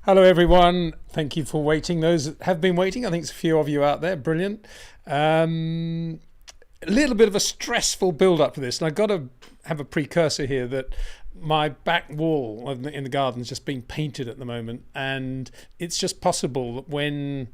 Hello, everyone. Thank you for waiting. Those that have been waiting, I think there's a few of you out there. Brilliant. A little bit of a stressful build-up to this, and I've got to have a precursor here that my back wall in the garden is just being painted at the moment, and it's just possible that when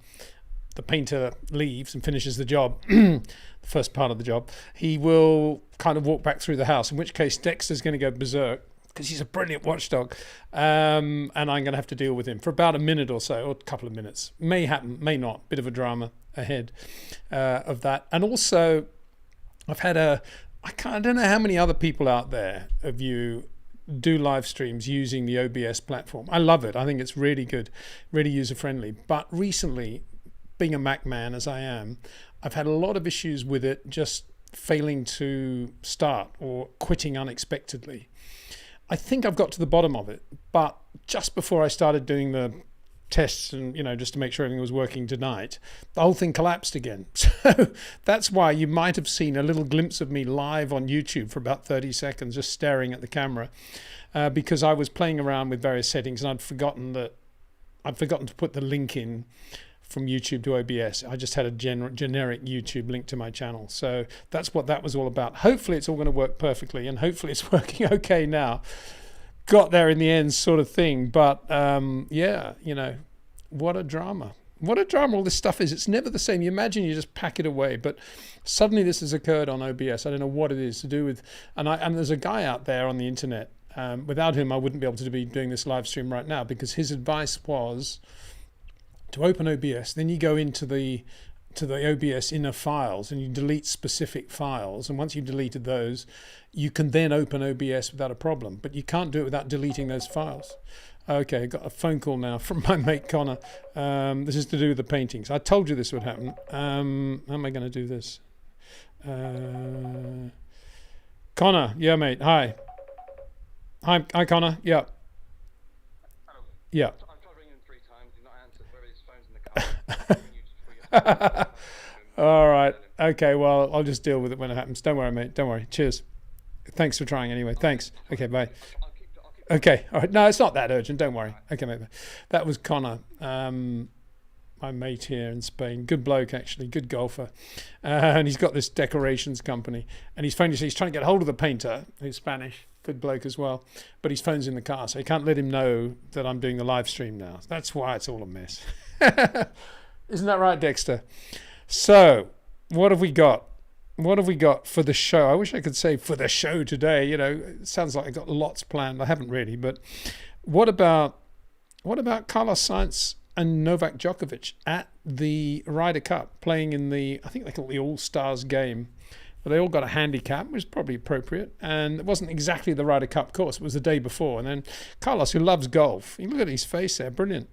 the painter leaves and finishes the job, the first part of the job, he will kind of walk back through the house, in which case Dexter's going to go berserk, because he's a brilliant watchdog, and I'm going to have to deal with him for about a minute or so, or a couple of minutes. May happen, may not. Bit of a drama ahead of that. And also, I've had I don't know how many other people out there of you do live streams using the OBS platform. I love it. I think it's really good, really user-friendly. But recently, being a Mac man as I am, I've had a lot of issues with it just failing to start or quitting unexpectedly. I think I've got to the bottom of it, but just before I started doing the tests and, just to make sure everything was working tonight, the whole thing collapsed again. So that's why you might have seen a little glimpse of me live on YouTube for about 30 seconds, just staring at the camera, because I was playing around with various settings and I'd forgotten to put the link in from YouTube to OBS. I just had a generic YouTube link to my channel. So that's what that was all about. Hopefully it's all going to work perfectly, and hopefully it's working okay now. Got there in the end, sort of thing. But yeah, what a drama. What a drama all this stuff is. It's never the same. You imagine you just pack it away, but suddenly this has occurred on OBS. I don't know what it is to do with, and there's a guy out there on the internet, without whom I wouldn't be able to be doing this live stream right now, because his advice was to open OBS, then you go into the OBS inner files and you delete specific files, and once you've deleted those, you can then open OBS without a problem, but you can't do it without deleting those files. Okay, got a phone call now from my mate Connor. This is to do with the paintings. I told you this would happen. How am I going to do this? Connor, yeah, mate. Hi, Connor. Yeah. Hello. Yeah. I've tried ringing 3 times, you've not answered. Various phones in the car. All right. Okay. Well, I'll just deal with it when it happens. Don't worry, mate. Don't worry. Cheers. Thanks for trying anyway. Thanks. Okay. Bye. I'll keep Okay. All right. No, it's not that urgent. Don't worry. Okay, mate. That was Connor, my mate here in Spain. Good bloke, actually. Good golfer. And he's got this decorations company. And he's trying to get hold of the painter, who's Spanish. Good bloke as well. But his phone's in the car, so he can't let him know that I'm doing the live stream now. That's why it's all a mess. Isn't that right, Dexter? So, what have we got? What have we got for the show? I wish I could say for the show today. It sounds like I've got lots planned. I haven't really, but what about Carlos Sainz and Novak Djokovic at the Ryder Cup, playing in I think they call it the All-Stars game. But they all got a handicap, which is probably appropriate. And it wasn't exactly the Ryder Cup course. It was the day before. And then Carlos, who loves golf, you look at his face there, brilliant.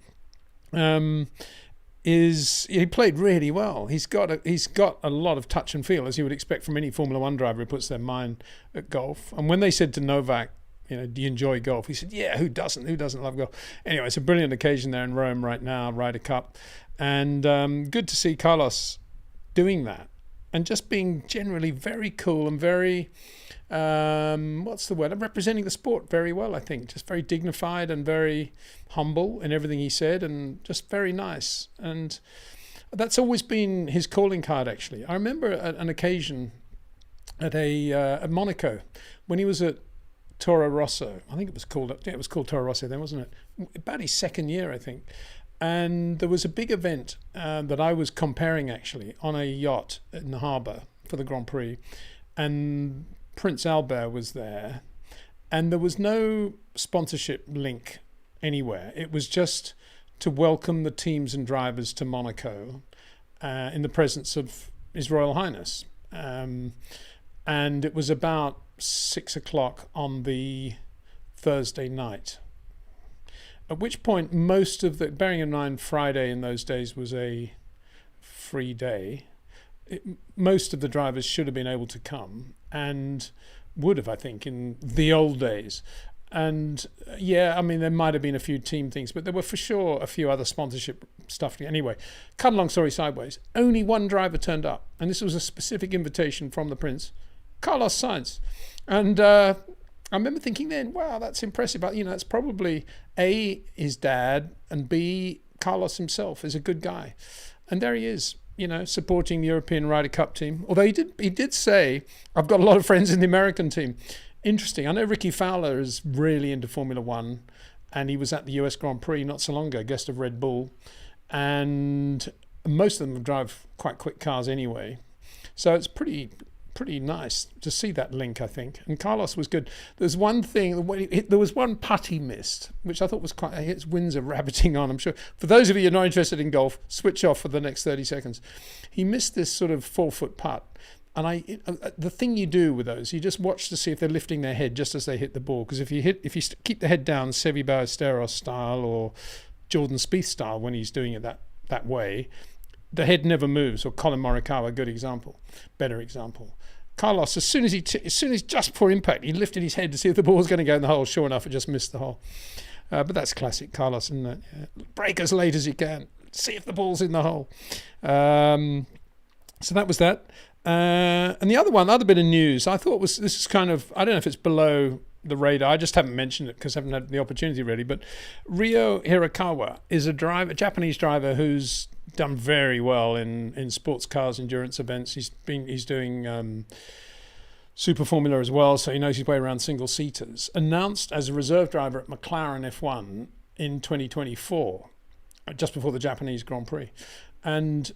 He played really well. He's got a lot of touch and feel, as you would expect from any Formula One driver who puts their mind at golf. And when they said to Novak, do you enjoy golf? He said, yeah, who doesn't? Who doesn't love golf? Anyway, it's a brilliant occasion there in Rome right now, Ryder Cup. And good to see Carlos doing that. And just being generally very cool and very, what's the word? I'm representing the sport very well, I think. Just very dignified and very humble in everything he said, and just very nice. And that's always been his calling card, actually. I remember an occasion at Monaco when he was at Toro Rosso. I think it was called Toro Rosso then, wasn't it? About his second year, I think. And there was a big event that I was comparing, actually, on a yacht in the harbour for the Grand Prix. And Prince Albert was there. And there was no sponsorship link anywhere. It was just to welcome the teams and drivers to Monaco in the presence of His Royal Highness. And it was about 6 o'clock on the Thursday night. At which point, bearing in mind Friday in those days was a free day, most of the drivers should have been able to come, and would have, I think, in the old days. And yeah, I mean, there might have been a few team things, but there were for sure a few other sponsorship stuff. Anyway, cut a long story sideways, only one driver turned up, and this was a specific invitation from the Prince, Carlos Sainz. And I remember thinking then, wow, that's impressive. But, it's probably A, his dad, and B, Carlos himself is a good guy. And there he is, supporting the European Ryder Cup team. Although he did say, I've got a lot of friends in the American team. Interesting. I know Ricky Fowler is really into Formula One, and he was at the US Grand Prix not so long ago, guest of Red Bull. And most of them drive quite quick cars anyway. So it's pretty nice to see that link, I think. And Carlos was good. There's one thing, there was one putt he missed, which I thought was quite, his Windsor rabbiting on, I'm sure. For those of you who are not interested in golf, switch off for the next 30 seconds. He missed this sort of 4-foot putt. And the thing you do with those, you just watch to see if they're lifting their head just as they hit the ball. Because if you keep the head down, Seve Ballesteros style or Jordan Spieth style when he's doing it that way, the head never moves. Or Colin Morikawa, better example. Carlos, as soon as just before impact, he lifted his head to see if the ball was going to go in the hole. Sure enough, it just missed the hole. But that's classic Carlos, isn't it? Yeah. Break as late as you can. See if the ball's in the hole. So that was that. And the other bit of news, I thought this is kind of, I don't know if it's below the radar. I just haven't mentioned it because I haven't had the opportunity really. But Rio Hasegawa is a Japanese driver who's done very well in sports cars endurance events. He's doing Super Formula as well, so he knows his way around single seaters. Announced as a reserve driver at McLaren F1 in 2024, just before the Japanese Grand Prix, and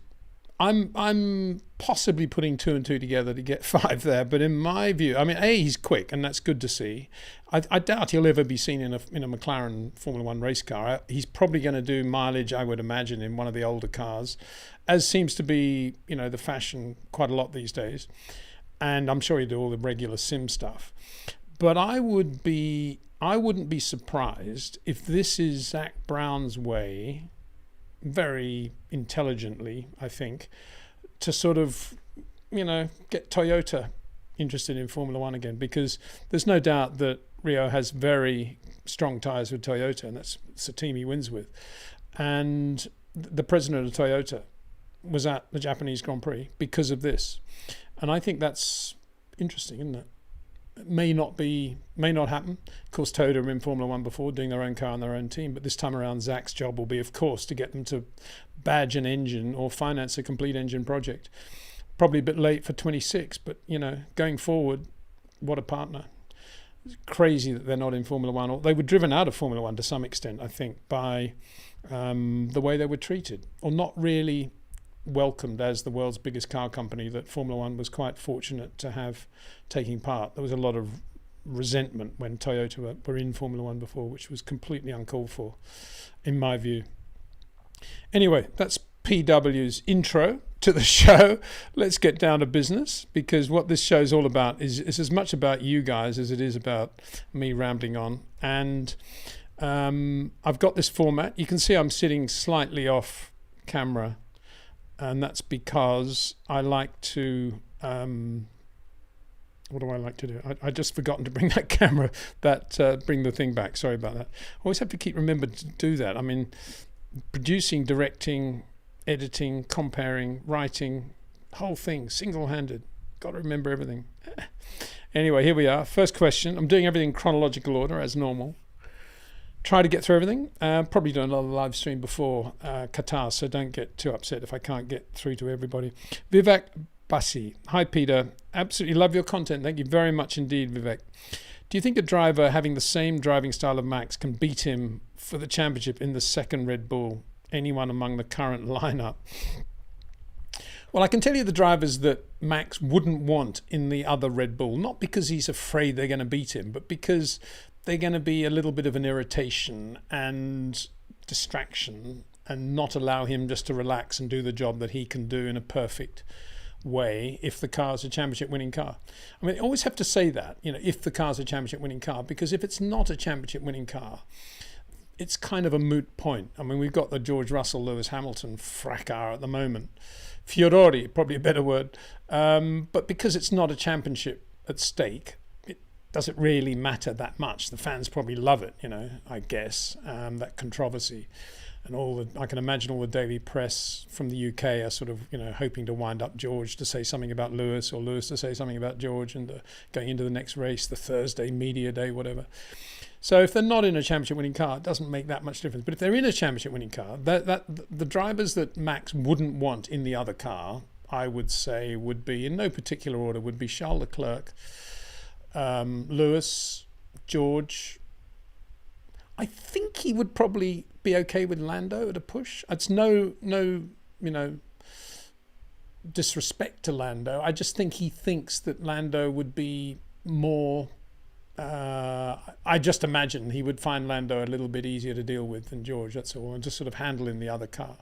I'm possibly putting 2 and 2 together to get 5 there. But in my view, I mean, he's quick, and that's good to see. I doubt he'll ever be seen in a McLaren Formula One race car. He's probably going to do mileage, I would imagine, in one of the older cars, as seems to be, the fashion quite a lot these days. And I'm sure he'll do all the regular sim stuff. But I wouldn't be surprised if this is Zach Brown's way, very intelligently, I think, to sort of, get Toyota interested in Formula One again, because there's no doubt that Rio has very strong ties with Toyota, and it's the team he wins with. And the president of Toyota was at the Japanese Grand Prix because of this. And I think that's interesting, isn't it? It may not happen. Of course, Toyota were in Formula One before, doing their own car and their own team, but this time around Zach's job will be, of course, to get them to badge an engine or finance a complete engine project. Probably a bit late for 26, but going forward, what a partner. It's crazy that they're not in Formula One. Or they were driven out of Formula One to some extent, I think, by the way they were treated, or not really welcomed as the world's biggest car company that Formula One was quite fortunate to have taking part. There was a lot of resentment when Toyota were in Formula One before, which was completely uncalled for, in my view. Anyway, that's PW's intro to the show. Let's get down to business, because what this show's all about is as much about you guys as it is about me rambling on. And I've got this format. You can see I'm sitting slightly off camera, and that's because I like to what do I like to do? I just forgotten to bring that camera, bring the thing back. Sorry about that. I always have to keep remembering to do that. I mean, producing, directing, editing, comparing, writing, whole thing, single-handed. Got to remember everything. Anyway, here we are. First question. I'm doing everything in chronological order as normal. Try to get through everything. Probably do another live stream before Qatar, so don't get too upset if I can't get through to everybody. Vivek Basi. Hi, Peter. Absolutely love your content. Thank you very much indeed, Vivek. Do you think a driver having the same driving style of Max can beat him for the championship in the second Red Bull? Anyone among the current lineup? Well, I can tell you the drivers that Max wouldn't want in the other Red Bull, not because he's afraid they're going to beat him, but because they're going to be a little bit of an irritation and distraction and not allow him just to relax and do the job that he can do in a perfect way if the car's a championship winning car. I mean, I always have to say that, if the car's a championship winning car, because if it's not a championship winning car, it's kind of a moot point. I mean, we've got the George Russell, Lewis Hamilton fracas at the moment. Fiorori, probably a better word. But because it's not a championship at stake, does it really matter that much? The fans probably love it, I guess, that controversy. And I can imagine all the daily press from the UK are sort of, hoping to wind up George to say something about Lewis, or Lewis to say something about George, and going into the next race, the Thursday media day, whatever. So if they're not in a championship winning car, it doesn't make that much difference. But if they're in a championship winning car, the drivers that Max wouldn't want in the other car, I would say would be, in no particular order, would be Charles Leclerc, Lewis, George. I think he would probably be okay with Lando at a push. It's no disrespect to Lando. I just think he thinks that Lando would be more. I just imagine he would find Lando a little bit easier to deal with than George. That's all, and just sort of handle in the other car.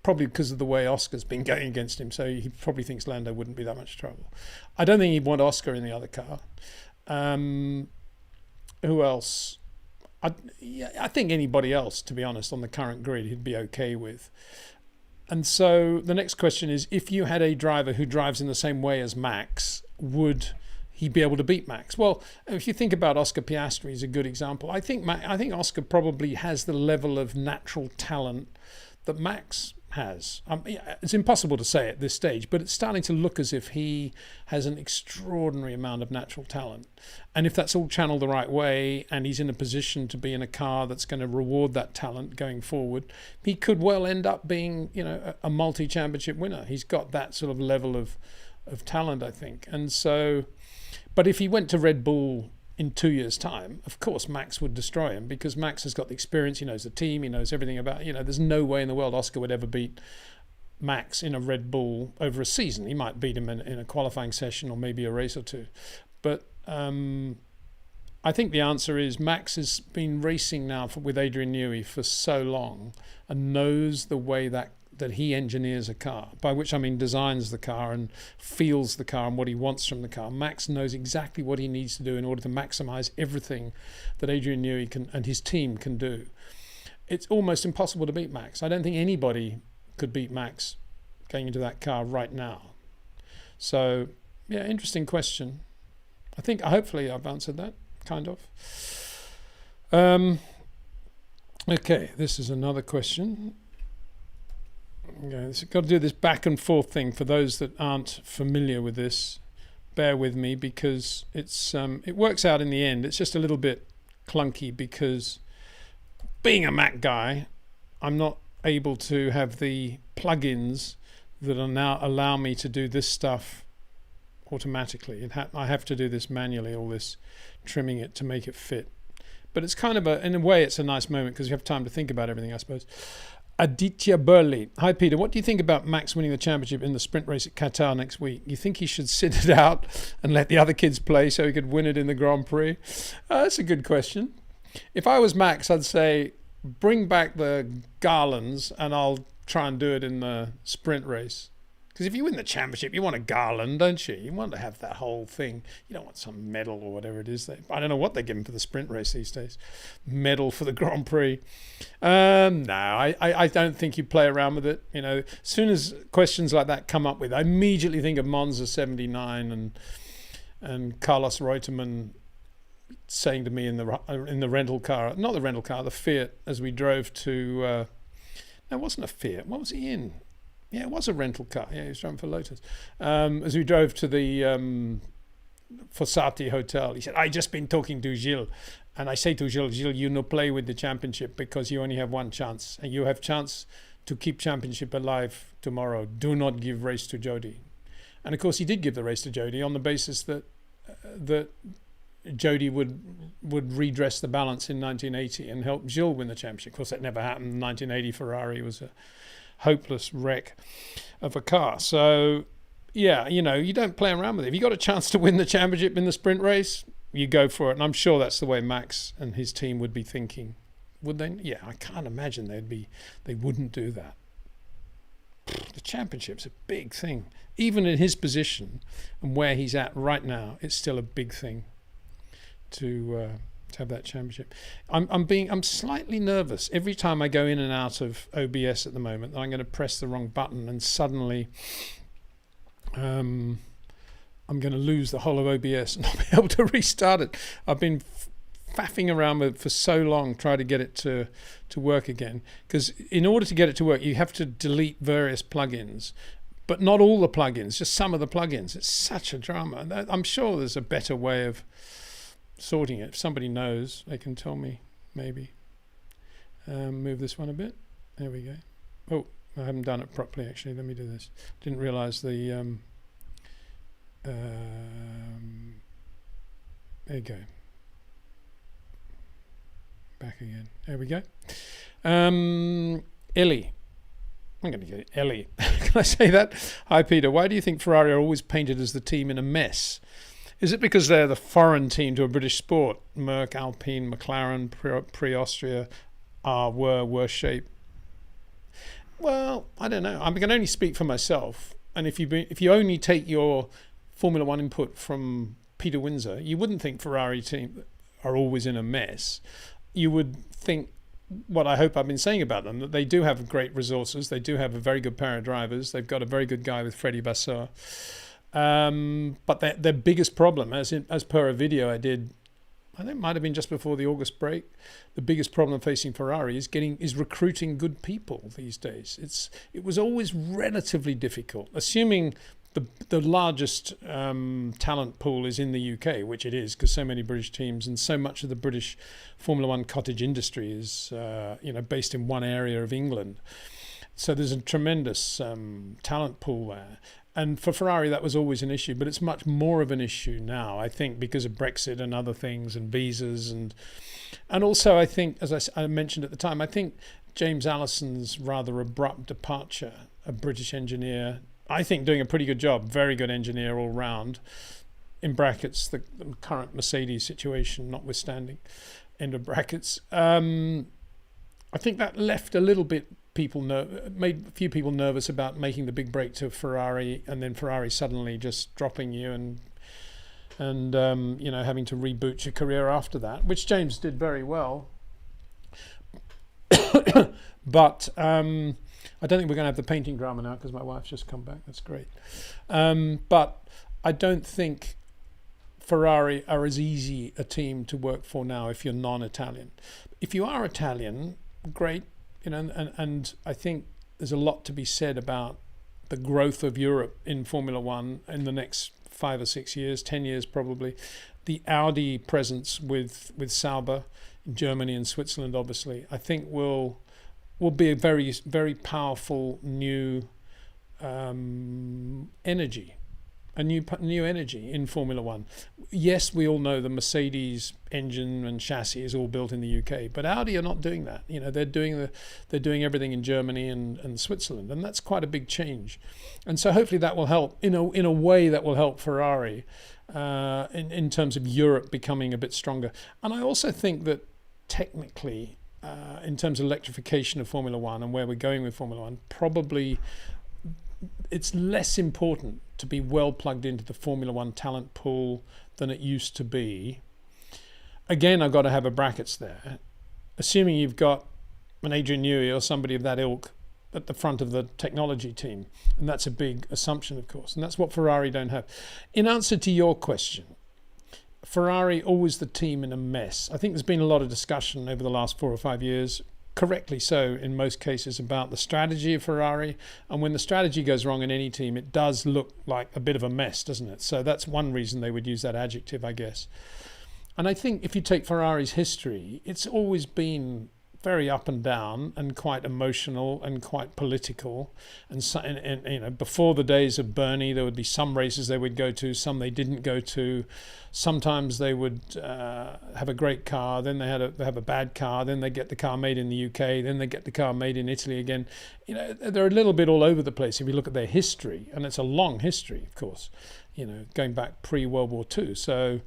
Probably because of the way Oscar's been going against him, so he probably thinks Lando wouldn't be that much trouble. I don't think he'd want Oscar in the other car. Who else? I think anybody else, to be honest, on the current grid, he'd be okay with. And so the next question is, if you had a driver who drives in the same way as Max, would he be able to beat Max? Well, if you think about Oscar Piastri, is a good example. I think Oscar probably has the level of natural talent that Max has. It's impossible to say at this stage, but it's starting to look as if he has an extraordinary amount of natural talent. And if that's all channeled the right way, and he's in a position to be in a car that's going to reward that talent going forward, he could well end up being, a multi-championship winner. He's got that sort of level of talent, I think. And so, but if he went to Red Bull in 2 years' time, of course Max would destroy him, because Max has got the experience, he knows the team, he knows everything about, there's no way in the world Oscar would ever beat Max in a Red Bull over a season. He might beat him in a qualifying session or maybe a race or two. But I think the answer is Max has been racing now with Adrian Newey for so long and knows the way that he engineers a car, by which I mean designs the car and feels the car and what he wants from the car. Max knows exactly what he needs to do in order to maximize everything that Adrian Newey and his team can do. It's almost impossible to beat Max. I don't think anybody could beat Max going into that car right now. So, yeah, interesting question. Hopefully I've answered that, kind of. Okay, this is another question. Okay, so got to do this back and forth thing. For those that aren't familiar with this, bear with me, because it works out in the end. It's just a little bit clunky, because being a Mac guy, I'm not able to have the plugins that are now allow me to do this stuff automatically. I have to do this manually, all this trimming it to make it fit. But it's kind of in a way, it's a nice moment, because you have time to think about everything, I suppose. Aditya Burley. Hi, Peter. What do you think about Max winning the championship in the sprint race at Qatar next week? You think he should sit it out and let the other kids play so he could win it in the Grand Prix? That's a good question. If I was Max, I'd say bring back the garlands and I'll try and do it in the sprint race. Because if you win the championship, you want a garland, don't you? You want to have that whole thing. You don't want some medal or whatever it is. I don't know what they're giving for the sprint race these days. Medal for the Grand Prix. No, I don't think you play around with it. As soon as questions like that come up with, I immediately think of Monza 79 and Carlos Reutemann saying to me in the rental car, not the rental car, the Fiat, as we drove to. No, it wasn't a Fiat. What was he in? Yeah, it was a rental car. Yeah, he was driving for Lotus. As we drove to the Fossati Hotel, he said, I just been talking to Gilles. And I say to Gilles, you no play with the championship because you only have one chance. And you have chance to keep championship alive tomorrow. Do not give race to Jody. And of course, he did give the race to Jody on the basis that Jody would redress the balance in 1980 and help Gilles win the championship. Of course, that never happened. 1980 Ferrari was a hopeless wreck of a car. So, yeah, you don't play around with it. If you got a chance to win the championship in the sprint race, you go for it. And I'm sure that's the way Max and his team would be thinking. Would they? Yeah, I can't imagine they wouldn't do that. The championship's a big thing. Even in his position and where he's at right now, it's still a big thing to have that championship. I'm slightly nervous every time I go in and out of OBS at the moment that I'm going to press the wrong button and suddenly I'm going to lose the whole of OBS and not be able to restart it. I've been faffing around with it for so long, trying to get it to work again. Because in order to get it to work, you have to delete various plugins, but not all the plugins, just some of the plugins. It's such a drama. I'm sure there's a better way of sorting it. If somebody knows, they can tell me, maybe. Move this one a bit. There we go. Oh, I haven't done it properly, actually. Let me do this. Didn't realize the... there you go. Back again. There we go. Ellie. I'm going to get Ellie. Can I say that? Hi, Peter. Why do you think Ferrari are always painted as the team in a mess? Is it because they're the foreign team to a British sport? Merck, Alpine, McLaren, pre-Austria were worse shape. Well, I don't know. I can only speak for myself. And if you only take your Formula One input from Peter Windsor, you wouldn't think Ferrari team are always in a mess. You would think what I hope I've been saying about them, that they do have great resources. They do have a very good pair of drivers. They've got a very good guy with Freddie Vasseur. But their biggest problem, as per a video I did, I think it might have been just before the August break, the biggest problem facing Ferrari is recruiting good people these days. It was always relatively difficult, assuming the largest talent pool is in the UK, which it is, because so many British teams and so much of the British Formula One cottage industry is based in one area of England. So there's a tremendous talent pool there. And for Ferrari, that was always an issue, but it's much more of an issue now, I think, because of Brexit and other things and visas. And also, I think, as I mentioned at the time, I think James Allison's rather abrupt departure, a British engineer, I think doing a pretty good job, very good engineer all round, in brackets, the current Mercedes situation notwithstanding, end of brackets. I think that left a little bit made a few people nervous about making the big break to Ferrari, and then Ferrari suddenly just dropping you and having to reboot your career after that, which James did very well. But I don't think we're going to have the painting drama now because my wife's just come back. That's great. But I don't think Ferrari are as easy a team to work for now if you're non-Italian. If you are Italian, great. And I think there's a lot to be said about the growth of Europe in Formula One in the next 5 or 6 years, 10 years probably. The Audi presence with Sauber in Germany and Switzerland, obviously, I think will be a very, very powerful new energy. A new energy in Formula One. Yes, we all know the Mercedes engine and chassis is all built in the UK, but Audi are not doing that. They're doing everything in Germany and Switzerland, and that's quite a big change. And so hopefully that will help in a way that will help Ferrari in terms of Europe becoming a bit stronger. And I also think that technically, in terms of electrification of Formula One and where we're going with Formula One, probably it's less important to be well plugged into the Formula One talent pool than it used to be. Again, I've got to have a brackets there. Assuming you've got an Adrian Newey or somebody of that ilk at the front of the technology team. And that's a big assumption, of course. And that's what Ferrari don't have. In answer to your question, Ferrari always the team in a mess. I think there's been a lot of discussion over the last 4 or 5 years, correctly so in most cases, about the strategy of Ferrari. And when the strategy goes wrong in any team, it does look like a bit of a mess, doesn't it? So that's one reason they would use that adjective, I guess. And I think if you take Ferrari's history, it's always been very up and down and quite emotional and quite political. And before the days of Bernie, there would be some races they would go to, some they didn't go to. Sometimes they would have a great car, then they have a bad car, then they get the car made in the UK, then they get the car made in Italy again. They're a little bit all over the place if you look at their history, and it's a long history, of course, going back pre-World War II. So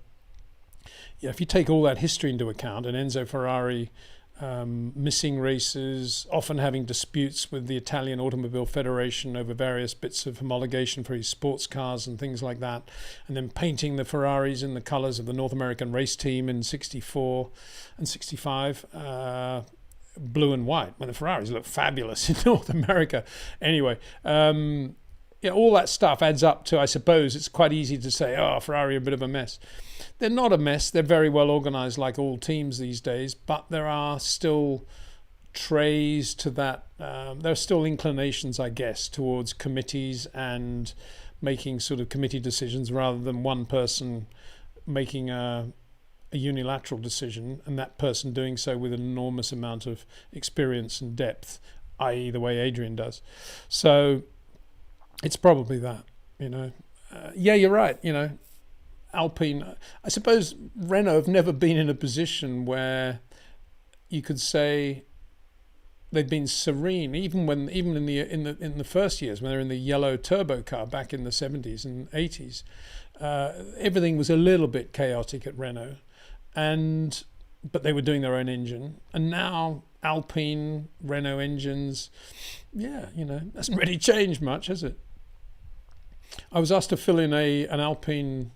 if you take all that history into account, and Enzo Ferrari missing races, often having disputes with the Italian Automobile Federation over various bits of homologation for his sports cars and things like that, and then painting the Ferraris in the colours of the North American race team in 64 and 65, blue and white, when the Ferraris look fabulous in North America. Anyway, all that stuff adds up to, I suppose, it's quite easy to say, oh, Ferrari are a bit of a mess. They're not a mess. They're very well organised, like all teams these days, but there are still trays to that. There are still inclinations, I guess, towards committees and making sort of committee decisions rather than one person making a unilateral decision, and that person doing so with an enormous amount of experience and depth, i.e. the way Adrian does. So it's probably that, yeah, you're right. Alpine, I suppose Renault have never been in a position where you could say they've been serene, even in the first years when they were in the yellow turbo car back in the 70s and 80s. Everything was a little bit chaotic at Renault, but they were doing their own engine. And now Alpine, Renault engines, hasn't really changed much, has it? I was asked to fill in an Alpine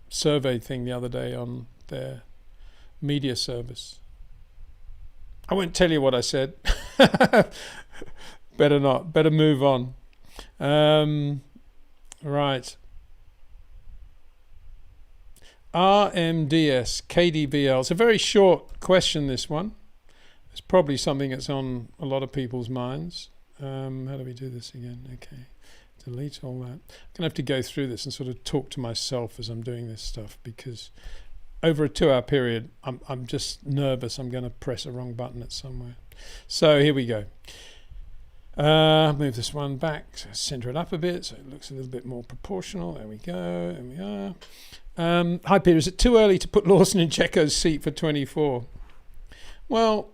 survey thing the other day on their media service. I won't tell you what I said. Better not. Better move on. Right. RMDS KDBL. It's a very short question, this one. It's probably something that's on a lot of people's minds. How do we do this again? Okay. Delete all that. I'm going to have to go through this and sort of talk to myself as I'm doing this stuff, because over a 2-hour period, I'm just nervous I'm going to press a wrong button at somewhere. So here we go. Move this one back, so center it up a bit so it looks a little bit more proportional. There we go. There we are. Hi Peter, is it too early to put Lawson in Checo's seat for 24? Well,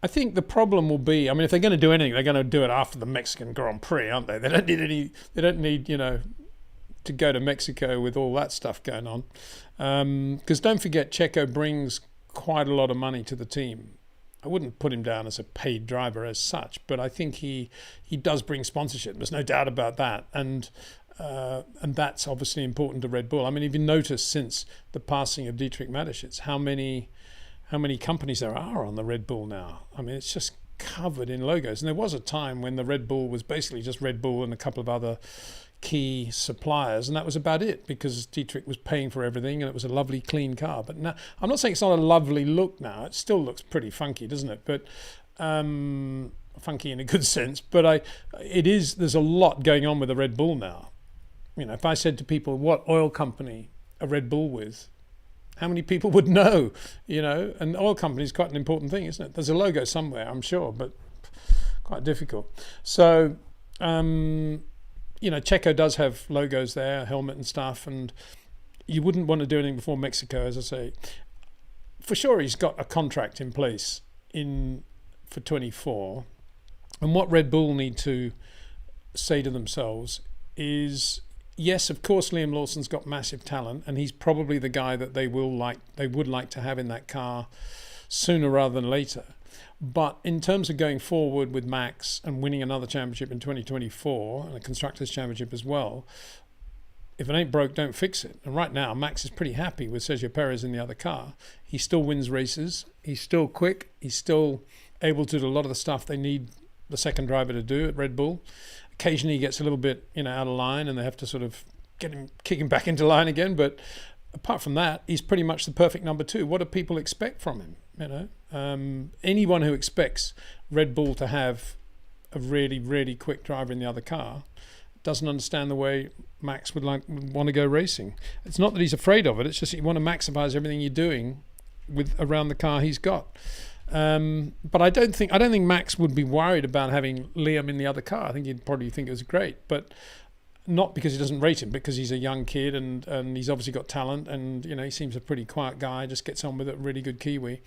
I think the problem will be, if they're going to do anything, they're going to do it after the Mexican Grand Prix, aren't they? They don't need to go to Mexico with all that stuff going on. Because don't forget, Checo brings quite a lot of money to the team. I wouldn't put him down as a paid driver as such, but I think he does bring sponsorship. There's no doubt about that. And that's obviously important to Red Bull. If you notice since the passing of Dietrich Mateschitz, how many companies there are on the Red Bull now. It's just covered in logos. And there was a time when the Red Bull was basically just Red Bull and a couple of other key suppliers, and that was about it, because Dietrich was paying for everything and it was a lovely clean car. But now, I'm not saying it's not a lovely look now. It still looks pretty funky, doesn't it? But funky in a good sense. But there's a lot going on with the Red Bull now. If I said to people, what oil company are Red Bull with, how many people would know? And oil company is quite an important thing, isn't it? There's a logo somewhere, I'm sure, but quite difficult. So Checo does have logos there, helmet and stuff, and you wouldn't want to do anything before Mexico, as I say. For sure, he's got a contract in place for 24, and what Red Bull need to say to themselves is, yes, of course, Liam Lawson's got massive talent, and he's probably the guy that they would like to have in that car sooner rather than later. But in terms of going forward with Max and winning another championship in 2024 and a Constructors' Championship as well, if it ain't broke, don't fix it. And right now, Max is pretty happy with Sergio Perez in the other car. He still wins races. He's still quick. He's still able to do a lot of the stuff they need the second driver to do at Red Bull. Occasionally, he gets a little bit out of line, and they have to sort of kick him back into line again. But apart from that, he's pretty much the perfect number 2. What do people expect from him? Anyone who expects Red Bull to have a really, really quick driver in the other car doesn't understand the way Max would want to go racing. It's not that he's afraid of it. It's just that you want to maximize everything you're doing around the car he's got. But I don't think Max would be worried about having Liam in the other car. I think he'd probably think it was great, but not because he doesn't rate him, because he's a young kid and he's obviously got talent, and he seems a pretty quiet guy, just gets on with it, really good Kiwi.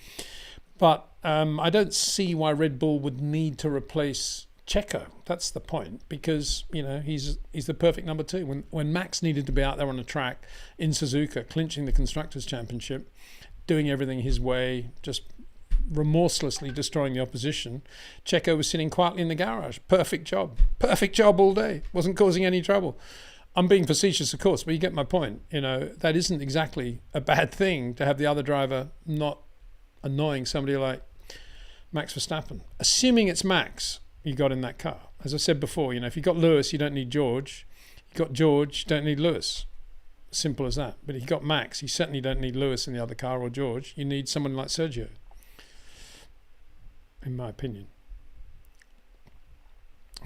But I don't see why Red Bull would need to replace Checo. That's the point, because he's the perfect number 2. When Max needed to be out there on the track in Suzuka, clinching the Constructors' Championship, doing everything his way, just remorselessly destroying the opposition, Checo was sitting quietly in the garage. Perfect job all day. Wasn't causing any trouble. I'm being facetious, of course, but you get my point. That isn't exactly a bad thing to have the other driver not annoying somebody like Max Verstappen. Assuming it's Max you got in that car. As I said before, if you've got Lewis, you don't need George. You've got George, you don't need Lewis. Simple as that. But if you've got Max, you certainly don't need Lewis in the other car or George. You need someone like Sergio, in my opinion.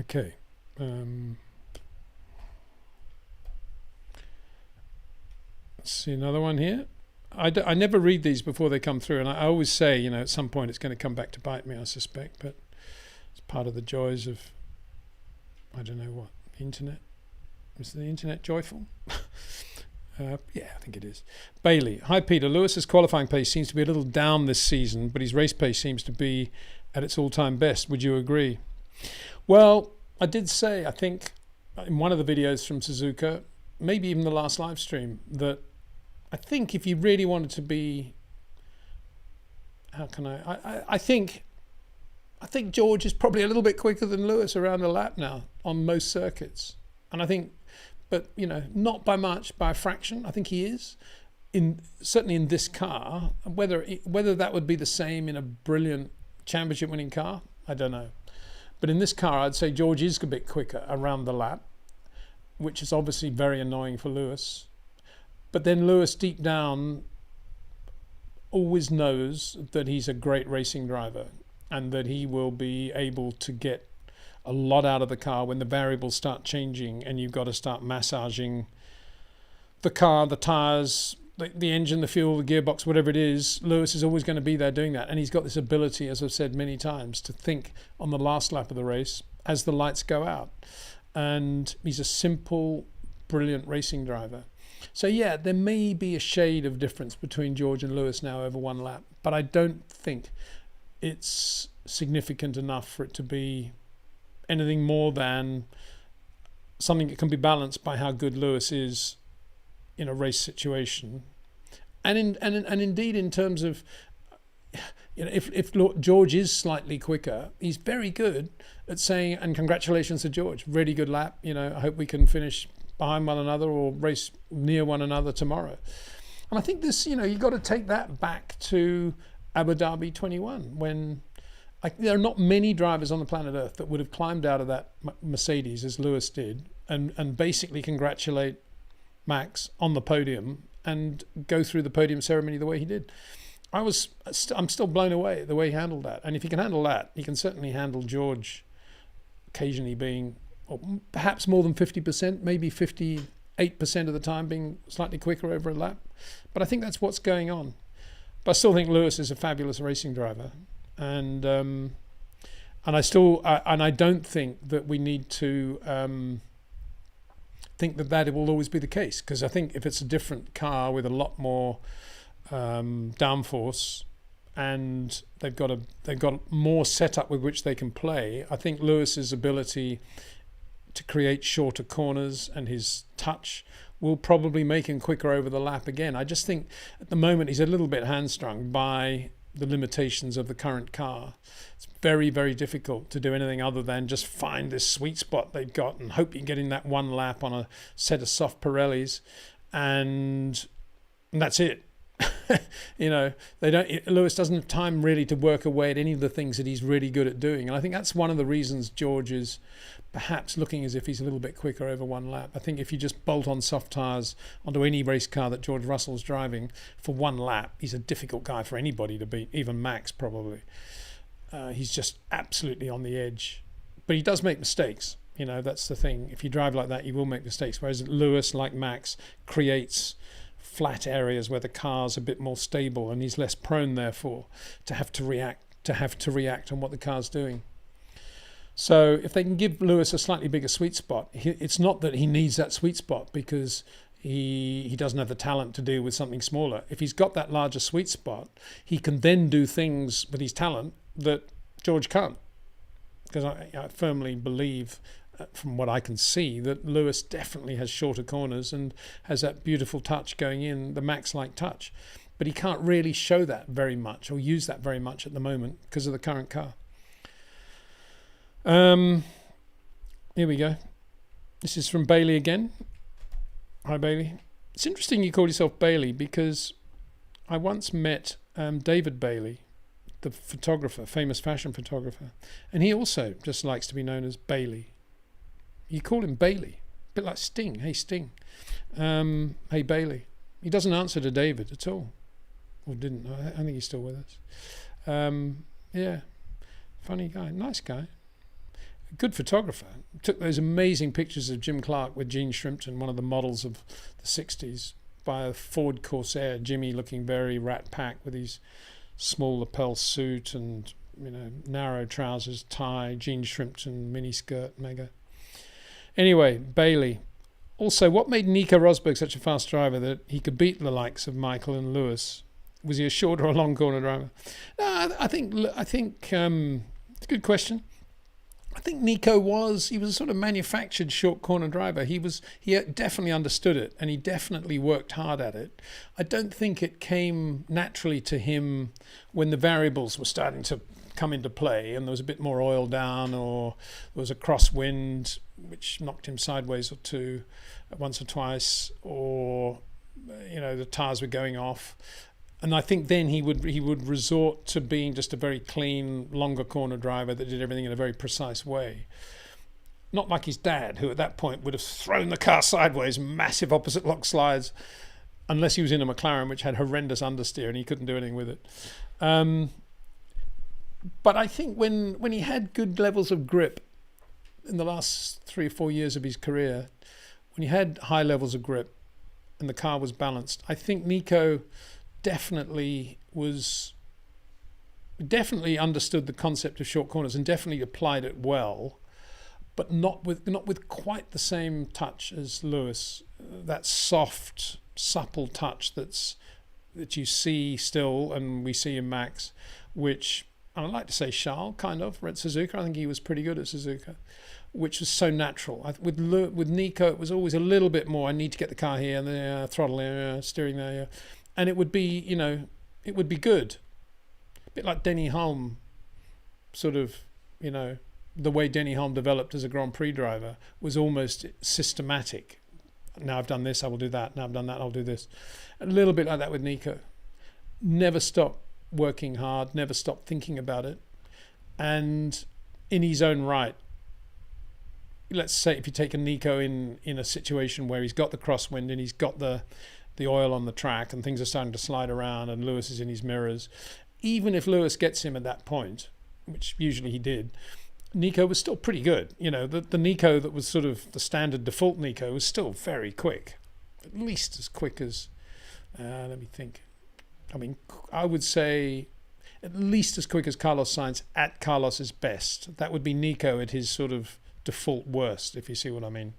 Okay. Let's see another one here. I never read these before they come through, and I always say, at some point it's going to come back to bite me, I suspect, but it's part of the joys of, I don't know what, the internet. Is the internet joyful? Yeah, I think it is. Bailey, hi Peter. Lewis's qualifying pace seems to be a little down this season, but his race pace seems to be at its all-time best. Would you agree? Well, I did say, I think, in one of the videos from Suzuka, maybe even the last live stream, that I think if you really wanted to be, how can I think George is probably a little bit quicker than Lewis around the lap now on most circuits. And I think, but not by much, by a fraction. I think he is, certainly in this car. Whether that would be the same in a brilliant championship-winning car, I don't know. But in this car, I'd say George is a bit quicker around the lap, which is obviously very annoying for Lewis. But then Lewis, deep down, always knows that he's a great racing driver and that he will be able to get a lot out of the car when the variables start changing and you've got to start massaging the car, the tyres, the engine, the fuel, the gearbox, whatever it is. Lewis is always going to be there doing that. And he's got this ability, as I've said many times, to think on the last lap of the race as the lights go out. And he's a simple, brilliant racing driver. So yeah, there may be a shade of difference between George and Lewis now over one lap, but I don't think it's significant enough for it to be anything more than something that can be balanced by how good Lewis is in a race situation. And indeed in terms of, if George is slightly quicker, he's very good at saying, and congratulations to George, really good lap, I hope we can finish behind one another or race near one another tomorrow. And I think this, you've got to take that back to Abu Dhabi 21, when there are not many drivers on the planet Earth that would have climbed out of that Mercedes as Lewis did and basically congratulate Max on the podium and go through the podium ceremony the way he did. I'm still blown away at the way he handled that. And if he can handle that, he can certainly handle George occasionally being, or perhaps more than 50%, maybe 58% of the time being slightly quicker over a lap. But I think that's what's going on. But I still think Lewis is a fabulous racing driver. And I don't think that we need to think that will always be the case, because I think if it's a different car with a lot more downforce and they've got more setup with which they can play, I think Lewis's ability to create shorter corners and his touch will probably make him quicker over the lap again. I just think at the moment he's a little bit hamstrung by the limitations of the current car. It's very, very difficult to do anything other than just find this sweet spot they've got and hope you can get in that one lap on a set of soft Pirellis, and that's it. Lewis doesn't have time really to work away at any of the things that he's really good at doing. And I think that's one of the reasons George is perhaps looking as if he's a little bit quicker over one lap. I think if you just bolt on soft tyres onto any race car that George Russell's driving for one lap, he's a difficult guy for anybody to beat, even Max probably. He's just absolutely on the edge. But he does make mistakes. That's the thing. If you drive like that, you will make mistakes. Whereas Lewis, like Max, creates flat areas where the car's a bit more stable and he's less prone, therefore, to have to react on what the car's doing. So if they can give Lewis a slightly bigger sweet spot, it's not that he needs that sweet spot because he doesn't have the talent to deal with something smaller. If he's got that larger sweet spot, he can then do things with his talent that George can't. Because I firmly believe, from what I can see, that Lewis definitely has shorter corners and has that beautiful touch going in, the Max-like touch. But he can't really show that very much or use that very much at the moment because of the current car. Here we go. This is from Bailey again. Hi, Bailey. It's interesting you call yourself Bailey because I once met David Bailey. the photographer, famous fashion photographer. And he also just likes to be known as Bailey. You call him Bailey, a bit like Sting. Hey, Sting. Hey, Bailey. He doesn't answer to David at all. Or didn't. I think he's still with us. Yeah. Funny guy. Nice guy. Good photographer. Took those amazing pictures of Jim Clark with Gene Shrimpton, one of the models of the 60s, by a Ford Corsair. Jimmy looking very rat pack with his small lapel suit and, you know, narrow trousers, tie, Gene Shrimpton, mini skirt, mega. Anyway, Bailey. Also, what made Nico Rosberg such a fast driver that he could beat the likes of Michael and Lewis? Was he a short or a long corner driver? No, I think it's a good question. I think Nico was a sort of manufactured short corner driver. He definitely understood it, and he definitely worked hard at it. I don't think it came naturally to him when the variables were starting to come into play and there was a bit more oil down, or there was a crosswind which knocked him sideways or two once or twice, or, you know, the tires were going off. And I think then he would resort to being just a very clean, longer corner driver that did everything in a very precise way. Not like his dad, who at that point would have thrown the car sideways, massive opposite lock slides, unless he was in a McLaren, which had horrendous understeer and he couldn't do anything with it. But I think when he had good levels of grip in the last 3 or 4 years of his career, when he had high levels of grip and the car was balanced, I think Nico definitely understood the concept of short corners and definitely applied it well, but not with quite the same touch as Lewis. That soft, supple touch that you see still, and we see in Max, which I'd like to say Charles kind of at Suzuka. I think he was pretty good at Suzuka, which was so natural. With Nico, it was always a little bit more. I need to get the car here and there, throttle here, steering there. Yeah. And it would be, you know, it would be good. A bit like Denny Hulme, sort of, you know, the way Denny Hulme developed as a Grand Prix driver was almost systematic. Now I've done this, I will do that. Now I've done that, I'll do this. A little bit like that with Nico. Never stop working hard, never stop thinking about it. And in his own right, let's say if you take a Nico in a situation where he's got the crosswind and he's got the oil on the track and things are starting to slide around and Lewis is in his mirrors, even if Lewis gets him at that point, which usually he did, Nico was still pretty good. You know, the Nico that was sort of the standard default Nico was still very quick, at least as quick as, let me think. I mean, I would say at least as quick as Carlos Sainz at Carlos's best. That would be Nico at his sort of default worst, if you see what I mean.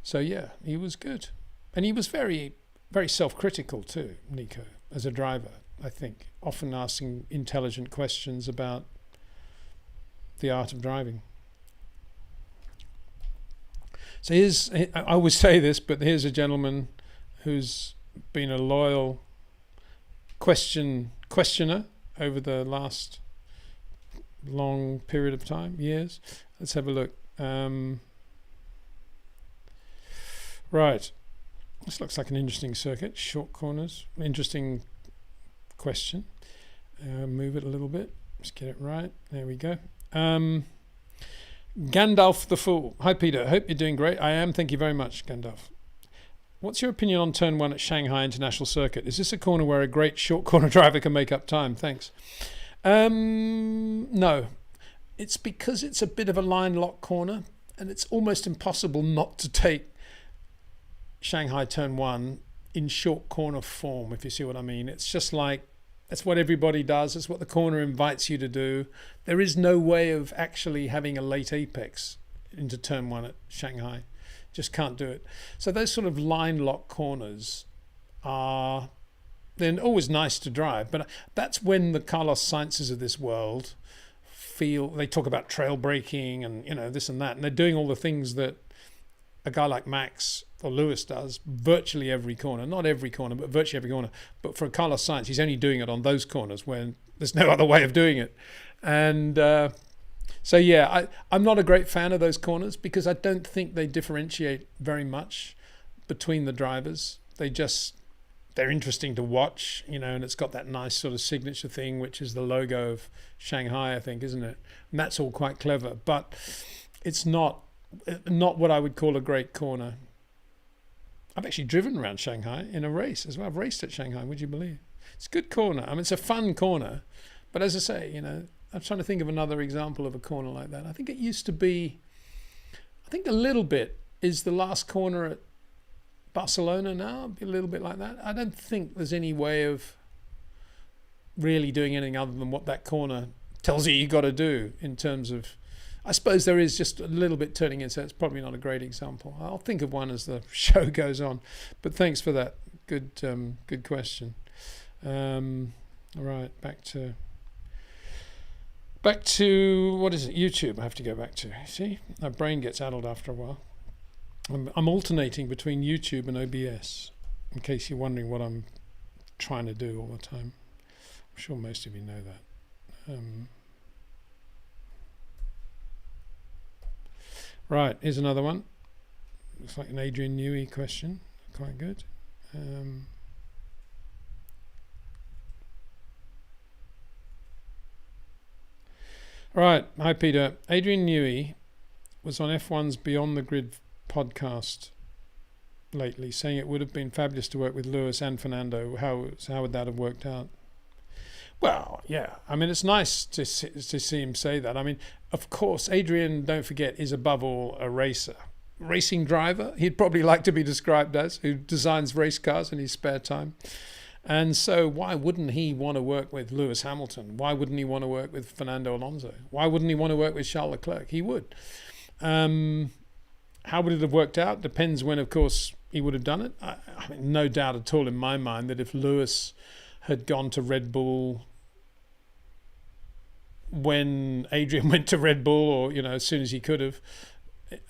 So yeah, he was good. And he was very, very self-critical too, Nico, as a driver, I think, often asking intelligent questions about the art of driving. So I always say this, but here's a gentleman who's been a loyal questioner over the last long period of time, years. Let's have a look. Right. This looks like an interesting circuit. Short corners. Interesting question. Move it a little bit. Just get it right. There we go. Gandalf the Fool. Hi, Peter. Hope you're doing great. I am. Thank you very much, Gandalf. What's your opinion on turn 1 at Shanghai International Circuit? Is this a corner where a great short corner driver can make up time? Thanks. No. It's because it's a bit of a line lock corner, and it's almost impossible not to take Shanghai turn 1 in short corner form, if you see what I mean. It's just like, that's what everybody does. It's what the corner invites you to do. There is no way of actually having a late apex into turn 1 at Shanghai. Just can't do it. So those sort of line lock corners they're always nice to drive, but that's when the Carlos Sainzes of this world they talk about trail braking and, you know, this and that, and they're doing all the things that a guy like Max or Lewis does virtually every corner. Not every corner, but virtually every corner. But for Carlos Sainz, he's only doing it on those corners when there's no other way of doing it. And so, yeah, I'm not a great fan of those corners because I don't think they differentiate very much between the drivers. They just they're interesting to watch, you know, and it's got that nice sort of signature thing, which is the logo of Shanghai, I think, isn't it? And that's all quite clever, but it's not what I would call a great corner. I've actually driven around Shanghai in a race as well. I've raced at Shanghai, would you believe? It's a good corner. I mean, it's a fun corner, but as I say, you know, I'm trying to think of another example of a corner like that. I think it used to be, I think a little bit is the last corner at Barcelona now, be a little bit like that. I don't think there's any way of really doing anything other than what that corner tells you got to do in terms of, I suppose there is just a little bit turning in, so it's probably not a great example. I'll think of one as the show goes on, but thanks for that. Good question. All right, back to what is it? YouTube. I have to go back to. See, my brain gets addled after a while. I'm alternating between YouTube and OBS, in case you're wondering what I'm trying to do all the time. I'm sure most of you know that. Right, here's another one. Looks like an Adrian Newey question. Quite good. Right, hi Peter. Adrian Newey was on F1's Beyond the Grid podcast lately, saying it would have been fabulous to work with Lewis and Fernando. How would that have worked out? Well, yeah. I mean, it's nice to see him say that. I mean, of course, Adrian, don't forget, is above all a racer. Racing driver, he'd probably like to be described as, who designs race cars in his spare time. And so why wouldn't he want to work with Lewis Hamilton? Why wouldn't he want to work with Fernando Alonso? Why wouldn't he want to work with Charles Leclerc? He would. How would it have worked out? Depends when, of course, he would have done it. I mean, no doubt at all in my mind that if Lewis had gone to Red Bull when Adrian went to Red Bull, or, you know, as soon as he could have,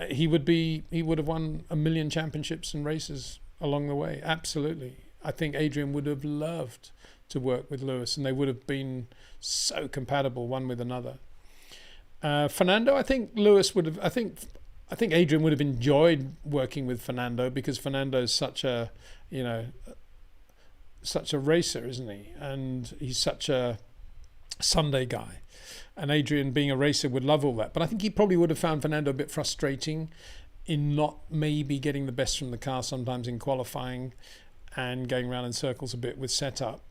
he would have won 1 million championships and races along the way. Absolutely. I think Adrian would have loved to work with Lewis, and they would have been so compatible one with another. Fernando, I think Lewis would have. I think Adrian would have enjoyed working with Fernando, because Fernando's such a racer, isn't he? And he's such a Sunday guy. And Adrian, being a racer, would love all that. But I think he probably would have found Fernando a bit frustrating in not maybe getting the best from the car sometimes in qualifying, and going around in circles a bit with setup,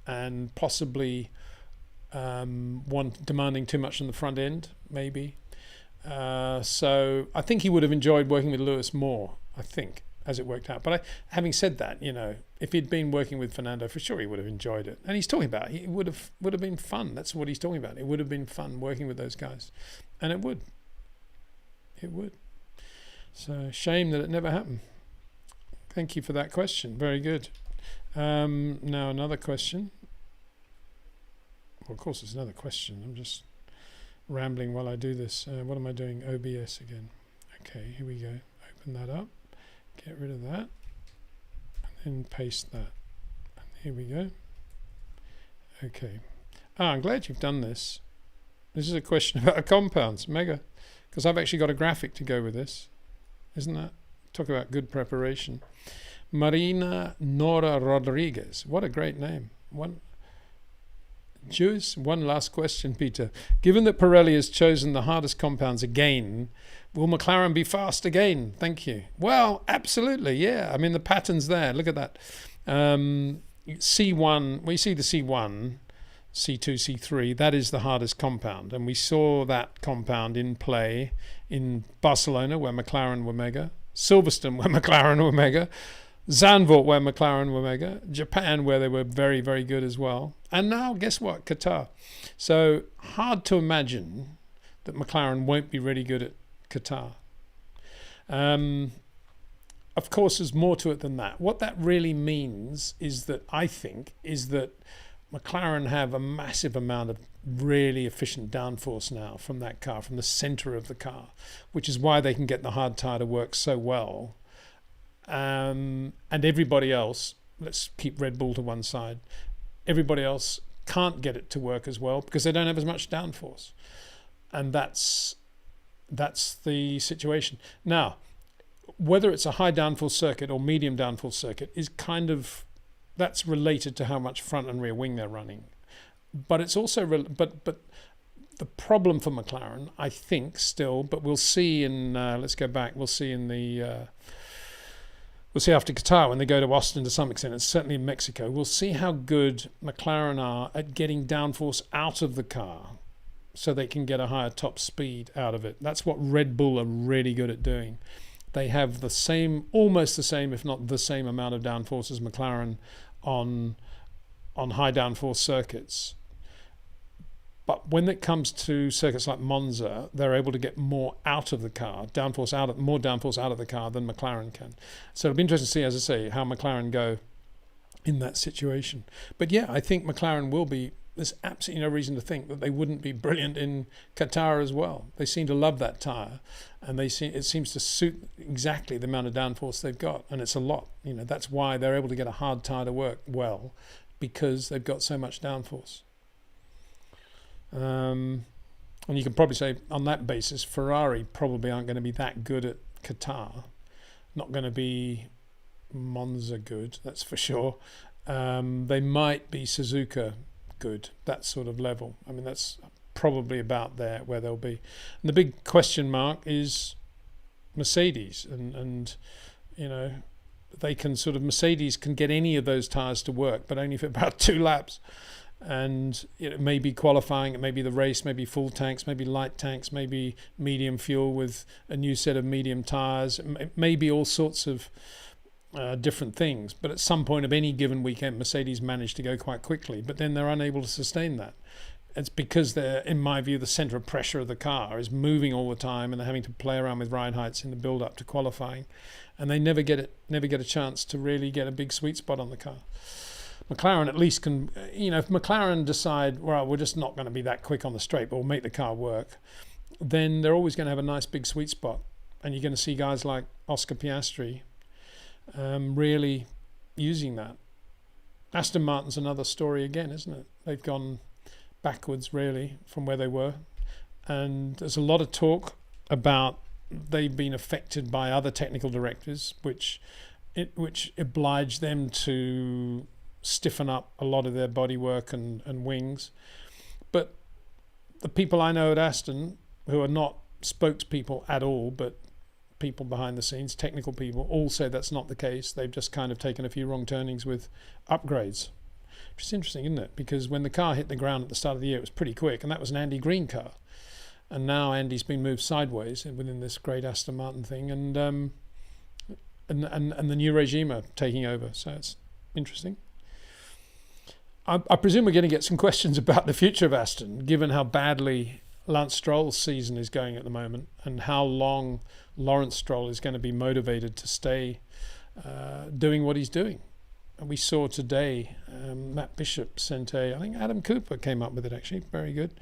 and possibly demanding too much on the front end, maybe. So I think he would have enjoyed working with Lewis more, I think, as it worked out. But having said that, you know, if he'd been working with Fernando, for sure he would have enjoyed it. And he's talking about it would have been fun. That's what he's talking about. It would have been fun working with those guys, and it would. So shame that it never happened. Thank you for that question. Very good. Now another question. Well, of course, it's another question. I'm just rambling while I do this. What am I doing? OBS again. Okay, here we go. Open that up. Get rid of that. And then paste that. And here we go. Okay. I'm glad you've done this. This is a question about compounds. Mega. Because I've actually got a graphic to go with this. Isn't that? Talk about good preparation. Marina Nora Rodriguez. What a great name. One last question, Peter. Given that Pirelli has chosen the hardest compounds again, will McLaren be fast again? Thank you. Well, absolutely, yeah. I mean, the pattern's there. Look at that. C1, we see the C1, C2, C3, that is the hardest compound. And we saw that compound in play in Barcelona, where McLaren were mega, Silverstone, where McLaren were mega, Zandvoort, where McLaren were mega, Japan, where they were very, very good as well, and now, guess what, Qatar. So hard to imagine that McLaren won't be really good at Qatar. Of course, there's more to it than that. What that really means is that, I think, is that McLaren have a massive amount of really efficient downforce now from that car, from the center of the car, which is why they can get the hard tyre to work so well. And everybody else, let's keep Red Bull to one side, everybody else can't get it to work as well because they don't have as much downforce. And that's the situation. Now, whether it's a high downforce circuit or medium downforce circuit is kind of that's related to how much front and rear wing they're running. But it's also but the problem for McLaren, I think, still, but we'll see in let's go back. We'll see in the we'll see after Qatar when they go to Austin to some extent. It's certainly in Mexico. We'll see how good McLaren are at getting downforce out of the car, so they can get a higher top speed out of it. That's what Red Bull are really good at doing. They have the same, almost the same, if not the same amount of downforce as McLaren on high downforce circuits. But when it comes to circuits like Monza, they're able to get more out of the car, more downforce out of the car than McLaren can. So it'll be interesting to see, as I say, how McLaren go in that situation. But yeah, I think McLaren will be. There's absolutely no reason to think that they wouldn't be brilliant in Qatar as well. They seem to love that tyre, and it seems to suit exactly the amount of downforce they've got, and it's a lot. That's why they're able to get a hard tyre to work well, because they've got so much downforce. And you can probably say on that basis, Ferrari probably aren't going to be that good at Qatar. Not going to be Monza good, that's for sure. They might be Suzuka good, that sort of level. I mean, that's probably about there where they'll be. And the big question mark is Mercedes, and they can Mercedes can get any of those tyres to work, but only for about 2 laps. And it may be qualifying, it may be the race, maybe full tanks, maybe light tanks, maybe medium fuel with a new set of medium tyres. It may be all sorts of different things, but at some point of any given weekend, Mercedes managed to go quite quickly, but then they're unable to sustain that. It's because they're, in my view, the centre of pressure of the car is moving all the time, and they're having to play around with ride heights in the build-up to qualifying, and they never get a chance to really get a big sweet spot on the car. McLaren at least can, if McLaren decide, well, we're just not going to be that quick on the straight, but we'll make the car work, then they're always going to have a nice big sweet spot, and you're going to see guys like Oscar Piastri really using that. Aston Martin's another story again, isn't it? They've gone backwards really from where they were, and there's a lot of talk about they've been affected by other technical directives which oblige them to stiffen up a lot of their bodywork and wings. But the people I know at Aston, who are not spokespeople at all, but people behind the scenes, technical people, all say that's not the case. They've just kind of taken a few wrong turnings with upgrades. Which is interesting, isn't it? Because when the car hit the ground at the start of the year, it was pretty quick, and that was an Andy Green car. And now Andy's been moved sideways within this great Aston Martin thing, and the new regime are taking over. So it's interesting. I presume we're going to get some questions about the future of Aston, given how badly Lance Stroll's season is going at the moment, and how long Lawrence Stroll is going to be motivated to stay doing what he's doing. And we saw today, Matt Bishop sent I think Adam Cooper came up with it actually, very good,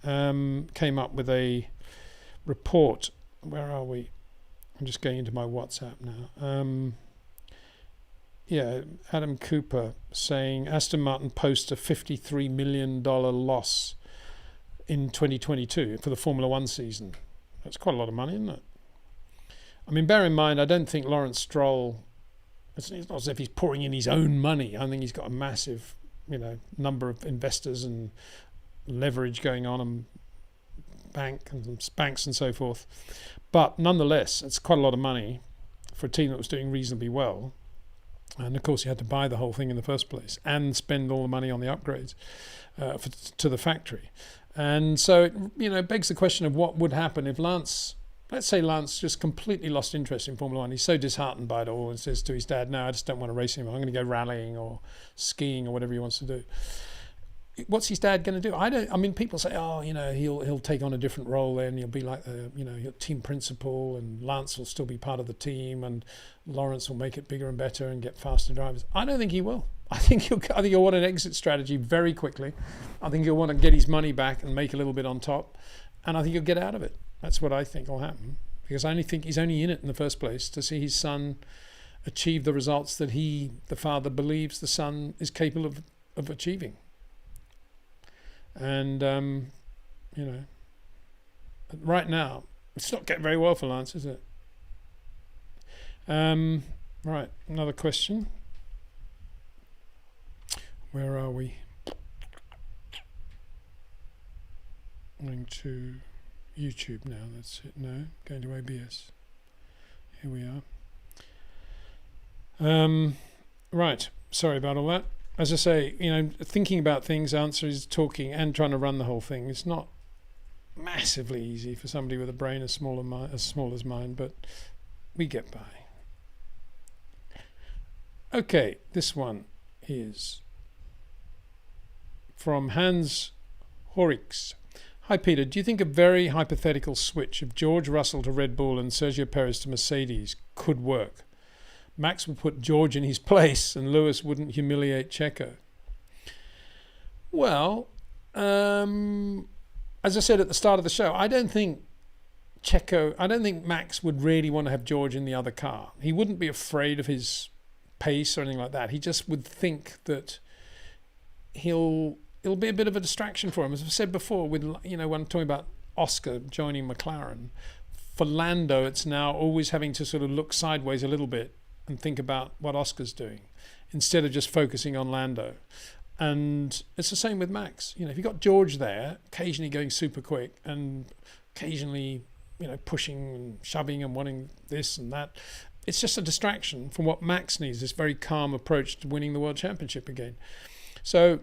came up with a report. Where are we? I'm just going into my WhatsApp now. Adam Cooper saying Aston Martin posts a $53 million loss in 2022 for the Formula One season. That's quite a lot of money, isn't it? I mean, bear in mind, I don't think Lawrence Stroll, it's not as if he's pouring in his own money. I think he's got a massive, number of investors and leverage going on, and banks and so forth. But nonetheless, it's quite a lot of money for a team that was doing reasonably well. And of course, he had to buy the whole thing in the first place and spend all the money on the upgrades to the factory. And so it begs the question of what would happen if let's say Lance just completely lost interest in Formula One. He's so disheartened by it all and says to his dad, no, I just don't want to race anymore. I'm going to go rallying or skiing or whatever he wants to do. What's his dad going to do? People say, he'll take on a different role then. He'll be like the team principal, and Lance will still be part of the team, and Lawrence will make it bigger and better and get faster drivers. I don't think he will. I think he'll want an exit strategy very quickly. I think he'll want to get his money back and make a little bit on top, and I think he'll get out of it. That's what I think will happen, because I only think he's only in it in the first place to see his son achieve the results that the father, believes the son is capable of achieving. And right now it's not getting very well for Lance, is it? Right, another question. Where are we? Going to YouTube now. That's it. No, going to ABS. Here we are. Right. Sorry about all that. As I say, thinking about things, answer is talking and trying to run the whole thing. It's not massively easy for somebody with a brain as small as mine, but we get by. Okay, this one is from Hans Horix. Hi Peter, do you think a very hypothetical switch of George Russell to Red Bull and Sergio Perez to Mercedes could work? Max would put George in his place and Lewis wouldn't humiliate Checo. Well, as I said at the start of the show, I don't think Max would really want to have George in the other car. He wouldn't be afraid of his pace or anything like that. He just would think that it'll be a bit of a distraction for him. As I've said before, when I'm talking about Oscar joining McLaren, for Lando, it's now always having to sort of look sideways a little bit and think about what Oscar's doing instead of just focusing on Lando. And it's the same with Max. If you've got George there, occasionally going super quick and occasionally, pushing and shoving and wanting this and that, it's just a distraction from what Max needs, this very calm approach to winning the World Championship again. So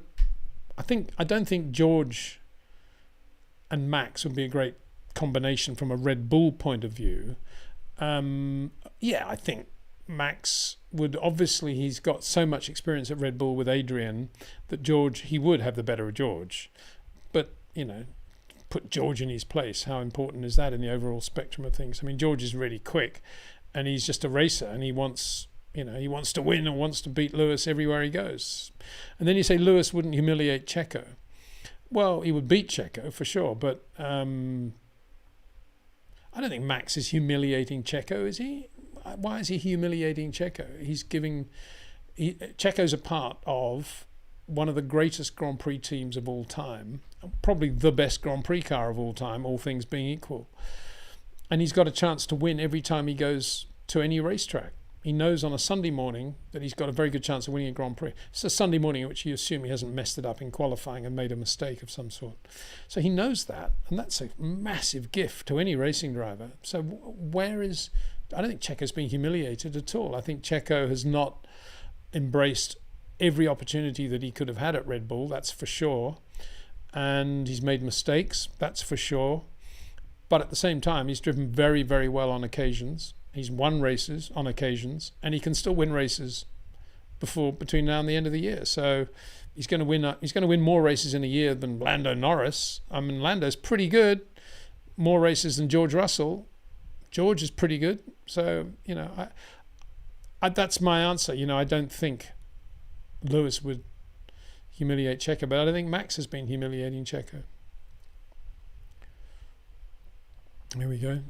I don't think George and Max would be a great combination from a Red Bull point of view. I think Max would, obviously he's got so much experience at Red Bull with Adrian that he would have the better of George. But, put George in his place, how important is that in the overall spectrum of things? I mean, George is really quick and he's just a racer and he wants to win and wants to beat Lewis everywhere he goes. And then you say Lewis wouldn't humiliate Checo. Well, he would beat Checo for sure, but I don't think Max is humiliating Checo, is he? Why is he humiliating Checo? Checo's a part of one of the greatest Grand Prix teams of all time, probably the best Grand Prix car of all time, all things being equal. And he's got a chance to win every time he goes to any racetrack. He knows on a Sunday morning that he's got a very good chance of winning a Grand Prix. It's a Sunday morning in which you assume he hasn't messed it up in qualifying and made a mistake of some sort. So he knows that, and that's a massive gift to any racing driver. So I don't think Checo's been humiliated at all. I think Checo has not embraced every opportunity that he could have had at Red Bull, that's for sure. And he's made mistakes, that's for sure. But at the same time, he's driven very, very well on occasions. He's won races on occasions, and he can still win races between now and the end of the year. So he's going to win. He's going to win more races in a year than Lando Norris. I mean, Lando's pretty good. More races than George Russell. George is pretty good. So that's my answer. I don't think Lewis would humiliate Checo, but I don't think Max has been humiliating Checo. Here we go.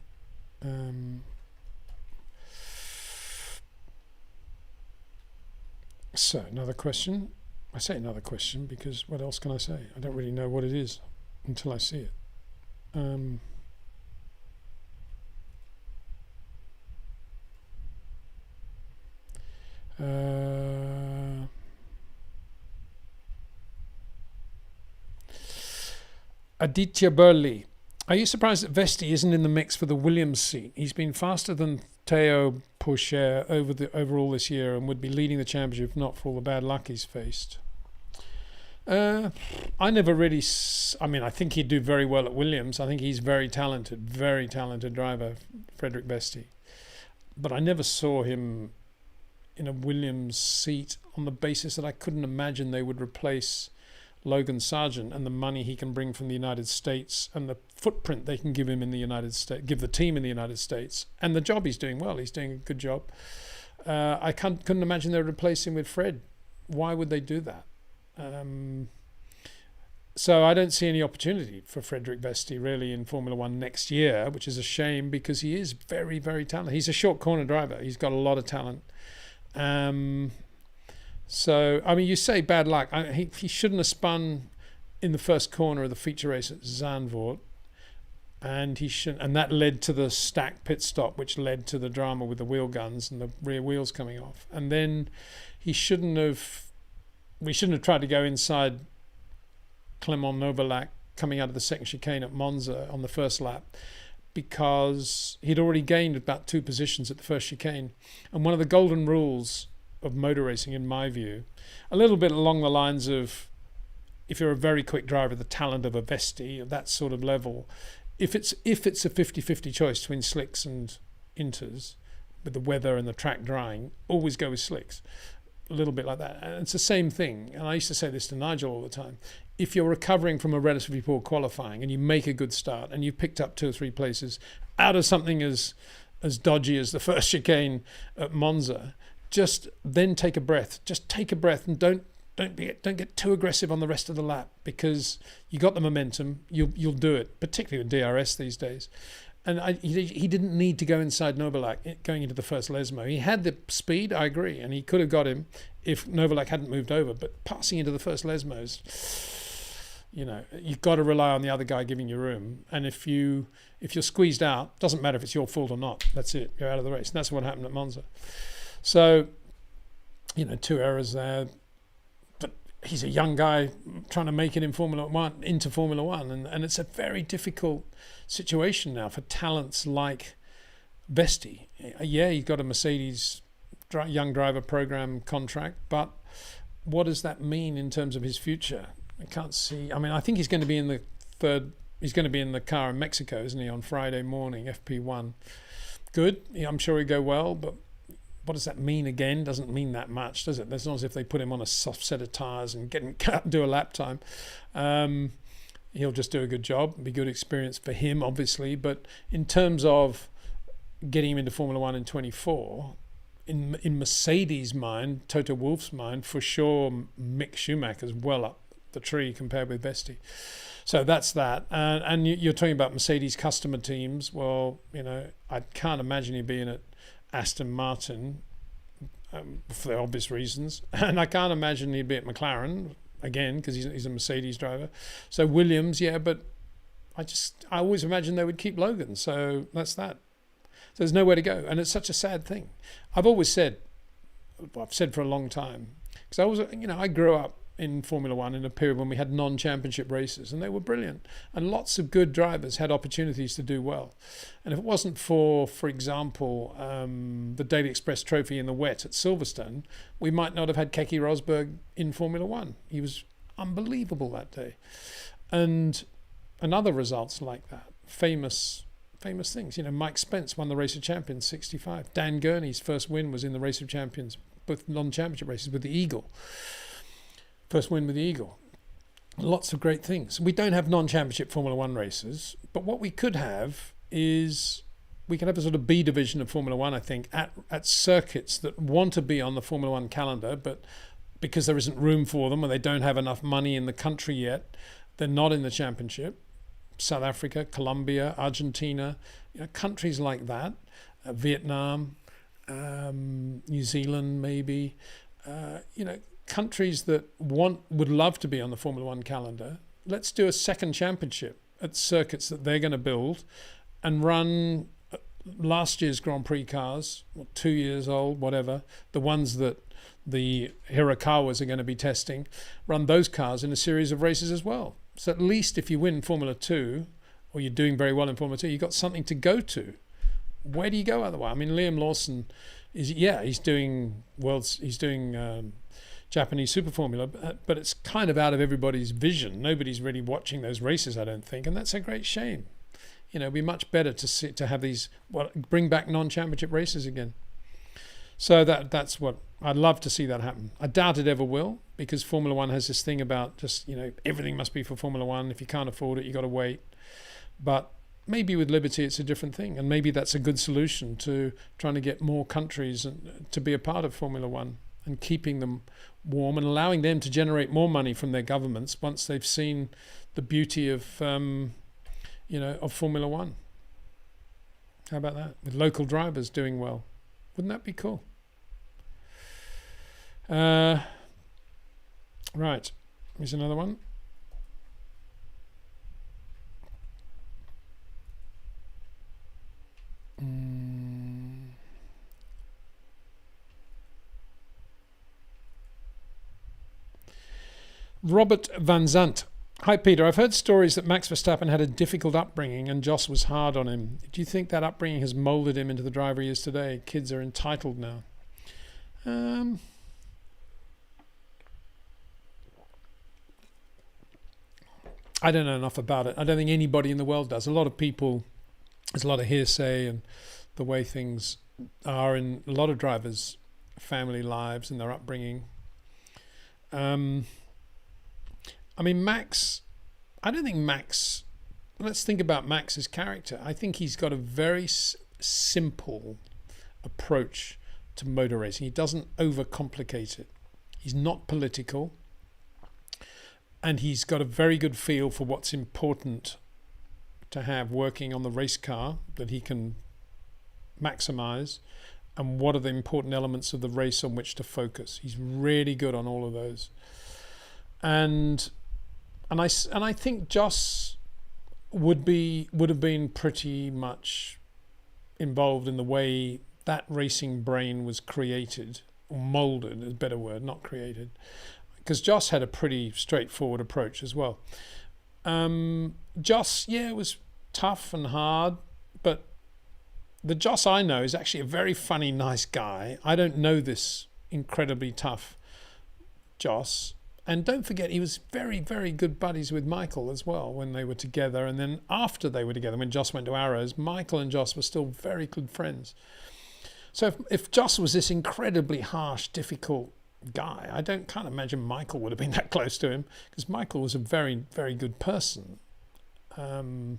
So another question. I say another question because what else can I say? I don't really know what it is until I see it. Aditya Burley. Are you surprised that Vesti isn't in the mix for the Williams seat? He's been faster than Théo Pourchaire overall this year and would be leading the championship if not for all the bad luck he's faced. I never really... I think he'd do very well at Williams. I think he's very talented driver, Frederick Vesti. But I never saw him in a Williams seat on the basis that I couldn't imagine they would replace Logan Sargent and the money he can bring from the United States and the footprint they can give him in the United States, give the team in the United States, and the job he's doing well. He's doing a good job. I couldn't imagine they would replace him with Fred. Why would they do that? So I don't see any opportunity for Frederick Vesti really in Formula One next year, which is a shame because he is very, very talented. He's a short corner driver. He's got a lot of talent. So, you say bad luck. He shouldn't have spun in the first corner of the feature race at Zandvoort, and that led to the stacked pit stop, which led to the drama with the wheel guns and the rear wheels coming off. And then he shouldn't have we shouldn't have tried to go inside Clement Novalak coming out of the second chicane at Monza on the first lap, because he'd already gained about 2 positions at the first chicane. And one of the golden rules of motor racing, in my view, a little bit along the lines of, if you're a very quick driver, the talent of a Vesti, that sort of level, if it's a 50-50 choice between slicks and inters, with the weather and the track drying, always go with slicks. A little bit like that. And it's the same thing. And I used to say this to Nigel all the time. If you're recovering from a relatively poor qualifying and you make a good start and you've picked up 2 or 3 places out of something as dodgy as the first chicane at Monza, just then take a breath. Just take a breath and don't get too aggressive on the rest of the lap, because you got the momentum. You'll do it, particularly with DRS these days. And he didn't need to go inside Novalak going into the first Lesmo. He had the speed, I agree, and he could have got him if Novalak hadn't moved over. But passing into the first Lesmos, you've got to rely on the other guy giving you room. And if you're squeezed out, doesn't matter if it's your fault or not. That's it. You're out of the race. And that's what happened at Monza. So, 2 errors there. But he's a young guy trying to make it into Formula One, and it's a very difficult situation now for talents like Vesti. Yeah, he's got a Mercedes young driver program contract, but what does that mean in terms of his future? I can't see. I mean, I think he's going to be in the car in Mexico, isn't he, on Friday morning, FP1. Good. I'm sure he'll go well, but what does that mean again? Doesn't mean that much, does it? It's not as if they put him on a soft set of tyres and get him do a lap time. He'll just do a good job. It'll be good experience for him, obviously. But in terms of getting him into Formula One in 24, in Mercedes' mind, Toto Wolff's mind, for sure, Mick Schumacher's well up the tree compared with Vesti. So that's that. And you're talking about Mercedes customer teams. Well, I can't imagine he'd be in at Aston Martin for the obvious reasons. And I can't imagine he'd be at McLaren, again, because he's a Mercedes driver. So Williams, yeah, but I always imagined they would keep Logan. So that's that. So there's nowhere to go. And it's such a sad thing. I've said for a long time, because I grew up in Formula One in a period when we had non-championship races, and they were brilliant. And lots of good drivers had opportunities to do well. And if it wasn't for example, the Daily Express Trophy in the wet at Silverstone, we might not have had Keke Rosberg in Formula One. He was unbelievable that day. And other results like that, famous things. Mike Spence won the Race of Champions 65. Dan Gurney's first win was in the Race of Champions, both non-championship races, with the Eagle. First win with the Eagle. Lots of great things. We don't have non-championship Formula One races, but what we could have is we could have a sort of B division of Formula One, I think, at circuits that want to be on the Formula One calendar, but because there isn't room for them or they don't have enough money in the country yet, they're not in the championship. South Africa, Colombia, Argentina, countries like that, Vietnam, New Zealand maybe, countries that would love to be on the Formula One calendar. Let's do a second championship at circuits that they're going to build and run last year's Grand Prix cars, 2 years old, whatever, the ones that the Hirakawas are going to be testing, run those cars in a series of races as well. So at least if you win Formula 2 or you're doing very well in Formula 2, you've got something to go to. Where do you go otherwise? I mean, Liam Lawson he's doing Japanese Super Formula, but it's kind of out of everybody's vision. Nobody's really watching those races, I don't think, and that's a great shame. It'd be much better to have these, bring back non-championship races again. So that's what I'd love to see that happen. I doubt it ever will, because Formula One has this thing about just everything must be for Formula One. If you can't afford it, you got to wait. But maybe with Liberty it's a different thing, and maybe that's a good solution to trying to get more countries to be a part of Formula One and keeping them warm and allowing them to generate more money from their governments once they've seen the beauty of of Formula One. How about that? With local drivers doing well. Wouldn't that be cool? Right. Here's another one. Robert Van Zant. Hi, Peter. I've heard stories that Max Verstappen had a difficult upbringing and Jos was hard on him. Do you think that upbringing has moulded him into the driver he is today? Kids are entitled now. I don't know enough about it. I don't think anybody in the world does. A lot of people, there's a lot of hearsay and the way things are in a lot of drivers' family lives and their upbringing. I mean, Max, I don't think Max, let's think about Max's character. I think he's got a very simple approach to motor racing. He doesn't overcomplicate it. He's not political. And he's got a very good feel for what's important to have working on the race car that he can maximize, and what are the important elements of the race on which to focus. He's really good on all of those. And I think Jos would have been pretty much involved in the way that racing brain was created, or molded, is a better word, not created. Because Jos had a pretty straightforward approach as well. Jos, it was tough and hard, but the Jos I know is actually a very funny, nice guy. I don't know this incredibly tough Jos. And don't forget, he was very, very good buddies with Michael as well when they were together. And then after they were together, when Jos went to Arrows, Michael and Jos were still very good friends. So if Jos was this incredibly harsh, difficult guy, I can't imagine Michael would have been that close to him, because Michael was a very, very good person. And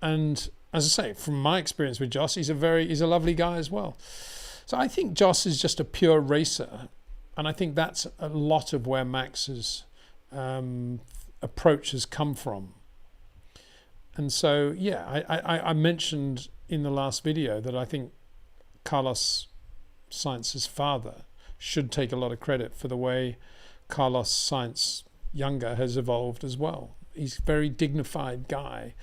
as I say, from my experience with Jos, he's a lovely guy as well. So I think Jos is just a pure racer, and I think that's a lot of where Max's approach has come from. And so I mentioned in the last video that I think Carlos Sainz's father should take a lot of credit for the way Carlos Sainz younger has evolved as well. He's a very dignified guy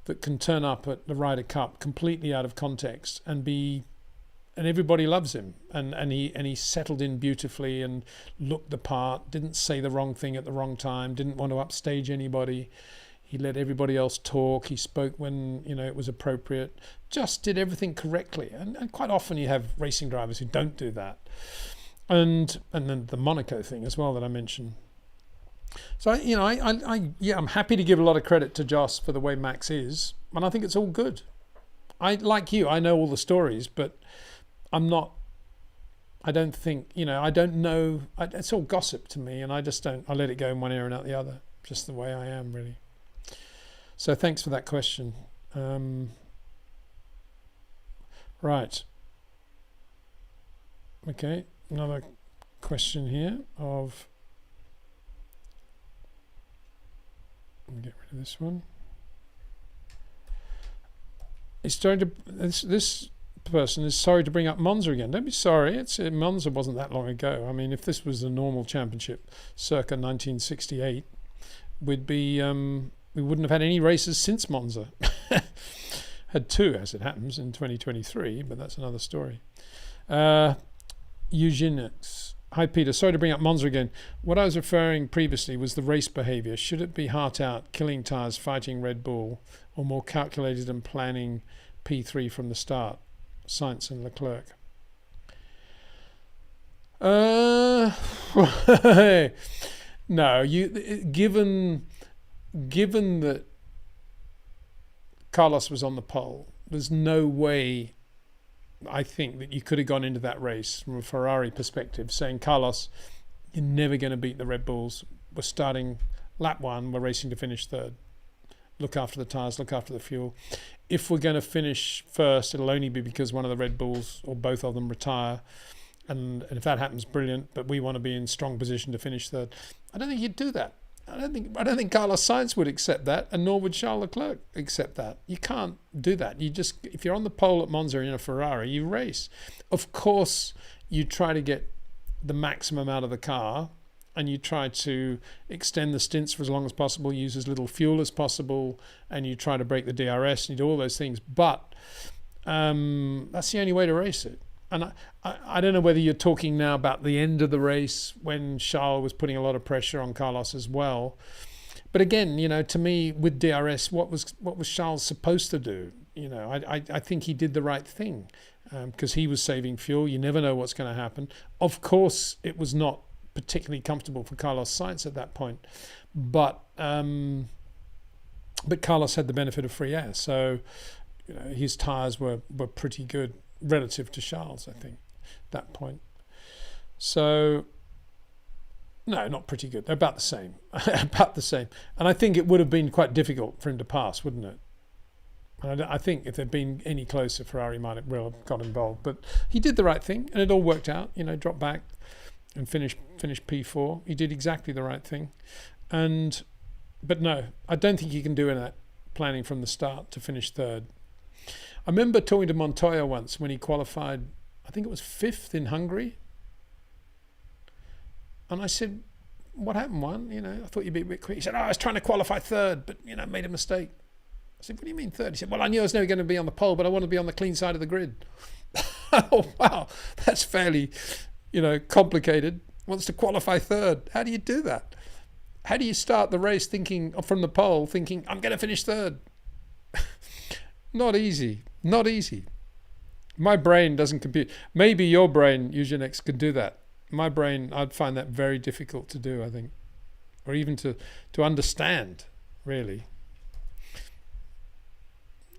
that can turn up at the Ryder Cup completely out of context and everybody loves him. And he settled in beautifully and looked the part, didn't say the wrong thing at the wrong time, didn't want to upstage anybody. He let everybody else talk. He spoke when it was appropriate. Just did everything correctly. And quite often you have racing drivers who don't do that. And then the Monaco thing as well that I mentioned. So I'm happy to give a lot of credit to Jos for the way Max is, and I think it's all good. I know all the stories, but I don't think I don't know. It's all gossip to me, and I just don't. I let it go in one ear and out the other, just the way I am really. So thanks for that question. Right. Okay. Another question here of, let me get rid of this one. This person is sorry to bring up Monza again. Don't be sorry. Monza wasn't that long ago. I mean, if this was a normal championship circa 1968, we wouldn't have had any races since Monza. Had two, as it happens, in 2023, but that's another story. Eugenics. Hi, Peter. Sorry to bring up Monza again. What I was referring previously was the race behaviour. Should it be heart out, killing tyres, fighting Red Bull, or more calculated and planning P3 from the start? Sainz and Leclerc. No, given that Carlos was on the pole, there's no way I think that you could have gone into that race from a Ferrari perspective saying, Carlos, you're never going to beat the Red Bulls. We're starting lap one, we're racing to finish third. Look after the tyres, look after the fuel. If we're going to finish first, it'll only be because one of the Red Bulls or both of them retire. And if that happens, brilliant, but we want to be in strong position to finish third. I don't think you'd do that. I don't think Carlos Sainz would accept that, and nor would Charles Leclerc accept that. You can't do that. If you're on the pole at Monza in a Ferrari, you race. Of course, you try to get the maximum out of the car, and you try to extend the stints for as long as possible, use as little fuel as possible, and you try to break the DRS, and you do all those things. But that's the only way to race it. and I don't know whether you're talking now about the end of the race when Charles was putting a lot of pressure on Carlos as well. But again, to me, with DRS, what was Charles supposed to do? I think he did the right thing because he was saving fuel. You never know what's going to happen. Of course, it was not particularly comfortable for Carlos Sainz at that point, but Carlos had the benefit of free air, so his tyres were pretty good relative to Charles, I think, at that point. So, no, not pretty good. They're about the same. About the same. And I think it would have been quite difficult for him to pass, wouldn't it? And I think if they'd been any closer, Ferrari might have well got involved. But he did the right thing, and it all worked out. Dropped back and finished P4. He did exactly the right thing. But no, I don't think you can do that planning from the start to finish third. I remember talking to Montoya once when he qualified, I think it was 5th in Hungary. And I said, what happened, Juan? I thought you'd be a bit quick. He said, I was trying to qualify third, but, made a mistake. I said, what do you mean third? He said, well, I knew I was never going to be on the pole, but I want to be on the clean side of the grid. Oh, wow. That's fairly, complicated. Wants to qualify third. How do you do that? How do you start the race from the pole thinking, I'm going to finish third? Not easy. Not easy. My brain doesn't compute. Maybe your brain, Eugenex, could do that. My brain, I'd find that very difficult to do, I think. Or even to understand, really.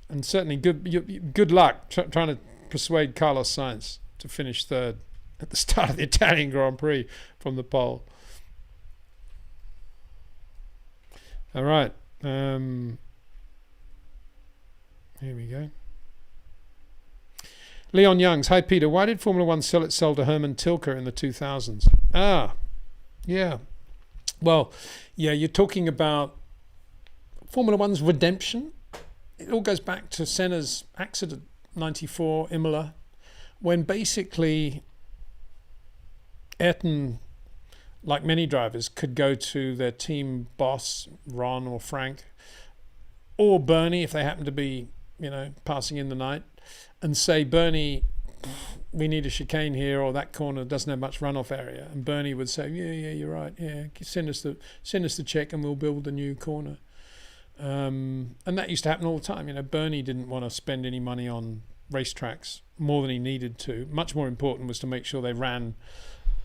And certainly good luck trying to persuade Carlos Sainz to finish third at the start of the Italian Grand Prix from the pole. All right. Here we go. Leon Youngs. Hi, Peter. Why did Formula One sell itself to Herman Tilke in the 2000s? Yeah. Well, yeah, you're talking about Formula One's redemption. It all goes back to Senna's accident, 94, Imola, when basically Ayrton, like many drivers, could go to their team boss, Ron or Frank, or Bernie, if they happen to be, passing in the night, and say, Bernie, we need a chicane here, or that corner doesn't have much runoff area. And Bernie would say, yeah, you're right. Yeah, send us the check and we'll build a new corner. And that used to happen all the time. Bernie didn't want to spend any money on racetracks more than he needed to. Much more important was to make sure they ran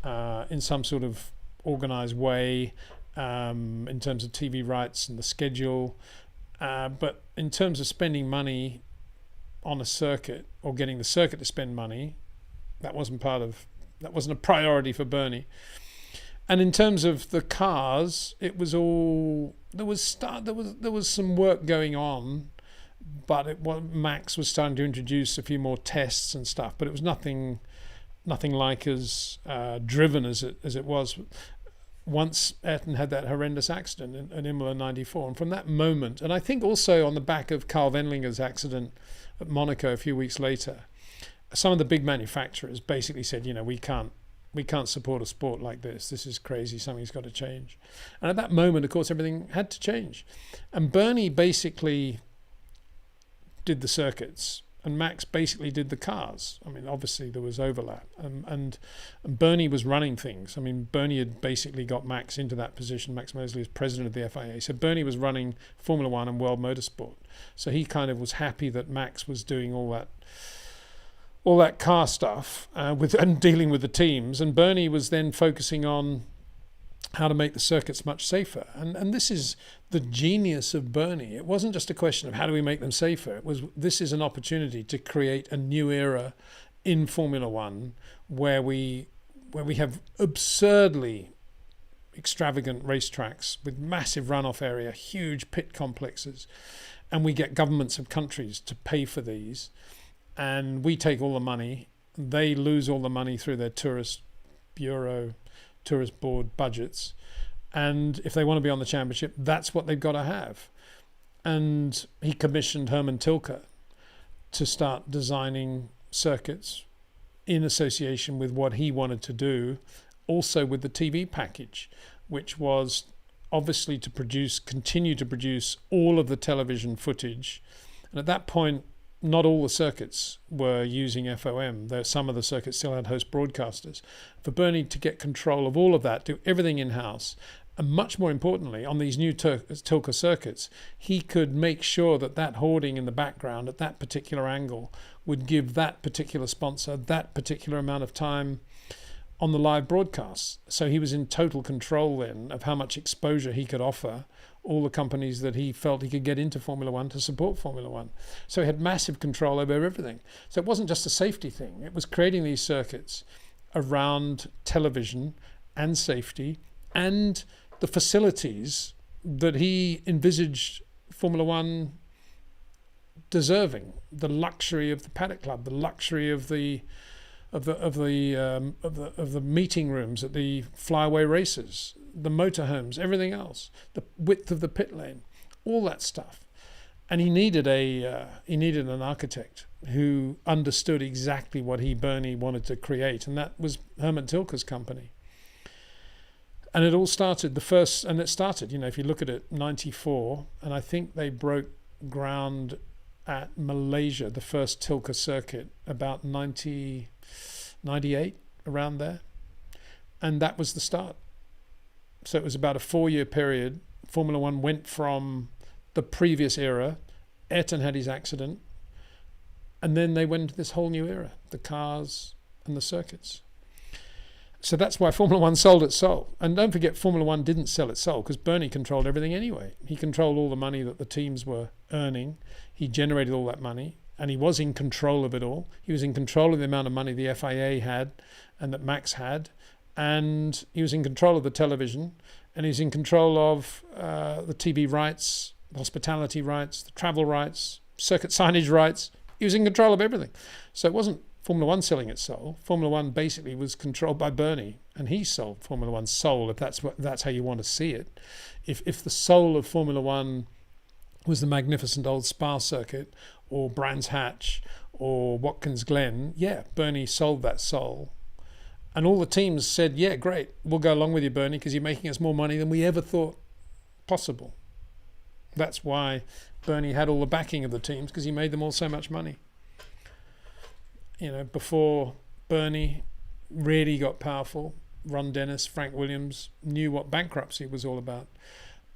in some sort of organized way in terms of TV rights and the schedule. But in terms of spending money on a circuit or getting the circuit to spend money, that wasn't a priority for Bernie. And in terms of the cars, it was all there was some work going on, but Max was starting to introduce a few more tests and stuff, but it was nothing like as driven as it was once Ayrton had that horrendous accident in Imola 94. And from that moment, and I think also on the back of Carl Wendlinger's accident at Monaco a few weeks later, some of the big manufacturers basically said, we can't support a sport like this. This is crazy. Something's got to change. And at that moment, of course, everything had to change. And Bernie basically did the circuits, and Max basically did the cars. I mean, obviously there was overlap, and Bernie was running things. I mean, Bernie had basically got Max into that position. Max Mosley as president of the FIA. So Bernie was running Formula One and World Motorsport. So he kind of was happy that Max was doing all that car stuff and dealing with the teams, and Bernie was then focusing on how to make the circuits much safer. And this is the genius of Bernie. It wasn't just a question of how do we make them safer. This is an opportunity to create a new era in Formula One where we have absurdly extravagant racetracks with massive runoff area, huge pit complexes, and we get governments of countries to pay for these. And we take all the money. They lose all the money through their tourist board budgets. And if they want to be on the championship, that's what they've got to have. And he commissioned Herman Tilke to start designing circuits in association with what he wanted to do, also with the TV package, which was obviously to continue to produce all of the television footage. And at that point, not all the circuits were using FOM. Some of the circuits still had host broadcasters. For Bernie to get control of all of that, do everything in-house, and much more importantly, on these new Tilke circuits, he could make sure that that hoarding in the background at that particular angle would give that particular sponsor that particular amount of time on the live broadcasts. So he was in total control then of how much exposure he could offer all the companies that he felt he could get into Formula One to support Formula One. So he had massive control over everything. So it wasn't just a safety thing. It was creating these circuits around television and safety and the facilities that he envisaged Formula One deserving. The luxury of the Paddock Club, the luxury of the meeting rooms at the flyaway races, the motorhomes, everything else, the width of the pit lane, all that stuff. And he needed an architect who understood exactly what Bernie wanted to create, and that was Herman Tilke's company. And it all started, if you look at it, 94, and I think they broke ground at Malaysia, the first Tilke circuit, about 98, around there. And that was the start. So it was about a 4-year period. Formula One went from the previous era. Ayrton had his accident. And then they went into this whole new era, the cars and the circuits. So that's why Formula One sold its soul. And don't forget, Formula One didn't sell its soul because Bernie controlled everything anyway. He controlled all the money that the teams were earning. He generated all that money, and he was in control of it all. He was in control of the amount of money the FIA had and that Max had. And he was in control of the television, and he was in control of the TV rights, the hospitality rights, the travel rights, circuit signage rights. He was in control of everything. So it wasn't Formula One selling its soul. Formula One basically was controlled by Bernie, and he sold Formula One's soul, if that's how you want to see it. If the soul of Formula One was the magnificent old Spa circuit, or Brands Hatch, or Watkins Glen, yeah, Bernie sold that soul. And all the teams said, yeah, great, we'll go along with you, Bernie, because you're making us more money than we ever thought possible. That's why Bernie had all the backing of the teams, because he made them all so much money. You know, before Bernie really got powerful, Ron Dennis, Frank Williams knew what bankruptcy was all about.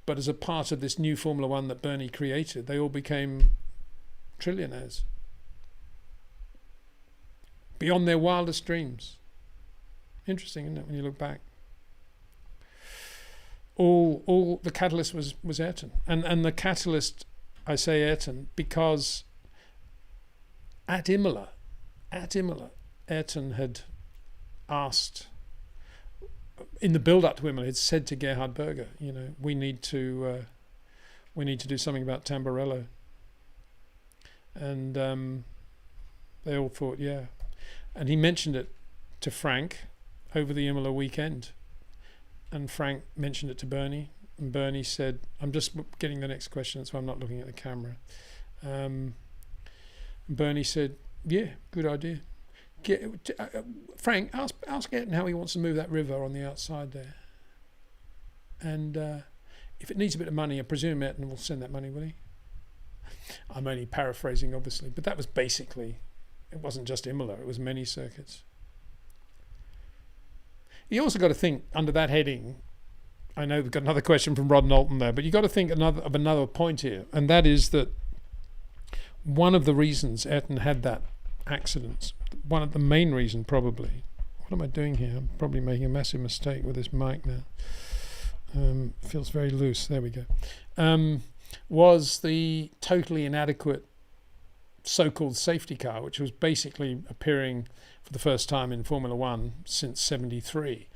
But as a part of this new Formula One that Bernie created, they all became trillionaires. Beyond their wildest dreams. Interesting, isn't it, when you look back? All the catalyst was Ayrton. And the catalyst, I say Ayrton, because at Imola, Ayrton had asked, in the build-up to Imola, had said to Gerhard Berger, you know, we need to do something about Tamburello. And they all thought, yeah. And he mentioned it to Frank over the Imola weekend. And Frank mentioned it to Bernie. And Bernie said, I'm just getting the next question, that's why I'm not looking at the camera. Bernie said, yeah, good idea. Frank, ask Ayrton how he wants to move that river on the outside there. And if it needs a bit of money, I presume Ayrton will send that money, will he? I'm only paraphrasing, obviously, but that was basically, it wasn't just Imola, it was many circuits. You also got to think under that heading, I know we've got another question from Rod Knowlton there, but you've got to think of another point here, and that is that one of the reasons Ayrton had that accident, one of the main reason probably, what am I doing here? I'm probably making a massive mistake with this mic now. Feels very loose, there we go. Was the totally inadequate so-called safety car, which was basically appearing for the first time in Formula One since '73,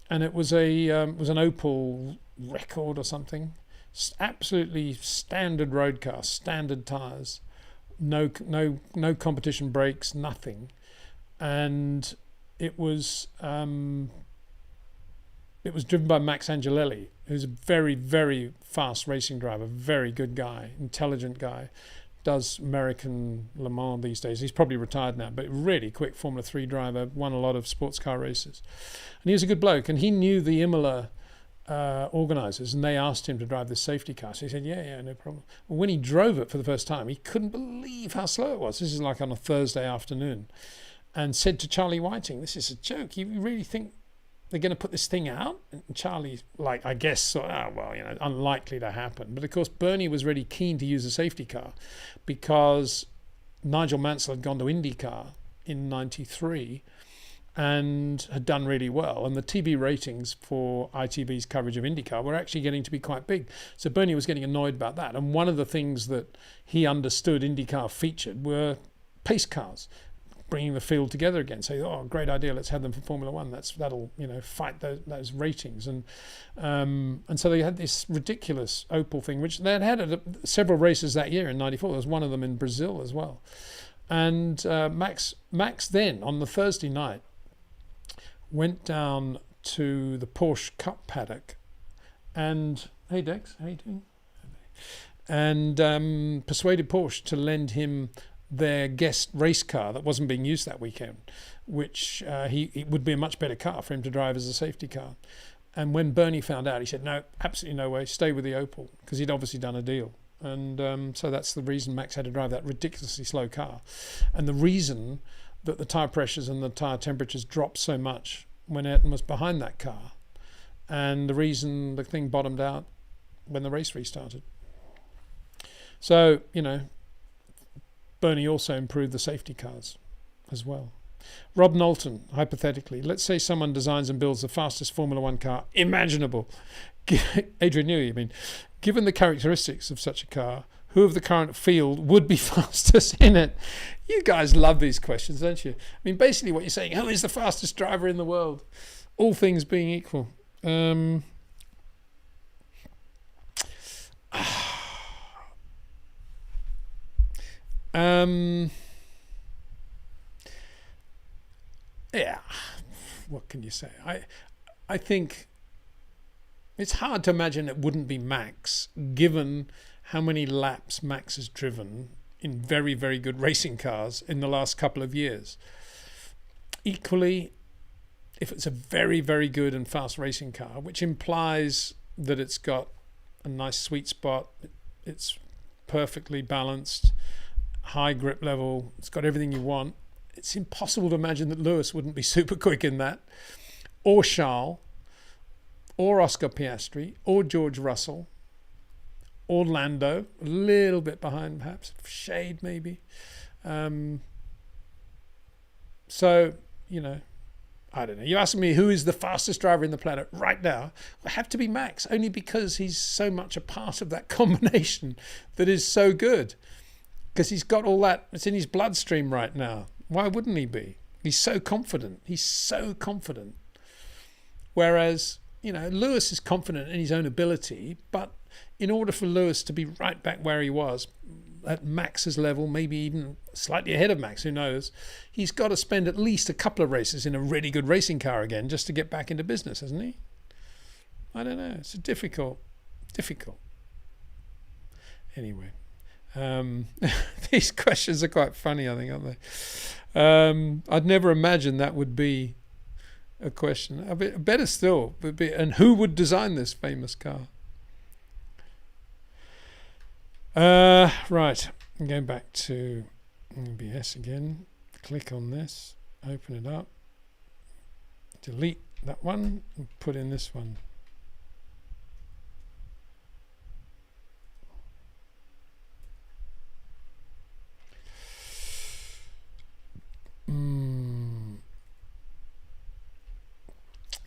and it was an Opel Record or something, absolutely standard road car, standard tyres, no competition brakes, nothing, and it was driven by Max Angelelli, who's a very, very fast racing driver, very good guy, intelligent guy, does American Le Mans these days. He's probably retired now, but really quick Formula 3 driver, won a lot of sports car races. And he was a good bloke, and he knew the Imola organisers, and they asked him to drive this safety car. So he said, yeah, no problem. Well, when he drove it for the first time, he couldn't believe how slow it was. This is like on a Thursday afternoon, and said to Charlie Whiting, this is a joke. You really think they're going to put this thing out? And Charlie's like, I guess, unlikely to happen. But of course, Bernie was really keen to use a safety car because Nigel Mansell had gone to IndyCar in '93 and had done really well. And the TV ratings for ITV's coverage of IndyCar were actually getting to be quite big. So Bernie was getting annoyed about that. And one of the things that he understood IndyCar featured were pace cars, bringing the field together again. Say, oh, great idea, let's have them for Formula One. That'll fight those ratings. And so they had this ridiculous Opel thing, which they had several races that year in '94. There was one of them in Brazil as well. And Max then, on the Thursday night, went down to the Porsche Cup paddock and, hey Dex, how you doing? And persuaded Porsche to lend him their guest race car that wasn't being used that weekend, which it would be a much better car for him to drive as a safety car. And when Bernie found out, he said, no, absolutely no way, stay with the Opel, because he'd obviously done a deal. And so that's the reason Max had to drive that ridiculously slow car. And the reason that the tyre pressures and the tyre temperatures dropped so much when Ayrton was behind that car, and the reason the thing bottomed out when the race restarted. So, Bernie also improved the safety cars as well. Rob Knowlton, hypothetically, let's say someone designs and builds the fastest Formula One car imaginable. Adrian Newey, given the characteristics of such a car, who of the current field would be fastest in it? You guys love these questions, don't you? Basically what you're saying, who is the fastest driver in the world? All things being equal. Yeah, what can you say? I think it's hard to imagine it wouldn't be Max, given how many laps Max has driven in very, very good racing cars in the last couple of years. Equally, if it's a very, very good and fast racing car, which implies that it's got a nice sweet spot, it's perfectly balanced, high grip level, it's got everything you want, it's impossible to imagine that Lewis wouldn't be super quick in that, or Charles, or Oscar Piastri, or George Russell, or Lando, a little bit behind perhaps, shade maybe. So, I don't know. You ask me who is the fastest driver in the planet right now, it would have to be Max, only because he's so much a part of that combination that is so good. Because he's got all that, it's in his bloodstream right now. Why wouldn't he be? He's so confident. Whereas, Lewis is confident in his own ability, but in order for Lewis to be right back where he was, at Max's level, maybe even slightly ahead of Max, who knows, he's got to spend at least a couple of races in a really good racing car again just to get back into business, hasn't he? I don't know. It's difficult. Anyway, these questions are quite funny, I think, aren't they? I'd never imagined that would be a question. A bit better still would be, and who would design this famous car? Right, I'm going back to OBS again. Click on this, open it up, delete that one, and put in this one.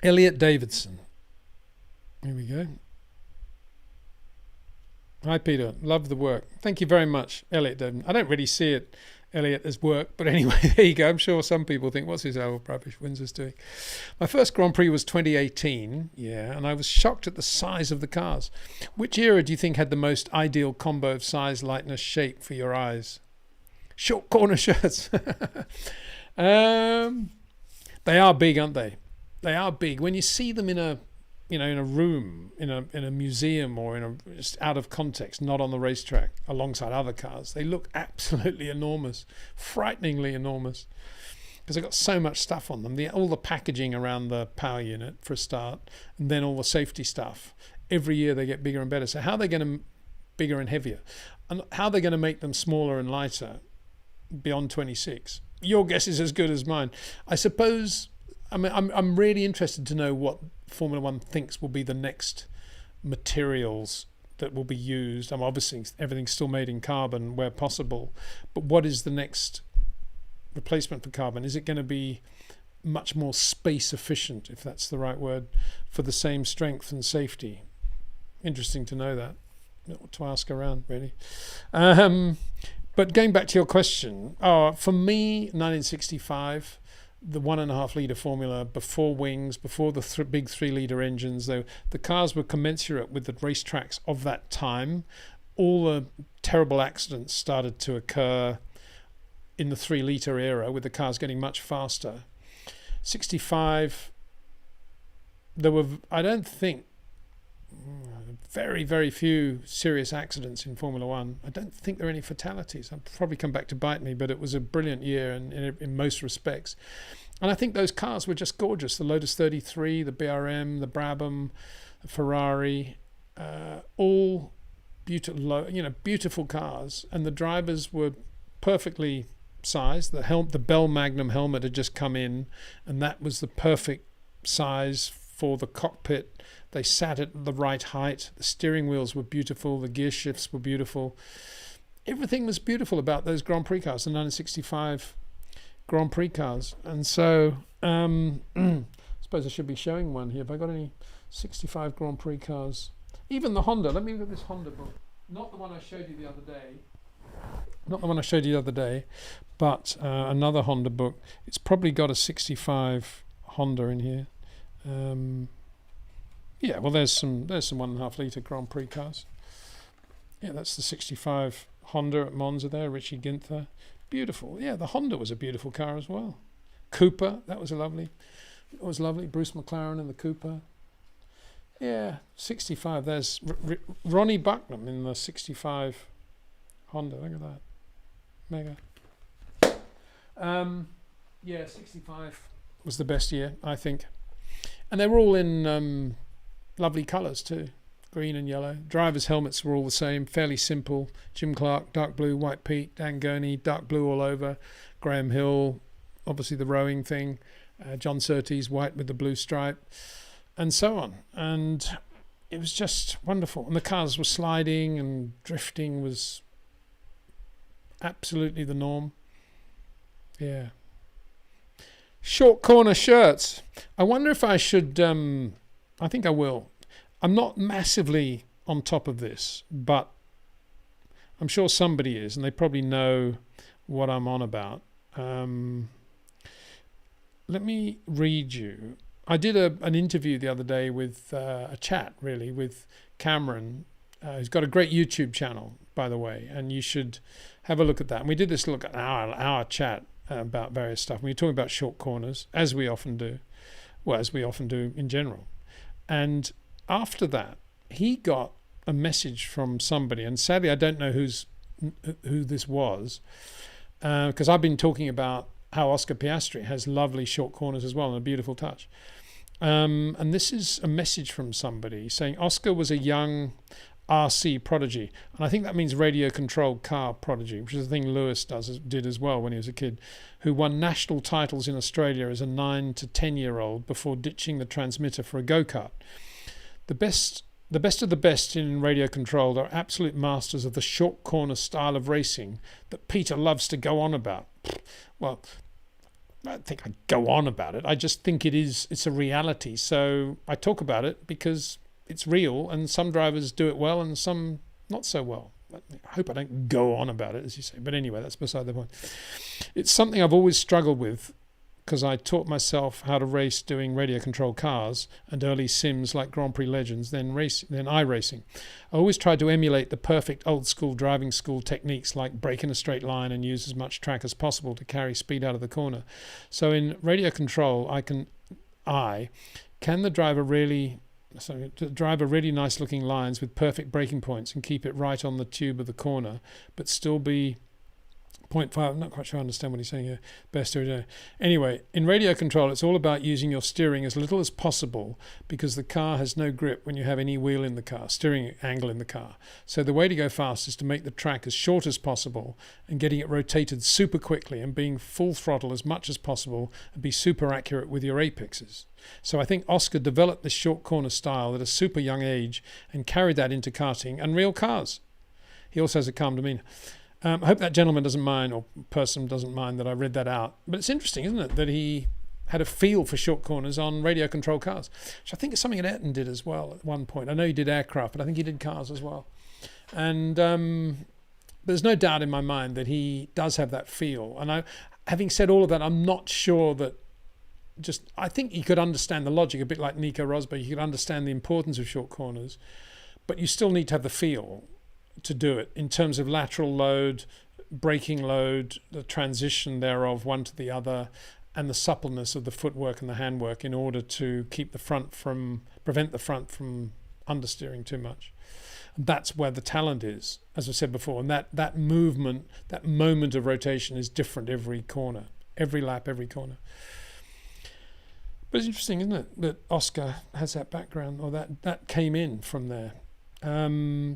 Elliot Davidson. Here we go. Hi, Peter. Love the work. Thank you very much, Elliot. I don't really see it, Elliot, as work, but anyway, there you go. I'm sure some people think, what's this old rubbish Windsor's doing? My first Grand Prix was 2018, and I was shocked at the size of the cars. Which era do you think had the most ideal combo of size, lightness, shape for your eyes? Short corner shirts. They are big, aren't they? They are big. When you see them in a room, in a museum, or just out of context, not on the racetrack, alongside other cars, they look absolutely enormous, frighteningly enormous. because they've got so much stuff on them. All the packaging around the power unit for a start, and then all the safety stuff. Every year they get bigger and better. So how are they going to bigger and heavier? And how are they going to make them smaller and lighter beyond 26? Your guess is as good as mine. I suppose, I mean, I'm really interested to know what Formula One thinks will be the next materials that will be used. Obviously everything's still made in carbon where possible, but what is the next replacement for carbon? Is it going to be much more space efficient, if that's the right word, for the same strength and safety? Interesting to know that, to ask around, really. But going back to your question, for me, 1965, the 1.5 litre formula, before wings, before the big 3 litre engines, though the cars were commensurate with the racetracks of that time. All the terrible accidents started to occur in the 3 litre era, with the cars getting much faster. 65, there were, I don't think, very, very few serious accidents in Formula One. I don't think there are any fatalities. I'll probably come back to bite me, but it was a brilliant year in most respects. And I think those cars were just gorgeous. The Lotus 33, the BRM, the Brabham, the Ferrari, all beautiful cars. And the drivers were perfectly sized. The Bell Magnum helmet had just come in, and that was the perfect size for the cockpit. They sat at the right height. The steering wheels were beautiful. The gear shifts were beautiful. Everything was beautiful about those Grand Prix cars, the 1965 Grand Prix cars. And so I suppose I should be showing one here. Have I got any 65 Grand Prix cars? Even the Honda. Let me look at this Honda book. Not the one I showed you the other day. Not the one I showed you the other day, but another Honda book. It's probably got a 65 Honda in here. Yeah, well, there's some 1.5 litre Grand Prix cars. Yeah, that's the 65 Honda at Monza there, Richie Ginther. Beautiful. Yeah, the Honda was a beautiful car as well. Cooper, that was lovely. It was lovely. Bruce McLaren and the Cooper. Yeah, 65. There's Ronnie Bucknam in the 65 Honda. Look at that. Mega. Yeah, 65 was the best year, I think. And they were all in lovely colours too, green and yellow. Drivers' helmets were all the same, fairly simple. Jim Clark, dark blue. White Pete, Dan Gurney, dark blue all over. Graham Hill, obviously the rowing thing. John Surtees, white with the blue stripe, and so on. And it was just wonderful. And the cars were sliding, and drifting was absolutely the norm. Yeah. Short corner shirts. I wonder if I should... I think I will. I'm not massively on top of this, but I'm sure somebody is, and they probably know what I'm on about. Let me read you. I did an interview the other day with a chat, really, with Cameron, who's got a great YouTube channel, by the way, and you should have a look at that. And we did this look at our chat about various stuff. We were talking about short corners, as we often do. Well, as we often do in general. And after that, he got a message from somebody, and sadly I don't know who this was, because I've been talking about how Oscar Piastri has lovely short corners as well and a beautiful touch. And this is a message from somebody saying Oscar was a young RC prodigy, and I think that means radio controlled car prodigy, which is the thing Lewis did as well when he was a kid, who won national titles in Australia as a 9 to 10-year-old before ditching the transmitter for a go-kart. The best of the best in radio controlled are absolute masters of the short corner style of racing that Peter loves to go on about. Well, I don't think I go on about it. I just think it's a reality. So I talk about it because it's real, and some drivers do it well and some not so well. I hope I don't go on about it, as you say. But anyway, that's beside the point. It's something I've always struggled with, because I taught myself how to race doing radio-controlled cars and early sims like Grand Prix Legends, then iRacing. I always tried to emulate the perfect old-school driving school techniques like brake in a straight line and use as much track as possible to carry speed out of the corner. So in radio control, can the driver really nice-looking lines with perfect braking points and keep it right on the tube of the corner, but still be 0.5. I'm not quite sure I understand what he's saying here. Best order. Anyway, in radio control, it's all about using your steering as little as possible because the car has no grip when you have any wheel in the car, steering angle in the car. So the way to go fast is to make the track as short as possible and getting it rotated super quickly and being full throttle as much as possible and be super accurate with your apexes. So I think Oscar developed this short corner style at a super young age and carried that into karting and real cars. He also has a calm demeanor. I hope that gentleman doesn't mind, or person doesn't mind, that I read that out. But it's interesting, isn't it, that he had a feel for short corners on radio control cars, which I think is something that Ayrton did as well at one point. I know he did aircraft, but I think he did cars as well. And there's no doubt in my mind that he does have that feel. And having said all of that, I'm not sure that I think he could understand the logic, a bit like Nico Rosberg. You could understand the importance of short corners, but you still need to have the feel to do it in terms of lateral load, braking load, the transition thereof one to the other, and the suppleness of the footwork and the handwork in order to keep prevent the front from understeering too much. And that's where the talent is, as I said before. And that movement, that moment of rotation is different every corner, every lap, every corner. But it's interesting, isn't it, that Oscar has that background, or that came in from there.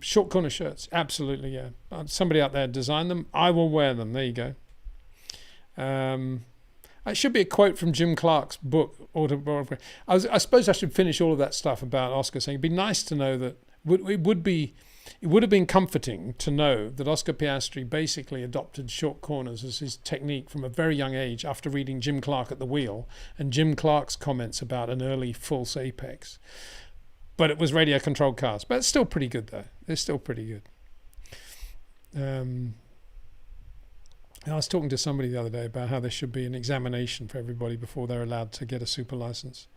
Short corner shirts, absolutely, yeah. Somebody out there designed them. I will wear them. There you go. It should be a quote from Jim Clark's book, autobiography. I suppose I should finish all of that stuff about Oscar, saying it'd be nice to know that it would have been comforting to know that Oscar Piastri basically adopted short corners as his technique from a very young age after reading Jim Clark at the wheel and Jim Clark's comments about an early false apex. But it was radio-controlled cars. But it's still pretty good, though. It's still pretty good. I was talking to somebody the other day about how there should be an examination for everybody before they're allowed to get a super license.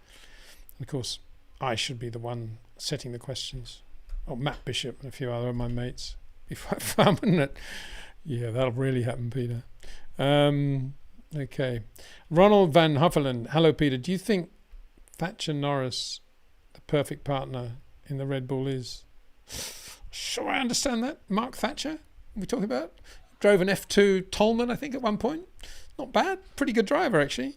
And of course, I should be the one setting the questions. Or Matt Bishop and a few other of my mates. If I found, wouldn't it? Yeah, that'll really happen, Peter. Okay. Ronald Van Huffelen. Hello, Peter. Do you think Thatcher Norris perfect partner in the Red Bull is? Sure, I understand that. Mark Thatcher, we talking about? Drove an F2 Tolman, I think, at one point. Not bad. Pretty good driver, actually.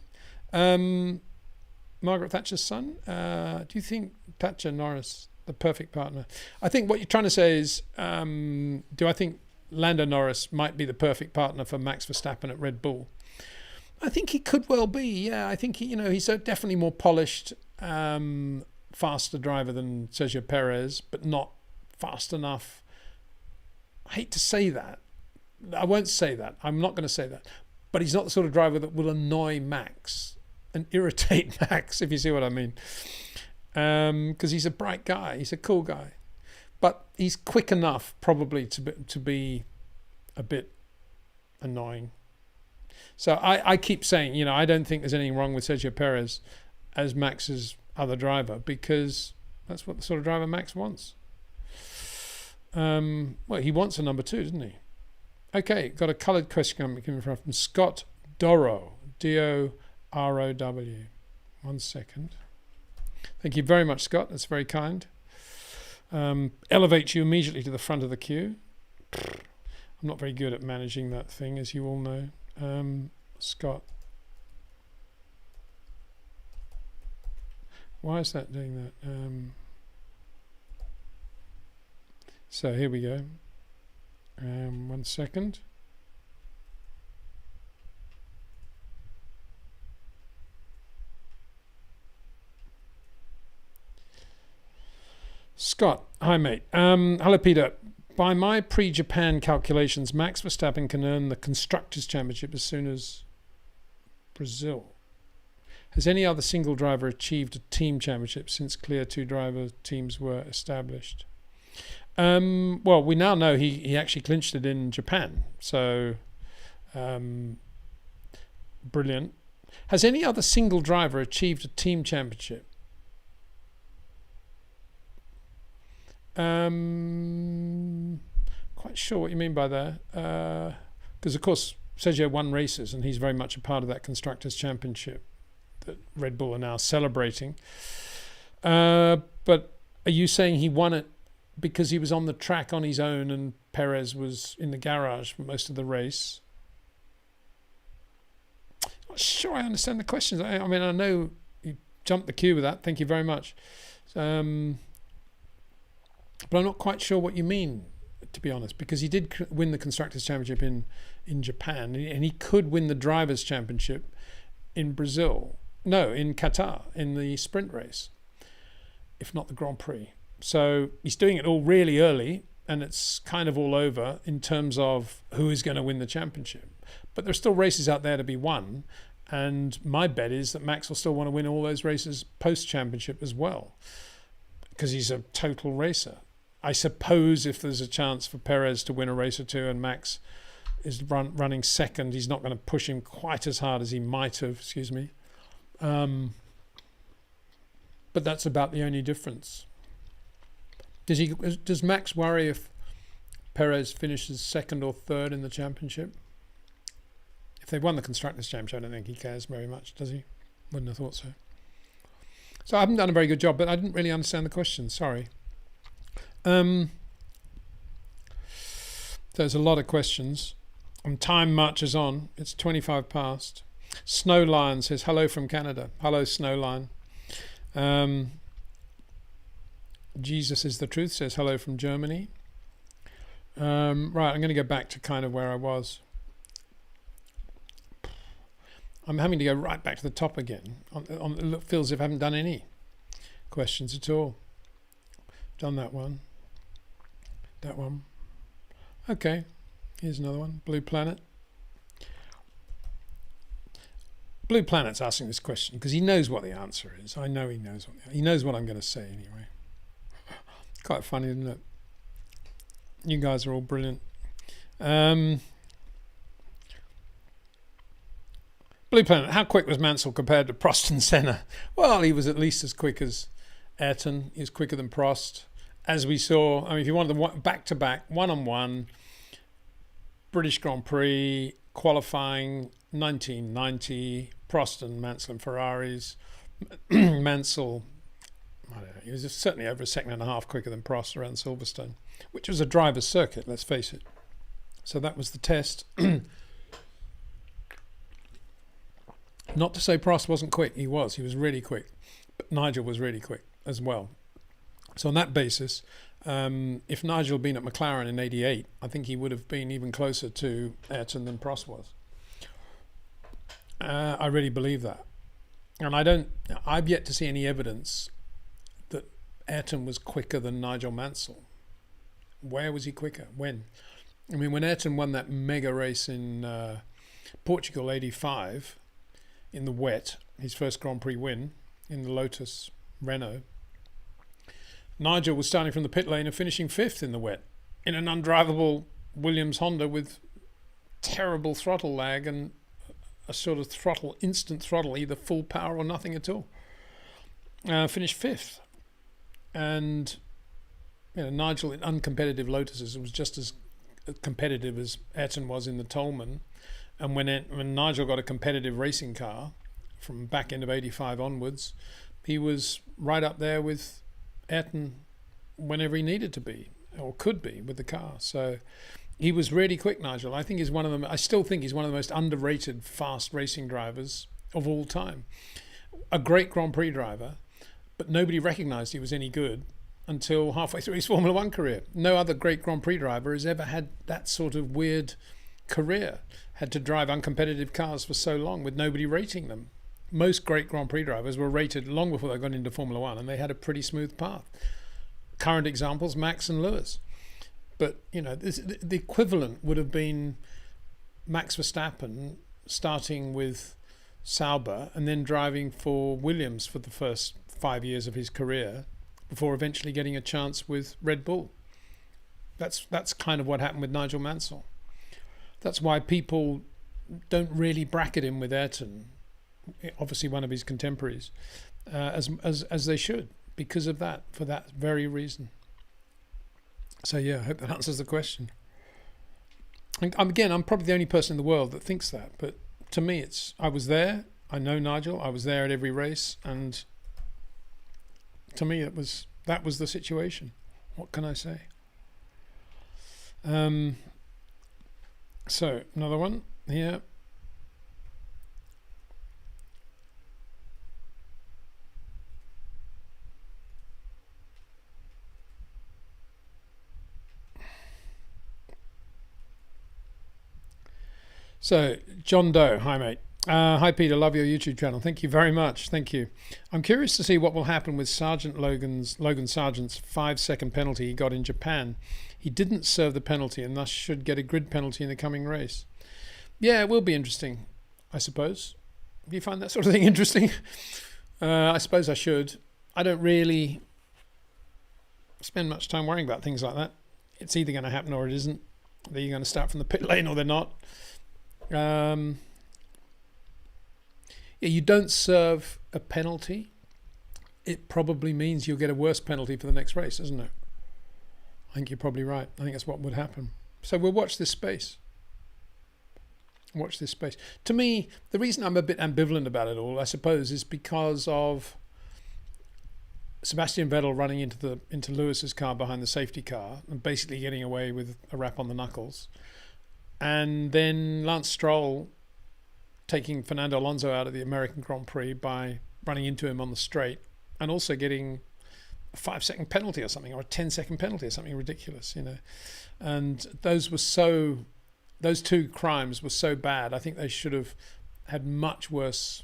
Margaret Thatcher's son. Do you think Thatcher Norris, the perfect partner? I think what you're trying to say is, do I think Lando Norris might be the perfect partner for Max Verstappen at Red Bull? I think he could well be, yeah. I think he's definitely more polished, faster driver than Sergio Perez, but not fast enough. I hate to say that. I won't say that. I'm not going to say that. But he's not the sort of driver that will annoy Max and irritate Max, if you see what I mean. Because he's a bright guy. He's a cool guy. But he's quick enough, probably, to be a bit annoying. So I keep saying, I don't think there's anything wrong with Sergio Perez as Max's other driver, because that's what the sort of driver Max wants. Well, he wants a number 2, doesn't he? Okay, got a coloured question coming from Scott Dorrow, D-O-R-O-W. 1 second. Thank you very much, Scott. That's very kind. Elevates you immediately to the front of the queue. I'm not very good at managing that thing, as you all know. Scott. Why is that doing that? So here we go. 1 second. Scott, hi mate. Hello Peter. By my pre-Japan calculations, Max Verstappen can earn the Constructors' Championship as soon as Brazil. Has any other single driver achieved a team championship since clear 2 driver teams were established? Well, we now know he actually clinched it in Japan. So, brilliant. Has any other single driver achieved a team championship? Quite sure what you mean by that. Because, of course, Sergio won races and he's very much a part of that Constructors' Championship that Red Bull are now celebrating. But are you saying he won it because he was on the track on his own and Perez was in the garage for most of the race? not sure I understand the questions. I mean, I know you jumped the queue with that. Thank you very much. But I'm not quite sure what you mean, to be honest, because he did win the Constructors' Championship in Japan, and he could win the Drivers' Championship in Brazil. No, in Qatar, in the sprint race, if not the Grand Prix. So he's doing it all really early, and it's kind of all over in terms of who is going to win the championship. But there's still races out there to be won, and my bet is that Max will still want to win all those races post-championship as well, because he's a total racer. I suppose if there's a chance for Perez to win a race or two and Max is running second, he's not going to push him quite as hard as he might have, but that's about the only difference. Does Max worry if Perez finishes second or third in the championship? If they won the Constructors' Championship, I don't think he cares very much, does he? Wouldn't have thought so. So I haven't done a very good job, but I didn't really understand the question. Sorry. There's a lot of questions. And time marches on. It's 25 past. Snowline says, hello from Canada. Hello, Snowline. Jesus is the Truth says, hello from Germany. Right, I'm going to go back to kind of where I was. I'm having to go right back to the top again. It feels as if I haven't done any questions at all. Done that one. That one. Okay, here's another one. Blue Planet. Blue Planet's asking this question because he knows what the answer is. I know he knows he knows what I'm going to say anyway. Quite funny, isn't it? You guys are all brilliant. Blue Planet, how quick was Mansell compared to Prost and Senna? Well, he was at least as quick as Ayrton. He was quicker than Prost. As we saw, I mean, if you wanted the back-to-back, one-on-one, British Grand Prix, qualifying 1990, Prost and Mansell and Ferraris. Mansell, I don't know, he was certainly over a second and a half quicker than Prost around Silverstone, which was a driver's circuit, let's face it. So that was the test. Not to say Prost wasn't quick, he was really quick, but Nigel was really quick as well. So on that basis, if Nigel had been at McLaren in '88, I think he would have been even closer to Ayrton than Prost was. I really believe that. And I've yet to see any evidence that Ayrton was quicker than Nigel Mansell. Where was he quicker? When? I mean, when Ayrton won that mega race in Portugal '85 in the wet, his first Grand Prix win in the Lotus Renault, Nigel was starting from the pit lane and finishing fifth in the wet in an undrivable Williams Honda with terrible throttle lag and a sort of instant throttle, either full power or nothing at all. Finished fifth. And Nigel in uncompetitive Lotuses was just as competitive as Ayrton was in the Tolman. And when Nigel got a competitive racing car from back end of '85 onwards, he was right up there with Ayrton whenever he needed to be or could be with the car. So he was really quick, Nigel. I still think he's one of the most underrated fast racing drivers of all time. A great Grand Prix driver, but nobody recognized he was any good until halfway through his Formula One career. No other great Grand Prix driver has ever had that sort of weird career, had to drive uncompetitive cars for so long with nobody rating them. Most great Grand Prix drivers were rated long before they got into Formula One, and they had a pretty smooth path. Current examples, Max and Lewis. But, the equivalent would have been Max Verstappen starting with Sauber and then driving for Williams for the first 5 years of his career before eventually getting a chance with Red Bull. That's kind of what happened with Nigel Mansell. That's why people don't really bracket him with Ayrton, obviously one of his contemporaries, as they should, because of that, for that very reason. So yeah, I hope that answers the question. And I'm probably the only person in the world that thinks that, but to me I was there, I know Nigel, I was there at every race, and to me that was the situation. What can I say? So another one here. So, John Doe, hi mate. Hi Peter, love your YouTube channel. Thank you very much. Thank you. I'm curious to see what will happen with Logan Sargent's 5-second penalty he got in Japan. He didn't serve the penalty and thus should get a grid penalty in the coming race. Yeah, it will be interesting, I suppose. Do you find that sort of thing interesting? I suppose I should. I don't really spend much time worrying about things like that. It's either going to happen or it isn't. They're going to start from the pit lane or they're not. Yeah, you don't serve a penalty, it probably means you'll get a worse penalty for the next race, doesn't it? I think you're probably right. I think that's what would happen. So we'll watch this space. Watch this space. To me, the reason I'm a bit ambivalent about it all, I suppose, is because of Sebastian Vettel running into Lewis's car behind the safety car and basically getting away with a rap on the knuckles. And then Lance Stroll taking Fernando Alonso out of the American Grand Prix by running into him on the straight and also getting a 5-second penalty or something, or a 10-second penalty or something ridiculous, you know. And those two crimes were so bad, I think they should have had much worse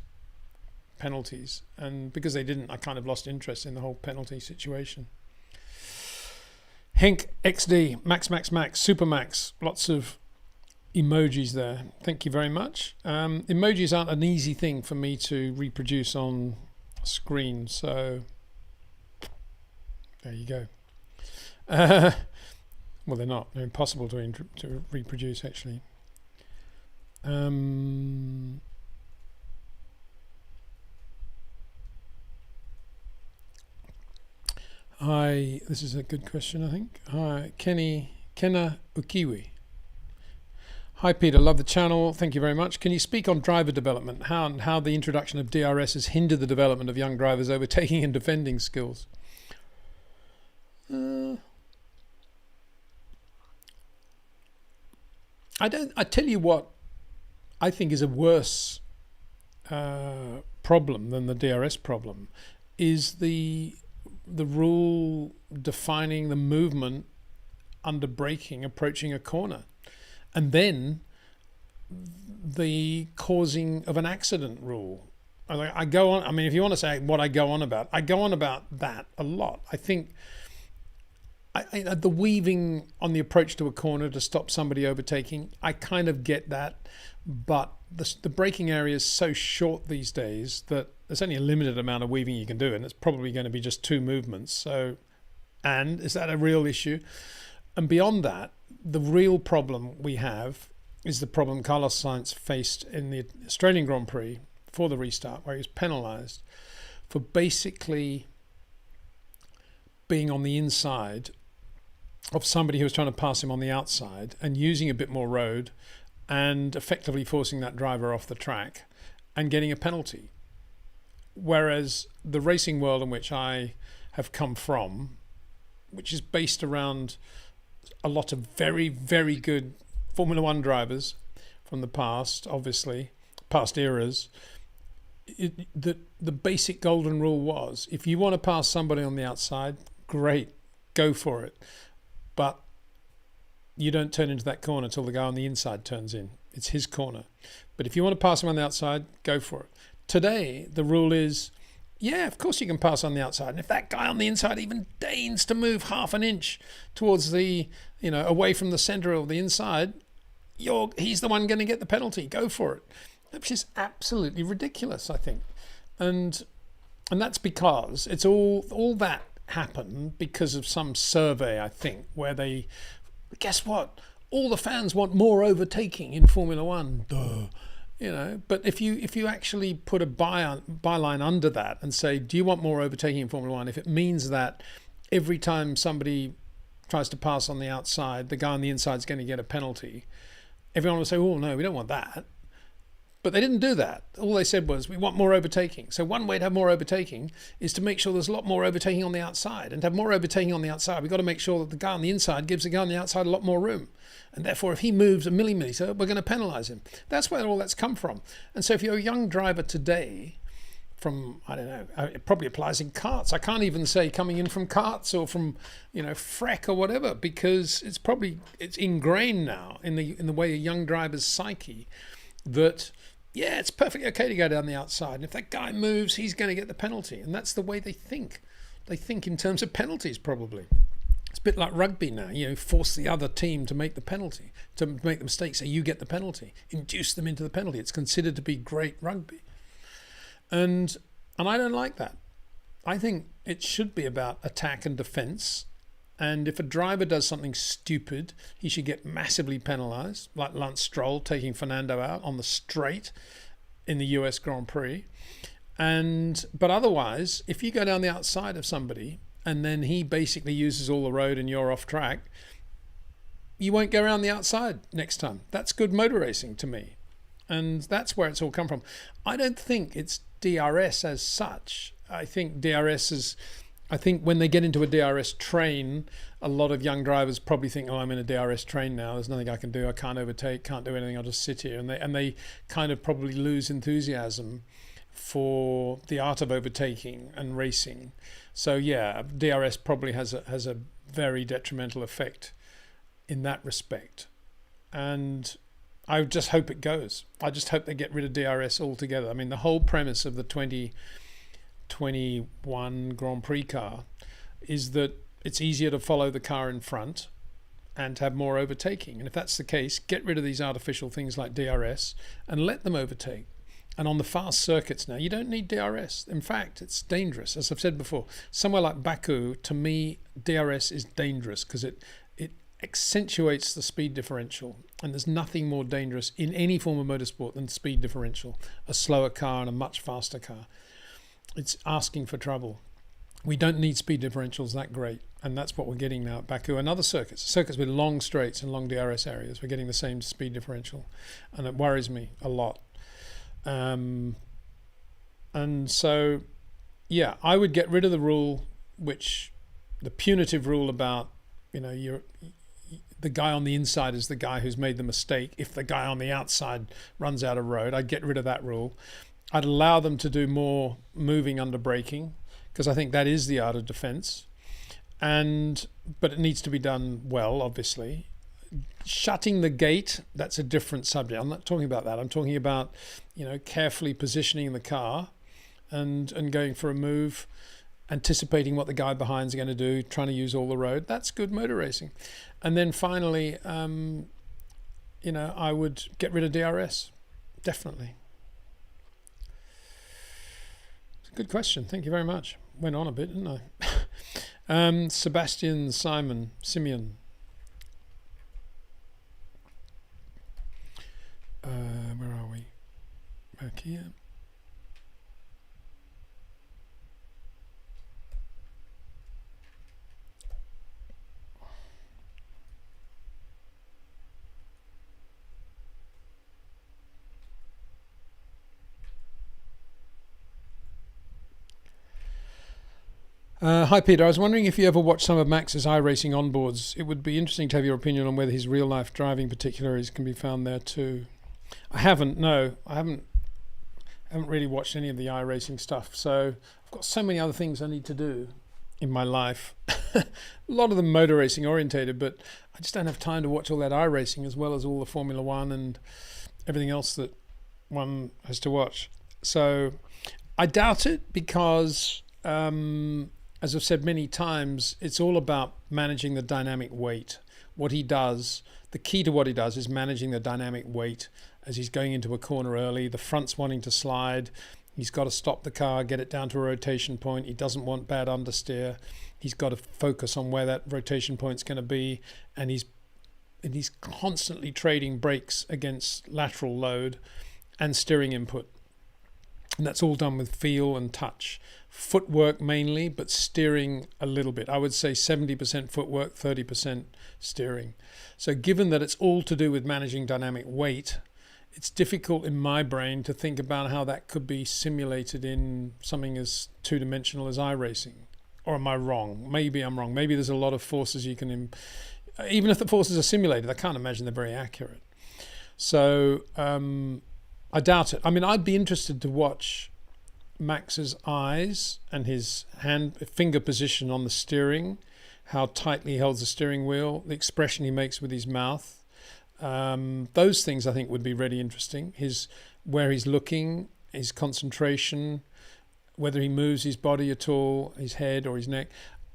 penalties. And because they didn't, I kind of lost interest in the whole penalty situation. Henk XD, Max, Super Max, lots of emojis there. Thank you very much. Emojis aren't an easy thing for me to reproduce on screen, so there you go. Well, they're not. They're impossible to reproduce, actually. Hi, this is a good question, I think. Hi, Kenna Ukiwi. Hi Peter, love the channel. Thank you very much. Can you speak on driver development? How the introduction of DRS has hindered the development of young drivers' overtaking and defending skills? I tell you what I think is a worse problem than the DRS problem is the rule defining the movement under braking approaching a corner. And then the causing of an accident rule. I go on, I mean, if you want to say what I go on about that a lot. I think the weaving on the approach to a corner to stop somebody overtaking, I kind of get that. But the braking area is so short these days that there's only a limited amount of weaving you can do, and it's probably going to be just 2 movements. So, and is that a real issue? And beyond that, the real problem we have is the problem Carlos Sainz faced in the Australian Grand Prix for the restart, where he was penalised for basically being on the inside of somebody who was trying to pass him on the outside and using a bit more road and effectively forcing that driver off the track and getting a penalty. Whereas the racing world in which I have come from, which is based around a lot of very, very good Formula One drivers from the past, obviously, past eras, the basic golden rule was, if you want to pass somebody on the outside, great, go for it. But you don't turn into that corner until the guy on the inside turns in. It's his corner. But if you want to pass him on the outside, go for it. Today, the rule is, yeah, of course you can pass on the outside. And if that guy on the inside even deigns to move half an inch towards the, away from the center of the inside, he's the one going to get the penalty. Go for it. Which is absolutely ridiculous, I think. And that's because it's all that happened because of some survey, I think, where they, guess what? All the fans want more overtaking in Formula One. Duh. But if you actually put a byline under that and say, do you want more overtaking in Formula One? If it means that every time somebody tries to pass on the outside, the guy on the inside is going to get a penalty, everyone will say, oh no, we don't want that. But they didn't do that. All they said was, we want more overtaking. So one way to have more overtaking is to make sure there's a lot more overtaking on the outside. And to have more overtaking on the outside, we've got to make sure that the guy on the inside gives the guy on the outside a lot more room. And therefore, if he moves a millimetre, we're going to penalise him. That's where all that's come from. And so if you're a young driver today, from, I don't know, it probably applies in karts. I can't even say coming in from karts or from, Freck or whatever, because it's ingrained now in the way a young driver's psyche that, yeah, it's perfectly okay to go down the outside. And if that guy moves, he's going to get the penalty. And that's the way they think. They think in terms of penalties, probably. It's a bit like rugby now, force the other team to make the penalty, to make the mistake, so you get the penalty, induce them into the penalty. It's considered to be great rugby. And I don't like that. I think it should be about attack and defence. And if a driver does something stupid, he should get massively penalised, like Lance Stroll taking Fernando out on the straight in the US Grand Prix. But otherwise, if you go down the outside of somebody and then he basically uses all the road and you're off track, you won't go around the outside next time. That's good motor racing to me. And that's where it's all come from. I don't think it's DRS as such. I think when they get into a DRS train, a lot of young drivers probably think, oh, I'm in a DRS train now. There's nothing I can do. I can't overtake, can't do anything. I'll just sit here. And they kind of probably lose enthusiasm for the art of overtaking and racing. So yeah, DRS probably has a very detrimental effect in that respect. And I just hope it goes. I just hope they get rid of DRS altogether. I mean, the whole premise of the 2021 Grand Prix car is that it's easier to follow the car in front and have more overtaking. And if that's the case, get rid of these artificial things like DRS and let them overtake. And on the fast circuits now, you don't need DRS. In fact, it's dangerous. As I've said before, somewhere like Baku, to me, DRS is dangerous because it accentuates the speed differential. And there's nothing more dangerous in any form of motorsport than speed differential, a slower car and a much faster car. It's asking for trouble. We don't need speed differentials that great. And that's what we're getting now at Baku and other circuits with long straights and long DRS areas. We're getting the same speed differential. And it worries me a lot. And so, yeah, I would get rid of the rule, the punitive rule about, the guy on the inside is the guy who's made the mistake. If the guy on the outside runs out of road, I'd get rid of that rule. I'd allow them to do more moving under braking, because I think that is the art of defence. But it needs to be done well, obviously. Shutting the gate, that's a different subject. I'm not talking about that. I'm talking about, carefully positioning the car and going for a move, anticipating what the guy behind is going to do, trying to use all the road. That's good motor racing. And then finally, I would get rid of DRS. Definitely. It's a good question. Thank you very much. Went on a bit, didn't I? Sebastian Simeon. Where are we? Back here. Hi Peter, I was wondering if you ever watched some of Max's iRacing onboards. It would be interesting to have your opinion on whether his real life driving particularities can be found there too. I haven't really watched any of the iRacing stuff, so I've got so many other things I need to do in my life. A lot of them motor racing orientated, but I just don't have time to watch all that iRacing as well as all the Formula One and everything else that one has to watch. So I doubt it because as I've said many times, it's all about managing the dynamic weight. What he does, the key to what he does is managing the dynamic weight as he's going into a corner early. The front's wanting to slide. He's got to stop the car, get it down to a rotation point. He doesn't want bad understeer. He's got to focus on where that rotation point's going to be. And he's constantly trading brakes against lateral load and steering input. And that's all done with feel and touch. Footwork mainly, but steering a little bit. I would say 70% footwork, 30% steering. So given that it's all to do with managing dynamic weight, it's difficult in my brain to think about how that could be simulated in something as two-dimensional as iRacing. Or am I wrong? Maybe I'm wrong. Maybe there's a lot of forces you can... even if the forces are simulated, I can't imagine they're very accurate. So I doubt it. I mean, I'd be interested to watch Max's eyes and his finger position on the steering, how tightly he holds the steering wheel, the expression he makes with his mouth. Those things I think would be really interesting. Where he's looking, his concentration, whether he moves his body at all, his head or his neck.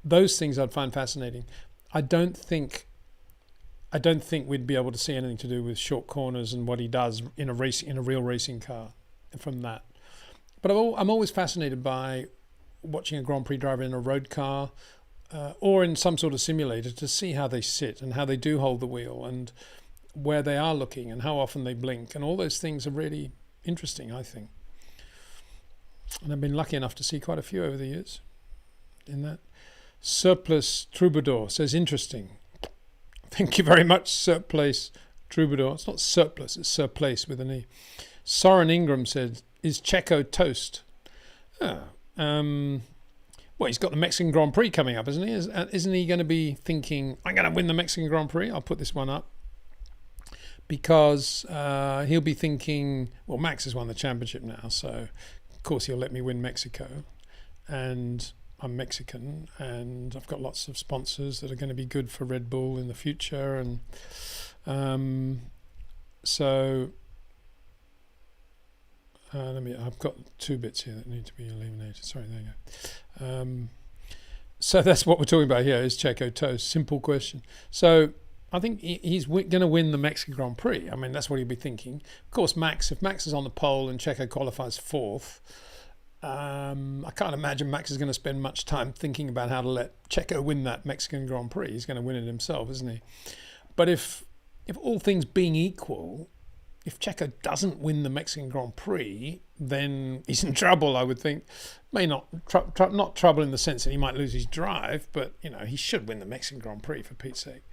Those things I'd find fascinating. I don't think we'd be able to see anything to do with short corners and what he does in a real racing car from that. But I'm always fascinated by watching a Grand Prix driver in a road car or in some sort of simulator to see how they sit and how they do hold the wheel and where they are looking and how often they blink, and all those things are really interesting, I think. And I've been lucky enough to see quite a few over the years in that. Surplus Troubadour says, interesting. Thank you very much, Surplus Troubadour. It's not surplus, it's surplace with an E. Soren Ingram said, is Checo toast? Well, he's got the Mexican Grand Prix coming up, isn't he? Isn't he going to be thinking, I'm going to win the Mexican Grand Prix? I'll put this one up. Because he'll be thinking, well, Max has won the championship now, so of course he'll let me win Mexico. And I'm Mexican, and I've got lots of sponsors that are going to be good for Red Bull in the future. And so I've got 2 bits here that need to be eliminated. Sorry, there you go. So that's what we're talking about here, is Checo toast? Simple question. So I think he's going to win the Mexican Grand Prix. I mean, that's what he'll be thinking. Of course, if Max is on the pole and Checo qualifies 4th, I can't imagine Max is going to spend much time thinking about how to let Checo win that Mexican Grand Prix. He's going to win it himself, isn't he? But if all things being equal, if Checo doesn't win the Mexican Grand Prix, then he's in trouble, I would think. May not trouble in the sense that he might lose his drive, but he should win the Mexican Grand Prix for Pete's sake.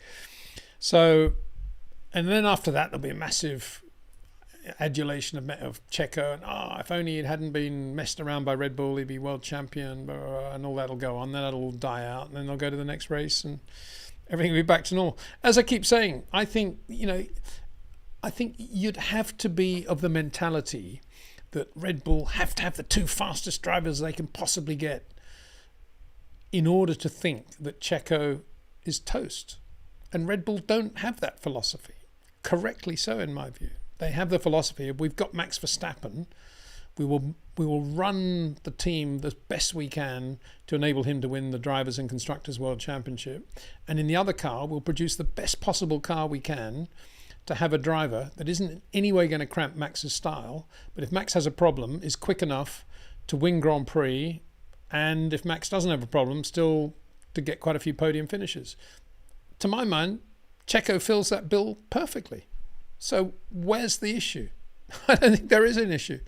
So, and then after that, there'll be a massive adulation of Checo, and if only it hadn't been messed around by Red Bull, he'd be world champion, and all that'll go on. Then that'll all die out, and then they'll go to the next race, and everything will be back to normal. As I keep saying, I think you'd have to be of the mentality that Red Bull have to have the 2 fastest drivers they can possibly get in order to think that Checo is toast. And Red Bull don't have that philosophy. Correctly so, in my view. They have the philosophy of, we've got Max Verstappen, we will run the team the best we can to enable him to win the Drivers' and Constructors' World Championship. And in the other car, we'll produce the best possible car we can to have a driver that isn't in any way going to cramp Max's style, but if Max has a problem, is quick enough to win Grand Prix, and if Max doesn't have a problem, still to get quite a few podium finishes. To my mind, Checo fills that bill perfectly. So where's the issue? I don't think there is an issue.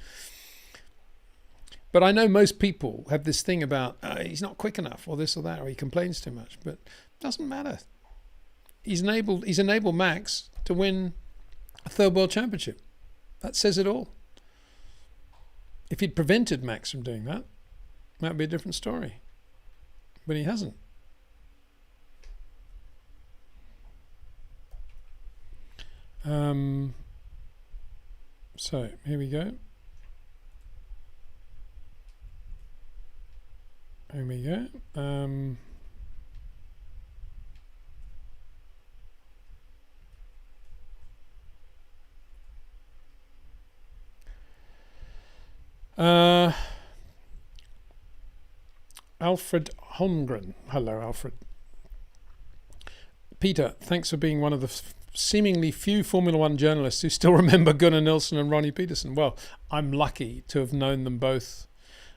But I know most people have this thing about he's not quick enough, or this or that, or he complains too much. But it doesn't matter. He's enabled Max to win a 3rd world championship. That says it all. If he'd prevented Max from doing that, that would be a different story. But he hasn't. So here we go. Here we go. Alfred Holmgren. Hello, Alfred. Peter, thanks for being one of the seemingly few Formula One journalists who still remember Gunnar Nilsson and Ronnie Peterson. Well, I'm lucky to have known them both.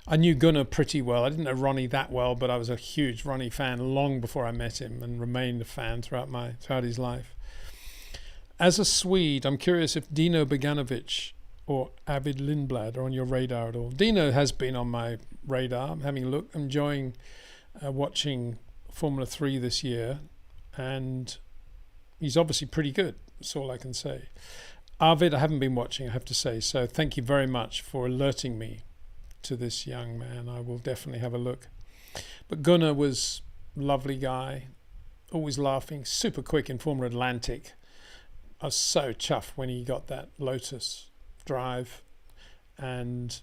I knew Gunnar pretty well. I didn't know Ronnie that well, but I was a huge Ronnie fan long before I met him, and remained a fan throughout his life. As a Swede, I'm curious if Dino Beganovic or Arvid Lindblad are on your radar at all. Dino has been on my radar. I'm having a look. I'm enjoying watching Formula 3 this year, and he's obviously pretty good. That's all I can say. Arvid, I haven't been watching, I have to say, so thank you very much for alerting me to this young man. I will definitely have a look. But Gunnar was a lovely guy, always laughing, super quick in Formula Atlantic. I was so chuffed when he got that Lotus drive, and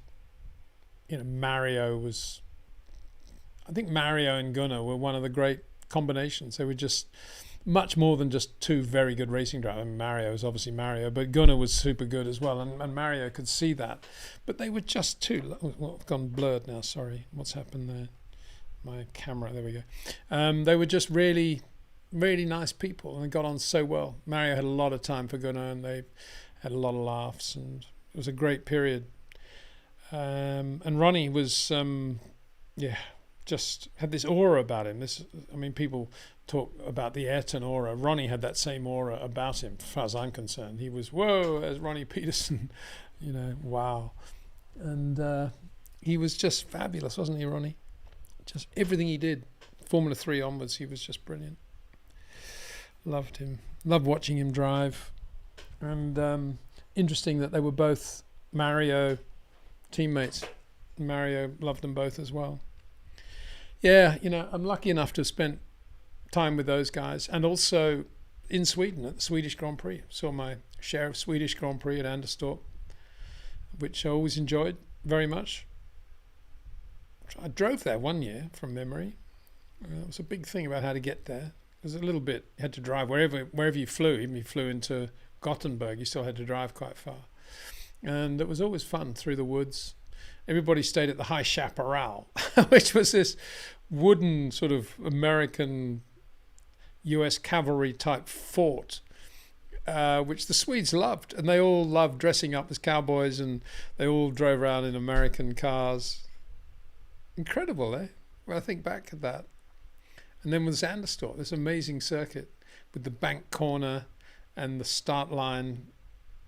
Mario was. I think Mario and Gunnar were one of the great combinations. They were just much more than just two very good racing drivers. I mean, Mario is obviously Mario, but Gunnar was super good as well, and Mario could see that. But they were just two. Well, I've gone blurred now. Sorry, what's happened there? My camera. There we go. They were just really, really nice people, and they got on so well. Mario had a lot of time for Gunnar, and they had a lot of laughs, and it was a great period. And Ronnie was, just had this aura about him. People talk about the Ayrton aura. Ronnie had that same aura about him, as far as I'm concerned. He was, whoa, there's Ronnie Peterson, wow. And he was just fabulous, wasn't he, Ronnie? Just everything he did, Formula 3 onwards, he was just brilliant. Loved him. Loved watching him drive. And interesting that they were both Mario teammates. Mario loved them both as well. Yeah, I'm lucky enough to have spent time with those guys, and also in Sweden at the Swedish Grand Prix. Saw my share of Swedish Grand Prix at Anderstorp, which I always enjoyed very much. I drove there one year from memory. It was a big thing about how to get there. It was a little bit, you had to drive wherever you flew. Even if you flew into Gothenburg, you still had to drive quite far. And it was always fun through the woods. Everybody stayed at the High Chaparral, which was this wooden sort of American US cavalry type fort, which the Swedes loved. And they all loved dressing up as cowboys, and they all drove around in American cars. Incredible, eh? When I think back at that. And then with Anderstorp, this amazing circuit with the bank corner and the start line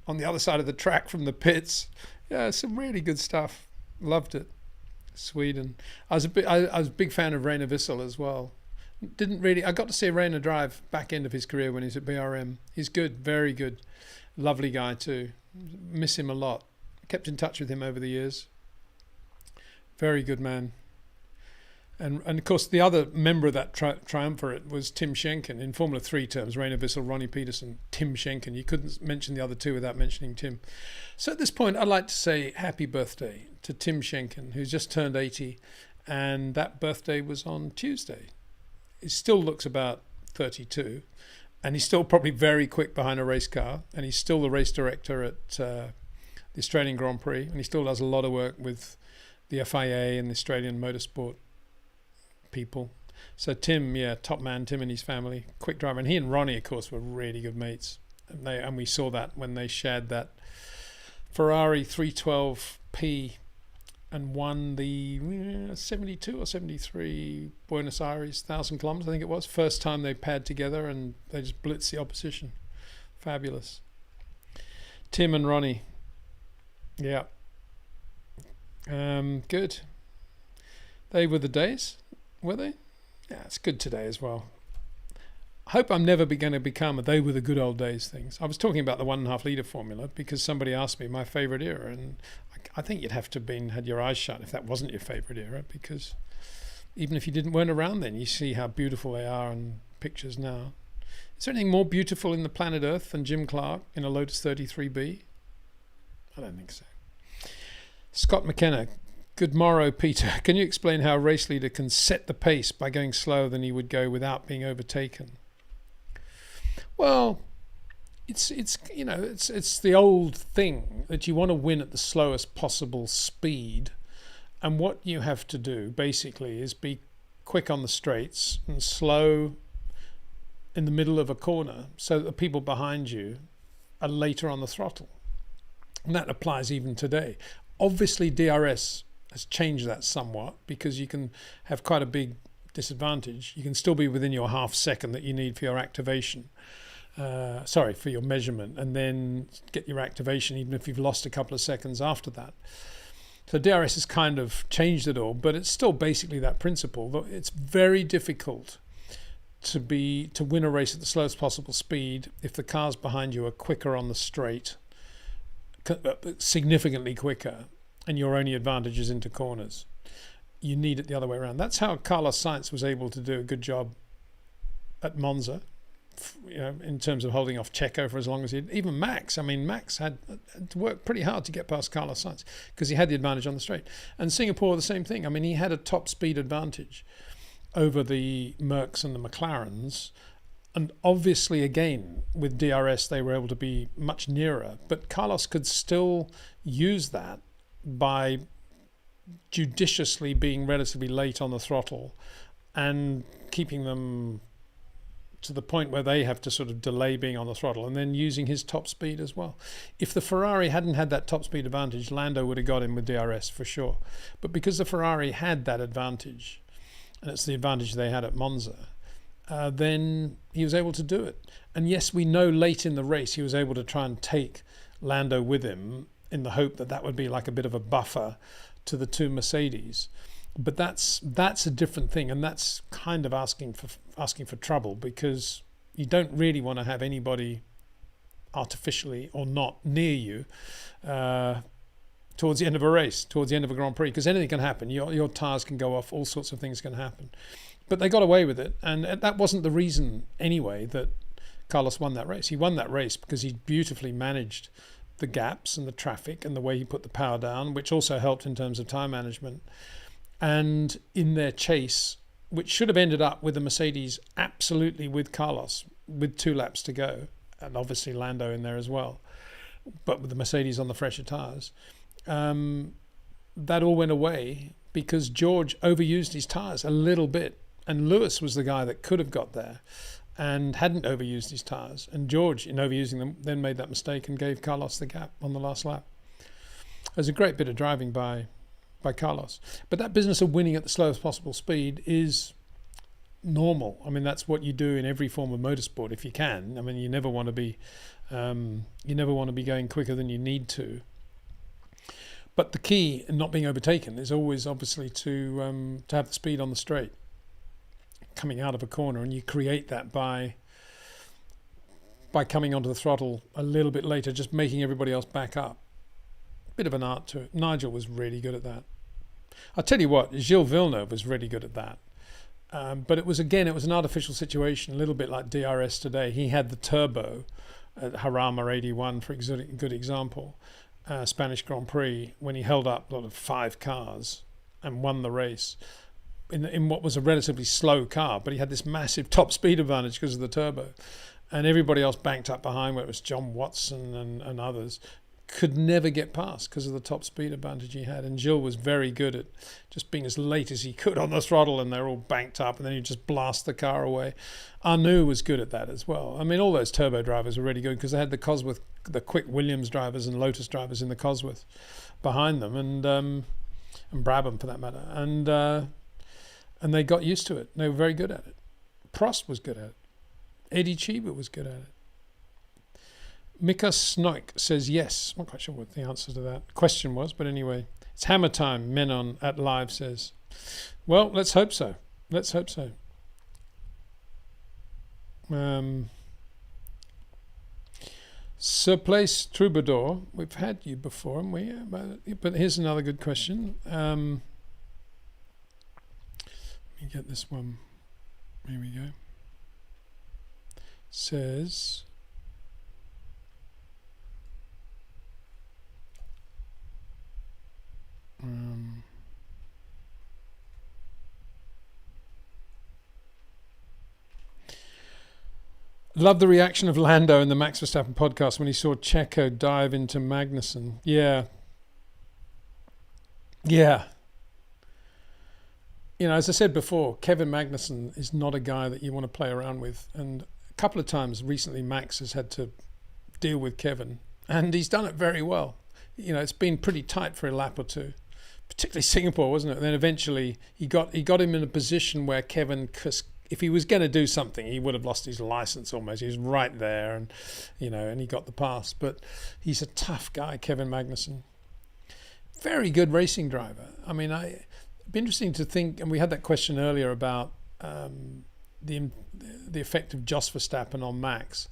on the other side of the track from the pits. Yeah, some really good stuff. Loved it. Sweden. I was a big fan of Rainer Wissel as well. I got to see Rainer drive back end of his career when he was at BRM. He's good, very good. Lovely guy too. Miss him a lot. Kept in touch with him over the years. Very good man. And of course, the other member of that triumvirate was Tim Schenken. In Formula 3 terms, Rainer Wissel, Ronnie Peterson, Tim Schenken. You couldn't mention the other two without mentioning Tim. So at this point, I'd like to say happy birthday to Tim Schenken, who's just turned 80. And that birthday was on Tuesday. He still looks about 32. And he's still probably very quick behind a race car. And he's still the race director at the Australian Grand Prix. And he still does a lot of work with the FIA and the Australian Motorsport people. So Tim, top man, Tim and his family, quick driver. And he and Ronnie, of course, were really good mates. And we saw that when they shared that Ferrari 312P and won the 72 or 73 Buenos Aires 1,000 kilometers, I think it was. First time they paired together, and they just blitzed the opposition. Fabulous. Tim and Ronnie. Yeah. Good. They were the days. Were they? Yeah, it's good today as well. I hope I'm never going to become a they were the good old days things. I was talking about the 1.5 litre formula because somebody asked me my favourite era, and I think you'd have to have had your eyes shut if that wasn't your favourite era, because even if you weren't around then, you see how beautiful they are in pictures now. Is there anything more beautiful in the planet Earth than Jim Clark in a Lotus 33B? I don't think so. Scott McKenna. Good morrow, Peter. Can you explain how a race leader can set the pace by going slower than he would go without being overtaken? Well, it's the old thing that you want to win at the slowest possible speed, and what you have to do basically is be quick on the straights and slow in the middle of a corner so that the people behind you are later on the throttle. And that applies even today. Obviously, DRS has changed that somewhat because you can have quite a big disadvantage. You can still be within your half second that you need for your activation. For your measurement, and then get your activation even if you've lost a couple of seconds after that. So DRS has kind of changed it all, but it's still basically that principle. It's very difficult to win a race at the slowest possible speed if the cars behind you are quicker on the straight, significantly quicker, and your only advantage is into corners. You need it the other way around. That's how Carlos Sainz was able to do a good job at Monza. in terms of holding off Checo for as long as he did. Even Max. I mean, Max had to work pretty hard to get past Carlos Sainz because he had the advantage on the straight. And Singapore, the same thing. I mean, he had a top speed advantage over the Mercs and the McLarens. And obviously, again, with DRS, they were able to be much nearer. But Carlos could still use that by judiciously being relatively late on the throttle and keeping them to the point where they have to sort of delay being on the throttle, and then using his top speed as well. If the Ferrari hadn't had that top speed advantage, Lando would have got him with DRS for sure. But because the Ferrari had that advantage, and it's the advantage they had at Monza, then he was able to do it. And yes, we know late in the race he was able to try and take Lando with him in the hope that that would be like a bit of a buffer to the two Mercedes. But that's a different thing, and that's kind of asking for trouble, because you don't really want to have anybody artificially or not near you towards the end of a race, towards the end of a Grand Prix, because anything can happen. Your tyres can go off, all sorts of things can happen. But they got away with it, and that wasn't the reason anyway that Carlos won that race. He won that race because he beautifully managed the gaps and the traffic and the way he put the power down, which also helped in terms of time management. And in their chase, which should have ended up with the Mercedes absolutely with Carlos, with 2 laps to go, and obviously Lando in there as well, but with the Mercedes on the fresher tyres, that all went away because George overused his tyres a little bit, and Lewis was the guy that could have got there and hadn't overused his tyres, and George, in overusing them, then made that mistake and gave Carlos the gap on the last lap. It was a great bit of driving by Carlos. But that business of winning at the slowest possible speed is normal. I mean, that's what you do in every form of motorsport if you can. I mean, you never want to be going quicker than you need to. But the key in not being overtaken is always obviously to have the speed on the straight coming out of a corner, and you create that by coming onto the throttle a little bit later, just making everybody else back up. Bit of an art to it. Nigel was really good at that. I'll tell you what, Gilles Villeneuve was really good at that. But it was an artificial situation, a little bit like DRS today. He had the turbo at Jarama 81, for a good example, Spanish Grand Prix, when he held up 5 cars and won the race in what was a relatively slow car, but he had this massive top speed advantage because of the turbo. And everybody else banked up behind, where it was John Watson and others, could never get past because of the top speed advantage he had. And Gilles was very good at just being as late as he could on the throttle, and they're all banked up, and then you just blast the car away. Arnoux was good at that as well. I mean, all those turbo drivers were really good because they had the Cosworth, the quick Williams drivers and Lotus drivers in the Cosworth behind them, and Brabham for that matter, and they got used to it. They were very good at it. Prost was good at it. Eddie Cheever was good at it. Mika Snoik says yes. I'm not quite sure what the answer to that question was, but anyway, it's hammer time. Menon at live says, well, let's hope so. Let's hope so. Sir Place Troubadour, we've had you before, haven't we? But here's another good question. Let me get this one. Here we go. Says, love the reaction of Lando in the Max Verstappen podcast when he saw Checo dive into Magnussen. Yeah. You know, as I said before, Kevin Magnussen is not a guy that you want to play around with. And a couple of times recently, Max has had to deal with Kevin, and he's done it very well. You know, it's been pretty tight for a lap or two, particularly Singapore, wasn't it? And then eventually he got him in a position where Kevin, if he was going to do something, he would have lost his license almost. He was right there, and and he got the pass. But he's a tough guy, Kevin Magnussen. Very good racing driver. I mean, it'd be interesting to think, and we had that question earlier about the effect of Jos Verstappen on Max.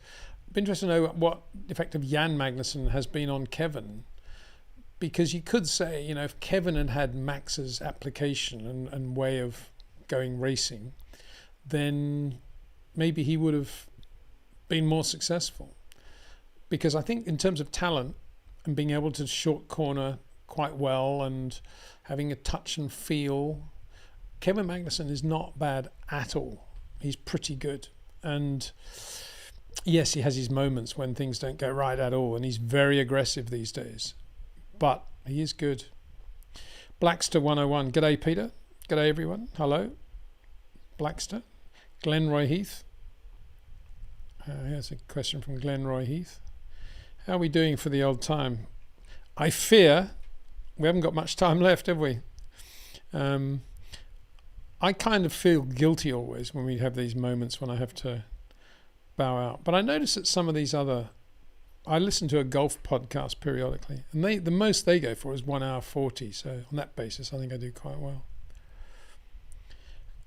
It'd be interesting to know what the effect of Jan Magnussen has been on Kevin. Because you could say, if Kevin had had Max's application and way of going racing, then maybe he would have been more successful. Because I think in terms of talent and being able to short corner quite well and having a touch and feel, Kevin Magnussen is not bad at all. He's pretty good. And yes, he has his moments when things don't go right at all, and he's very aggressive these days. But he is good. Blackster 101. G'day, Peter. G'day, everyone. Hello. Blackster. Glenroy Heath. Here's a question from Glenroy Heath. How are we doing for the old time? I fear we haven't got much time left, have we? I kind of feel guilty always when we have these moments when I have to bow out. But I notice that some of these other... I listen to a golf podcast periodically, and the most they go for is 1 hour 40. So on that basis, I think I do quite well.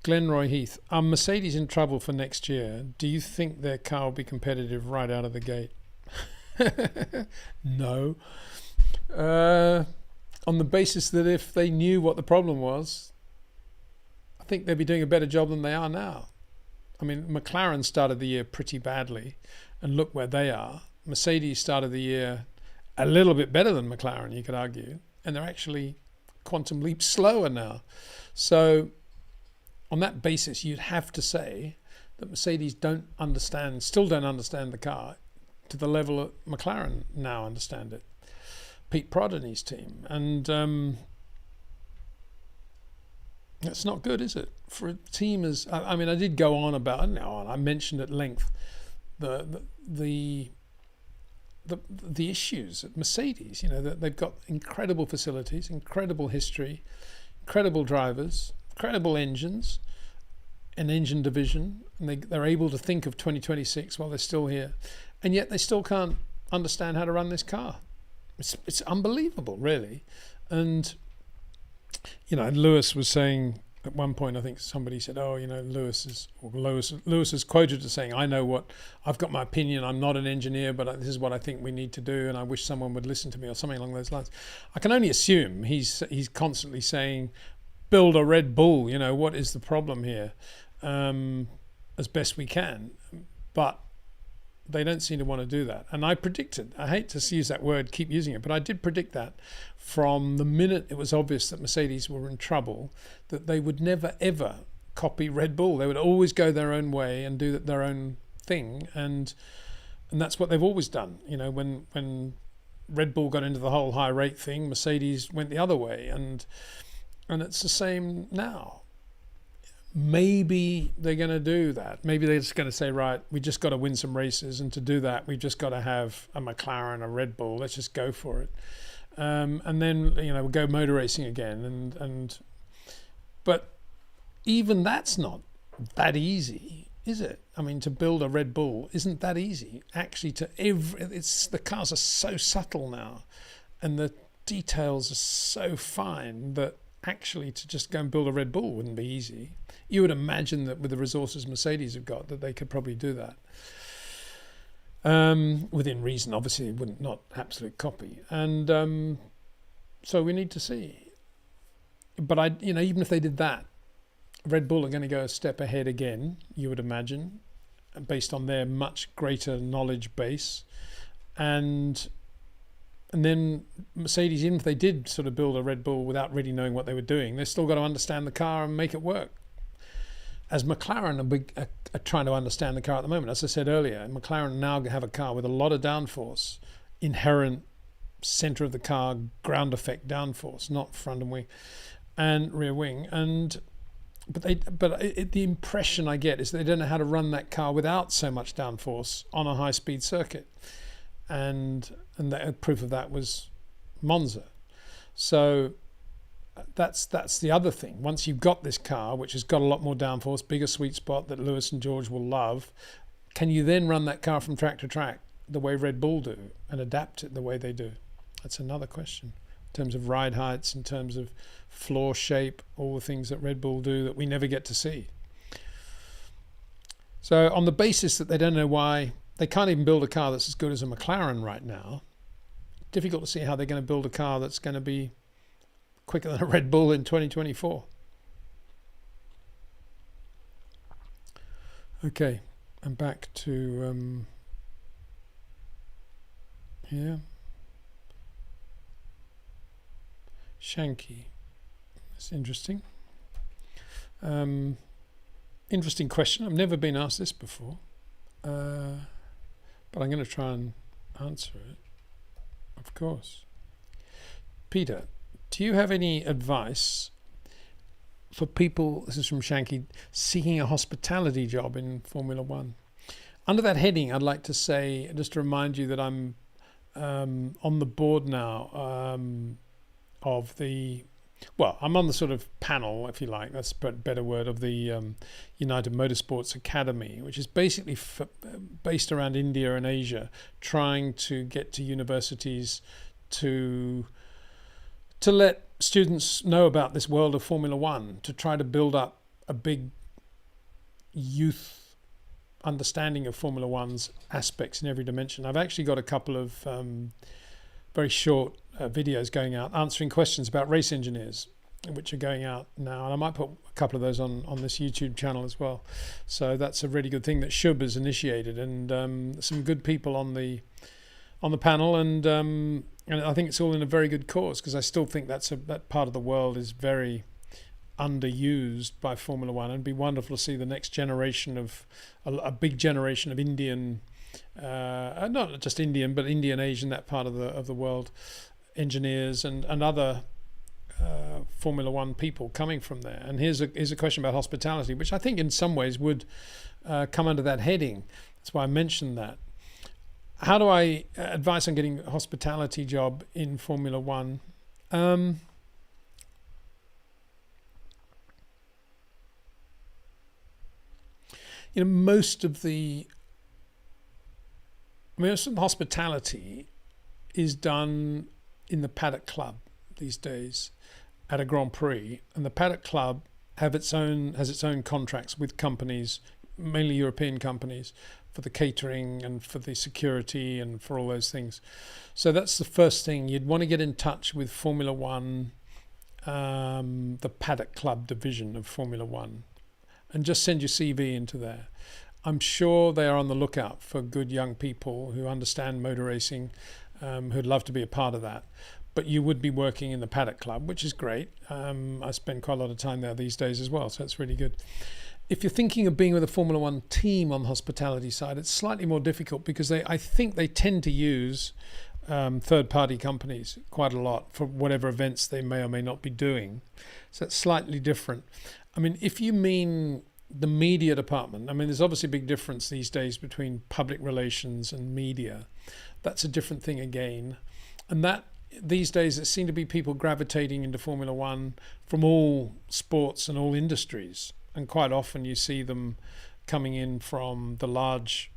Glenroy Heath. Are Mercedes in trouble for next year? Do you think their car will be competitive right out of the gate? No. On the basis that if they knew what the problem was, I think they'd be doing a better job than they are now. I mean, McLaren started the year pretty badly, and look where they are. Mercedes started the year a little bit better than McLaren, you could argue, and they're actually quantum leap slower now. So on that basis, you'd have to say that Mercedes still don't understand the car to the level that McLaren now understand it. Pete Prod and his team. And that's not good, is it? For a team as... I mean, I did go on about... I mentioned at length the issues at Mercedes. You know, that they've got incredible facilities, incredible history, incredible drivers, incredible engines, an engine division, and they're able to think of 2026 while they're still here, and yet they still can't understand how to run this car. It's unbelievable, really. And you know, Lewis was saying at one point, I think somebody said, "Oh, you know, Lewis is quoted as saying, I've got my opinion. I'm not an engineer, but this is what I think we need to do, and I wish someone would listen to me," or something along those lines. I can only assume he's constantly saying, "Build a Red Bull." You know, what is the problem here? As best we can, but they don't seem to want to do that. And I predicted, I hate to use that word, keep using it, but I did predict that from the minute it was obvious that Mercedes were in trouble, that they would never ever copy Red Bull. They would always go their own way and do their own thing, and that's what they've always done. You know, when Red Bull got into the whole high rate thing, Mercedes went the other way, and it's the same now. Maybe they're going to do that. Maybe they're just going to say, right, we just got to win some races, and to do that, we've just got to have a McLaren, a Red Bull. Let's just go for it, and then we'll go motor racing again. But even that's not that easy, is it? I mean, to build a Red Bull isn't that easy. Actually, the cars are so subtle now, and the details are so fine that actually to just go and build a Red Bull wouldn't be easy. You would imagine that with the resources Mercedes have got, that they could probably do that. Within reason, obviously, it wouldn't, not absolute copy. And so we need to see. But even if they did that, Red Bull are going to go a step ahead again, you would imagine, based on their much greater knowledge base. And then Mercedes, even if they did sort of build a Red Bull without really knowing what they were doing, they've still got to understand the car and make it work. As McLaren are trying to understand the car at the moment. As I said earlier, McLaren now have a car with a lot of downforce, inherent center of the car, ground effect downforce, not front and wing and rear wing. But the impression I get is they don't know how to run that car without so much downforce on a high-speed circuit. And the proof of that was Monza. So that's the other thing. Once you've got this car, which has got a lot more downforce, bigger sweet spot that Lewis and George will love, can you then run that car from track to track the way Red Bull do and adapt it the way they do? That's another question. In terms of ride heights, in terms of floor shape, all the things that Red Bull do that we never get to see. So on the basis that they don't know why, they can't even build a car that's as good as a McLaren right now, difficult to see how they're going to build a car that's going to be quicker than a Red Bull in 2024. Okay, And back to here. Shanghai. That's interesting. Interesting question. I've never been asked this before, but I'm going to try and answer it, of course. Peter, do you have any advice for people, this is from Shanky, seeking a hospitality job in Formula One? Under that heading, I'd like to say, just to remind you that I'm on the board now of the, well, I'm on the sort of panel, if you like, that's a better word, of the United Motorsports Academy, which is basically based around India and Asia, trying to get to universities to let students know about this world of Formula One, to try to build up a big youth understanding of Formula One's aspects in every dimension. I've actually got a couple of very short videos going out answering questions about race engineers, which are going out now, and I might put a couple of those on this YouTube channel as well. So that's a really good thing that Shub has initiated, and some good people on the panel, and I think it's all in a very good cause, because I still think that part of the world is very underused by Formula One, and it'd be wonderful to see the next generation of a big generation of Indian, not just Indian, but Indian, Asian, that part of the world, engineers and other Formula One people coming from there. And here's a question about hospitality, which I think in some ways would come under that heading. That's why I mentioned that. How do I advise on getting a hospitality job in Formula One? Most of the hospitality is done in the Paddock Club these days at a Grand Prix, and the Paddock Club has its own contracts with companies, mainly European companies, for the catering and for the security and for all those things. So that's the first thing. You'd want to get in touch with Formula One, the Paddock Club division of Formula One, and just send your CV into there. I'm sure they are on the lookout for good young people who understand motor racing, who'd love to be a part of that. But you would be working in the Paddock Club, which is great. I spend quite a lot of time there these days as well, so it's really good. If you're thinking of being with a Formula One team on the hospitality side, it's slightly more difficult, because I think they tend to use third-party companies quite a lot for whatever events they may or may not be doing. So it's slightly different. I mean, if you mean the media department, I mean, there's obviously a big difference these days between public relations and media. That's a different thing again. And that these days, it seems to be people gravitating into Formula One from all sports and all industries. And quite often you see them coming in from the large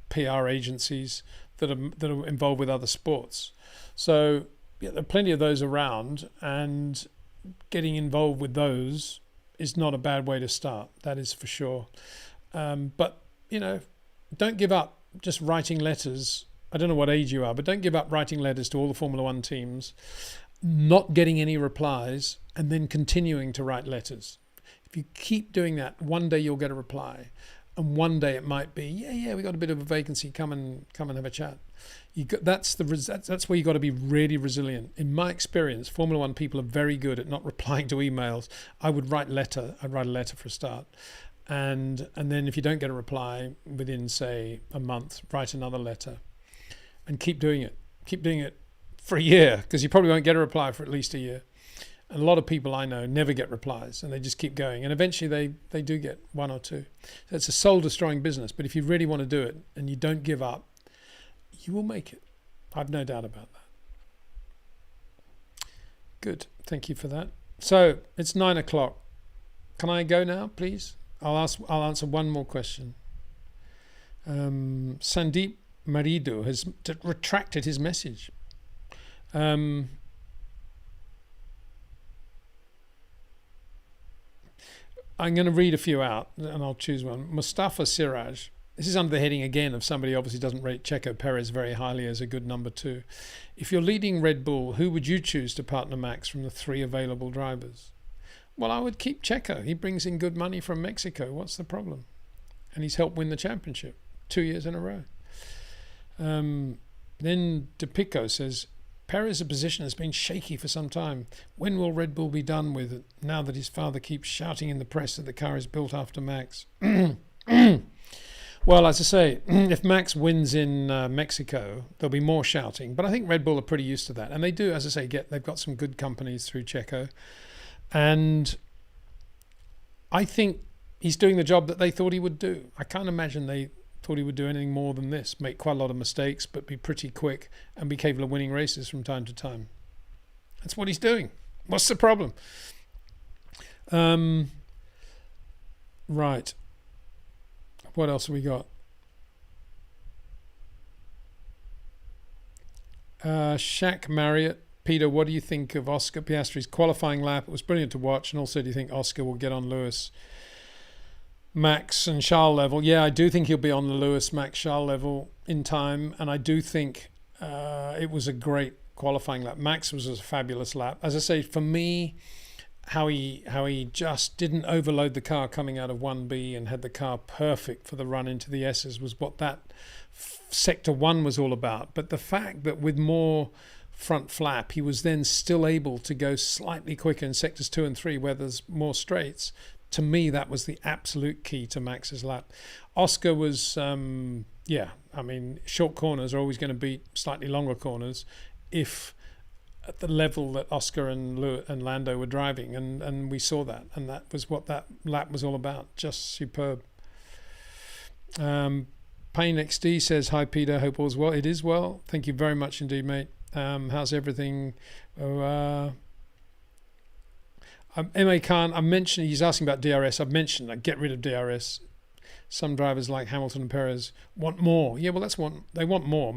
PR agencies that are involved with other sports. So yeah, there are plenty of those around, and getting involved with those is not a bad way to start. That is for sure. But don't give up just writing letters. I don't know what age you are, but don't give up writing letters to all the Formula One teams, not getting any replies, and then continuing to write letters. If you keep doing that, one day you'll get a reply, and one day it might be, yeah, we got a bit of a vacancy. Come and have a chat. That's where you got to be really resilient. In my experience, Formula One people are very good at not replying to emails. I'd write a letter for a start, and then if you don't get a reply within, say, a month, write another letter, and keep doing it. Keep doing it for a year, because you probably won't get a reply for at least a year. And a lot of people I know never get replies, and they just keep going, and eventually they do get one or two. So it's a soul-destroying business, but if you really want to do it and you don't give up, you will make it. I've no doubt about that. Good, thank you for that. So it's 9 o'clock. Can I go now, please? I'll answer one more question. Sandeep Marido has retracted his message. I'm going to read a few out, and I'll choose one. Mustafa Siraj. This is under the heading again of somebody who obviously doesn't rate Checo Perez very highly as a good number 2. If you're leading Red Bull, who would you choose to partner Max from the 3 available drivers? Well, I would keep Checo. He brings in good money from Mexico. What's the problem? and he's helped win the championship 2 years in a row. Then DePico says, Perez's position has been shaky for some time. When will Red Bull be done with it, now that his father keeps shouting in the press that the car is built after Max? Well, as I say, if Max wins in Mexico, there'll be more shouting. But I think Red Bull are pretty used to that. And they do, as I say, they've got some good companies through Checo. And I think he's doing the job that they thought he would do. I can't imagine they thought he would do anything more than this, make quite a lot of mistakes, but be pretty quick and be capable of winning races from time to time. That's what he's doing. What's the problem? Right. What else have we got? Shaq Marriott. Peter, what do you think of Oscar Piastri's qualifying lap? It was brilliant to watch. And also, do you think Oscar will get on Lewis, Max and Charles level? Yeah, I do think he'll be on the Lewis, Max, Charles level in time. And I do think it was a great qualifying lap. Max was a fabulous lap. As I say, for me, how he just didn't overload the car coming out of 1B and had the car perfect for the run into the S's was what that sector 1 was all about. But the fact that with more front flap, he was then still able to go slightly quicker in sectors 2 and 3 where there's more straights. To me, that was the absolute key to Max's lap. Oscar was, short corners are always going to beat slightly longer corners if at the level that Oscar and Lando were driving, and we saw that, and that was what that lap was all about. Just superb. Payne XD says, hi Peter, hope all's well. It is well. Thank you very much indeed, mate. How's everything? M.A. Khan, I mentioned, he's asking about DRS. I've mentioned, get rid of DRS. Some drivers like Hamilton and Perez want more. Yeah, well, they want more.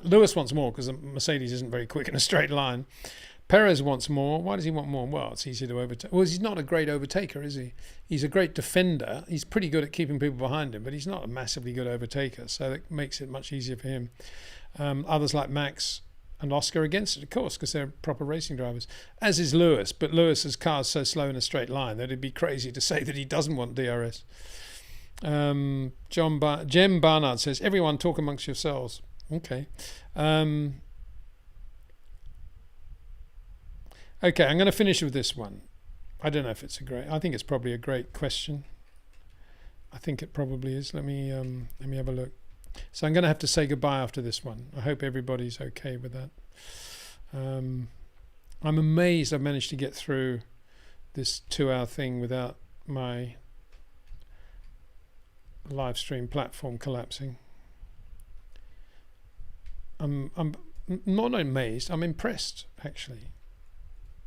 Lewis wants more because Mercedes isn't very quick in a straight line. Perez wants more. Why does he want more? Well, it's easy to overtake. Well, he's not a great overtaker, is he? He's a great defender. He's pretty good at keeping people behind him, but he's not a massively good overtaker, so that makes it much easier for him. Others like Max and Oscar against it, of course, because they're proper racing drivers, as is Lewis. But Lewis's car's so slow in a straight line that it'd be crazy to say that he doesn't want DRS. Jem Barnard says, everyone talk amongst yourselves. Okay. Okay, I'm going to finish with this one. I don't know if it's I think it's probably a great question. I think it probably is. Let me have a look. So I'm going to have to say goodbye after this one. I hope everybody's okay with that. I'm amazed I've managed to get through this 2-hour thing without my live stream platform collapsing. I'm not amazed, I'm impressed, actually.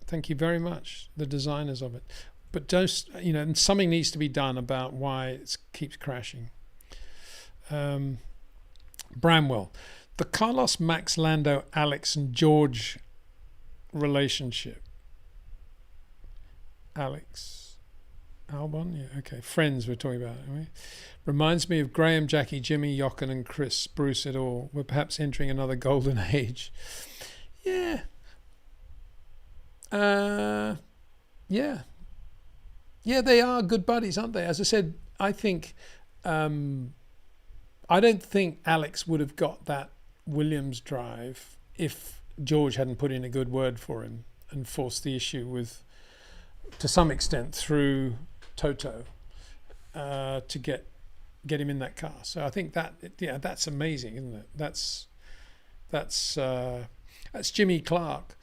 Thank you very much, the designers of it. But something needs to be done about why it keeps crashing. Bramwell, the Carlos, Max, Lando, Alex and George relationship. Alex Albon, yeah, okay. Friends we're talking about, aren't we? Reminds me of Graham, Jackie, Jimmy, Jochen and Chris, Bruce et al. We're perhaps entering another golden age. Yeah. Yeah, they are good buddies, aren't they? As I said, I think I don't think Alex would have got that Williams drive if George hadn't put in a good word for him and forced the issue to some extent through Toto to get him in that car. So I think that's amazing, isn't it? That's Jimmy Clark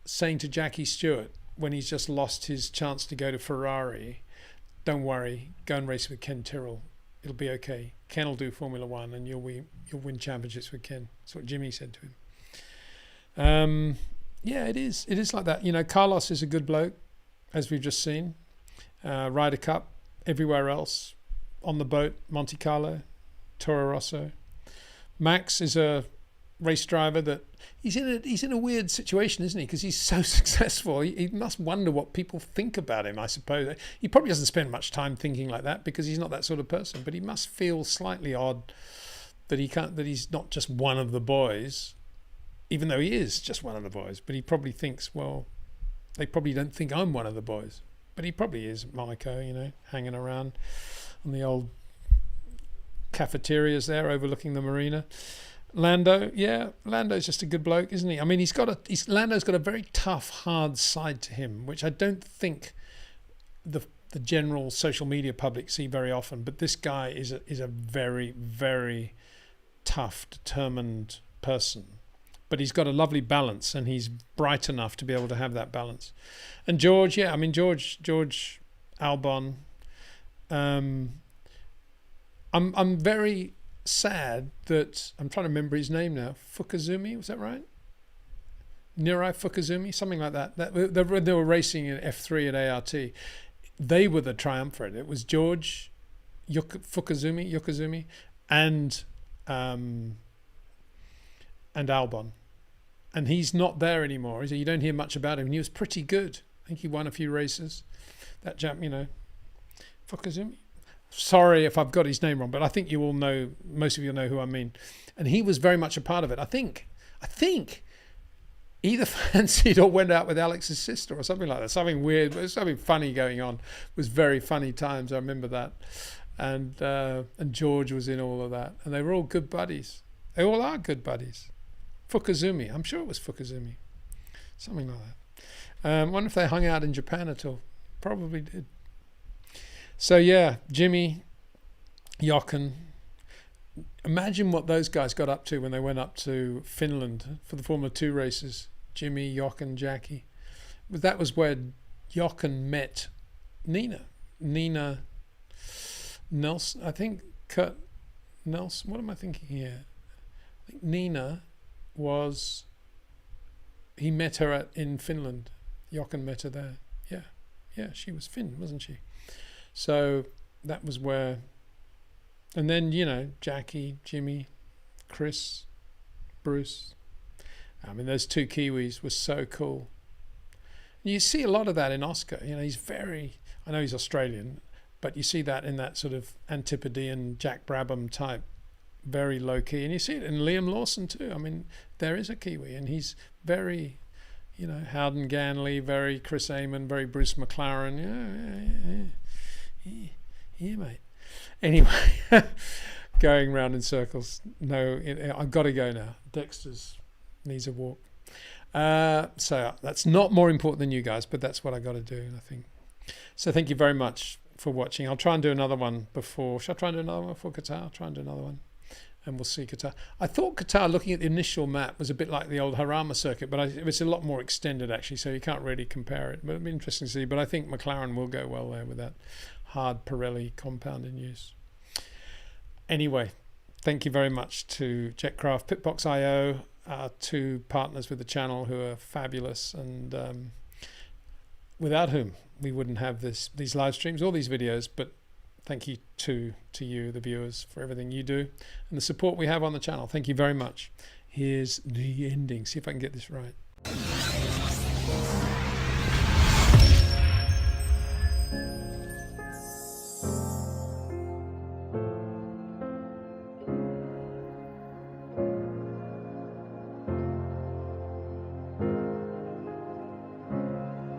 saying to Jackie Stewart when he's just lost his chance to go to Ferrari, don't worry, go and race with Ken Tyrrell. It'll be okay. Ken will do Formula One and you'll win championships with Ken. That's what Jimmy said to him. Yeah, it is. It is like that. Carlos is a good bloke, as we've just seen. Ryder Cup, everywhere else. On the boat, Monte Carlo, Toro Rosso. Max is a race driver that he's in a weird situation, isn't he? Because he's so successful. He must wonder what people think about him, I suppose. He probably doesn't spend much time thinking like that because he's not that sort of person. But he must feel slightly odd that he's not just one of the boys, even though he is just one of the boys. But he probably thinks, well, they probably don't think I'm one of the boys. But he probably is at Monaco, hanging around on the old cafeterias there overlooking the marina. Lando, yeah, Lando's just a good bloke, isn't he? I mean, Lando's got a very tough, hard side to him, which I don't think the general social media public see very often. But this guy is a very, very tough, determined person. But he's got a lovely balance, and he's bright enough to be able to have that balance. And George, yeah, I mean George Albon. I'm very sad that I'm trying to remember his name now. Fukuzumi, was that right? Nirai Fukuzumi, something like that. They were racing in F3 at ART. They were the triumvirate. It was George Fukuzumi, and Albon. And he's not there anymore, is he? You don't hear much about him. And he was pretty good. I think he won a few races. That jump, Fukuzumi. Sorry if I've got his name wrong, but I think you all know, most of you know who I mean. And he was very much a part of it. I think either fancied or went out with Alex's sister or something like that. Something weird, something funny going on. It was very funny times. I remember that. And George was in all of that. And they were all good buddies. They all are good buddies. Fukuzumi. I'm sure it was Fukuzumi. Something like that. I wonder if they hung out in Japan at all. Probably did. So yeah, Jimmy, Jochen. Imagine what those guys got up to when they went up to Finland for the Formula 2 races. Jimmy, Jochen, Jackie. But that was where Jochen met Nina Nelson. I think Kurt Nelson. What am I thinking here? I think Nina was. He met her in Finland. Jochen met her there. Yeah, she was Finn, wasn't she? So that was where, and then, Jackie, Jimmy, Chris, Bruce. I mean, those two Kiwis were so cool. You see a lot of that in Oscar. He's I know he's Australian, but you see that in that sort of Antipodean Jack Brabham type, very low key. And you see it in Liam Lawson too. I mean, there is a Kiwi, and he's very, Howden Ganley, very Chris Amon, very Bruce McLaren. Yeah, mate. Anyway, going round in circles. No, I've got to go now. Dexter's needs a walk. So that's not more important than you guys, but that's what I got to do, I think. So thank you very much for watching. I'll try and do another one before. Shall I try and do another one before Qatar? I'll try and do another one. And we'll see Qatar. I thought Qatar, looking at the initial map, was a bit like the old Harama circuit, but it's a lot more extended, actually, so you can't really compare it. But it'll be interesting to see. But I think McLaren will go well there with that hard Pirelli compound in use. Anyway, thank you very much to Jetcraft, Pitbox.io, our two partners with the channel who are fabulous, and without whom we wouldn't have these live streams, all these videos. But thank you to you, the viewers, for everything you do and the support we have on the channel. Thank you very much. Here's the ending. See if I can get this right.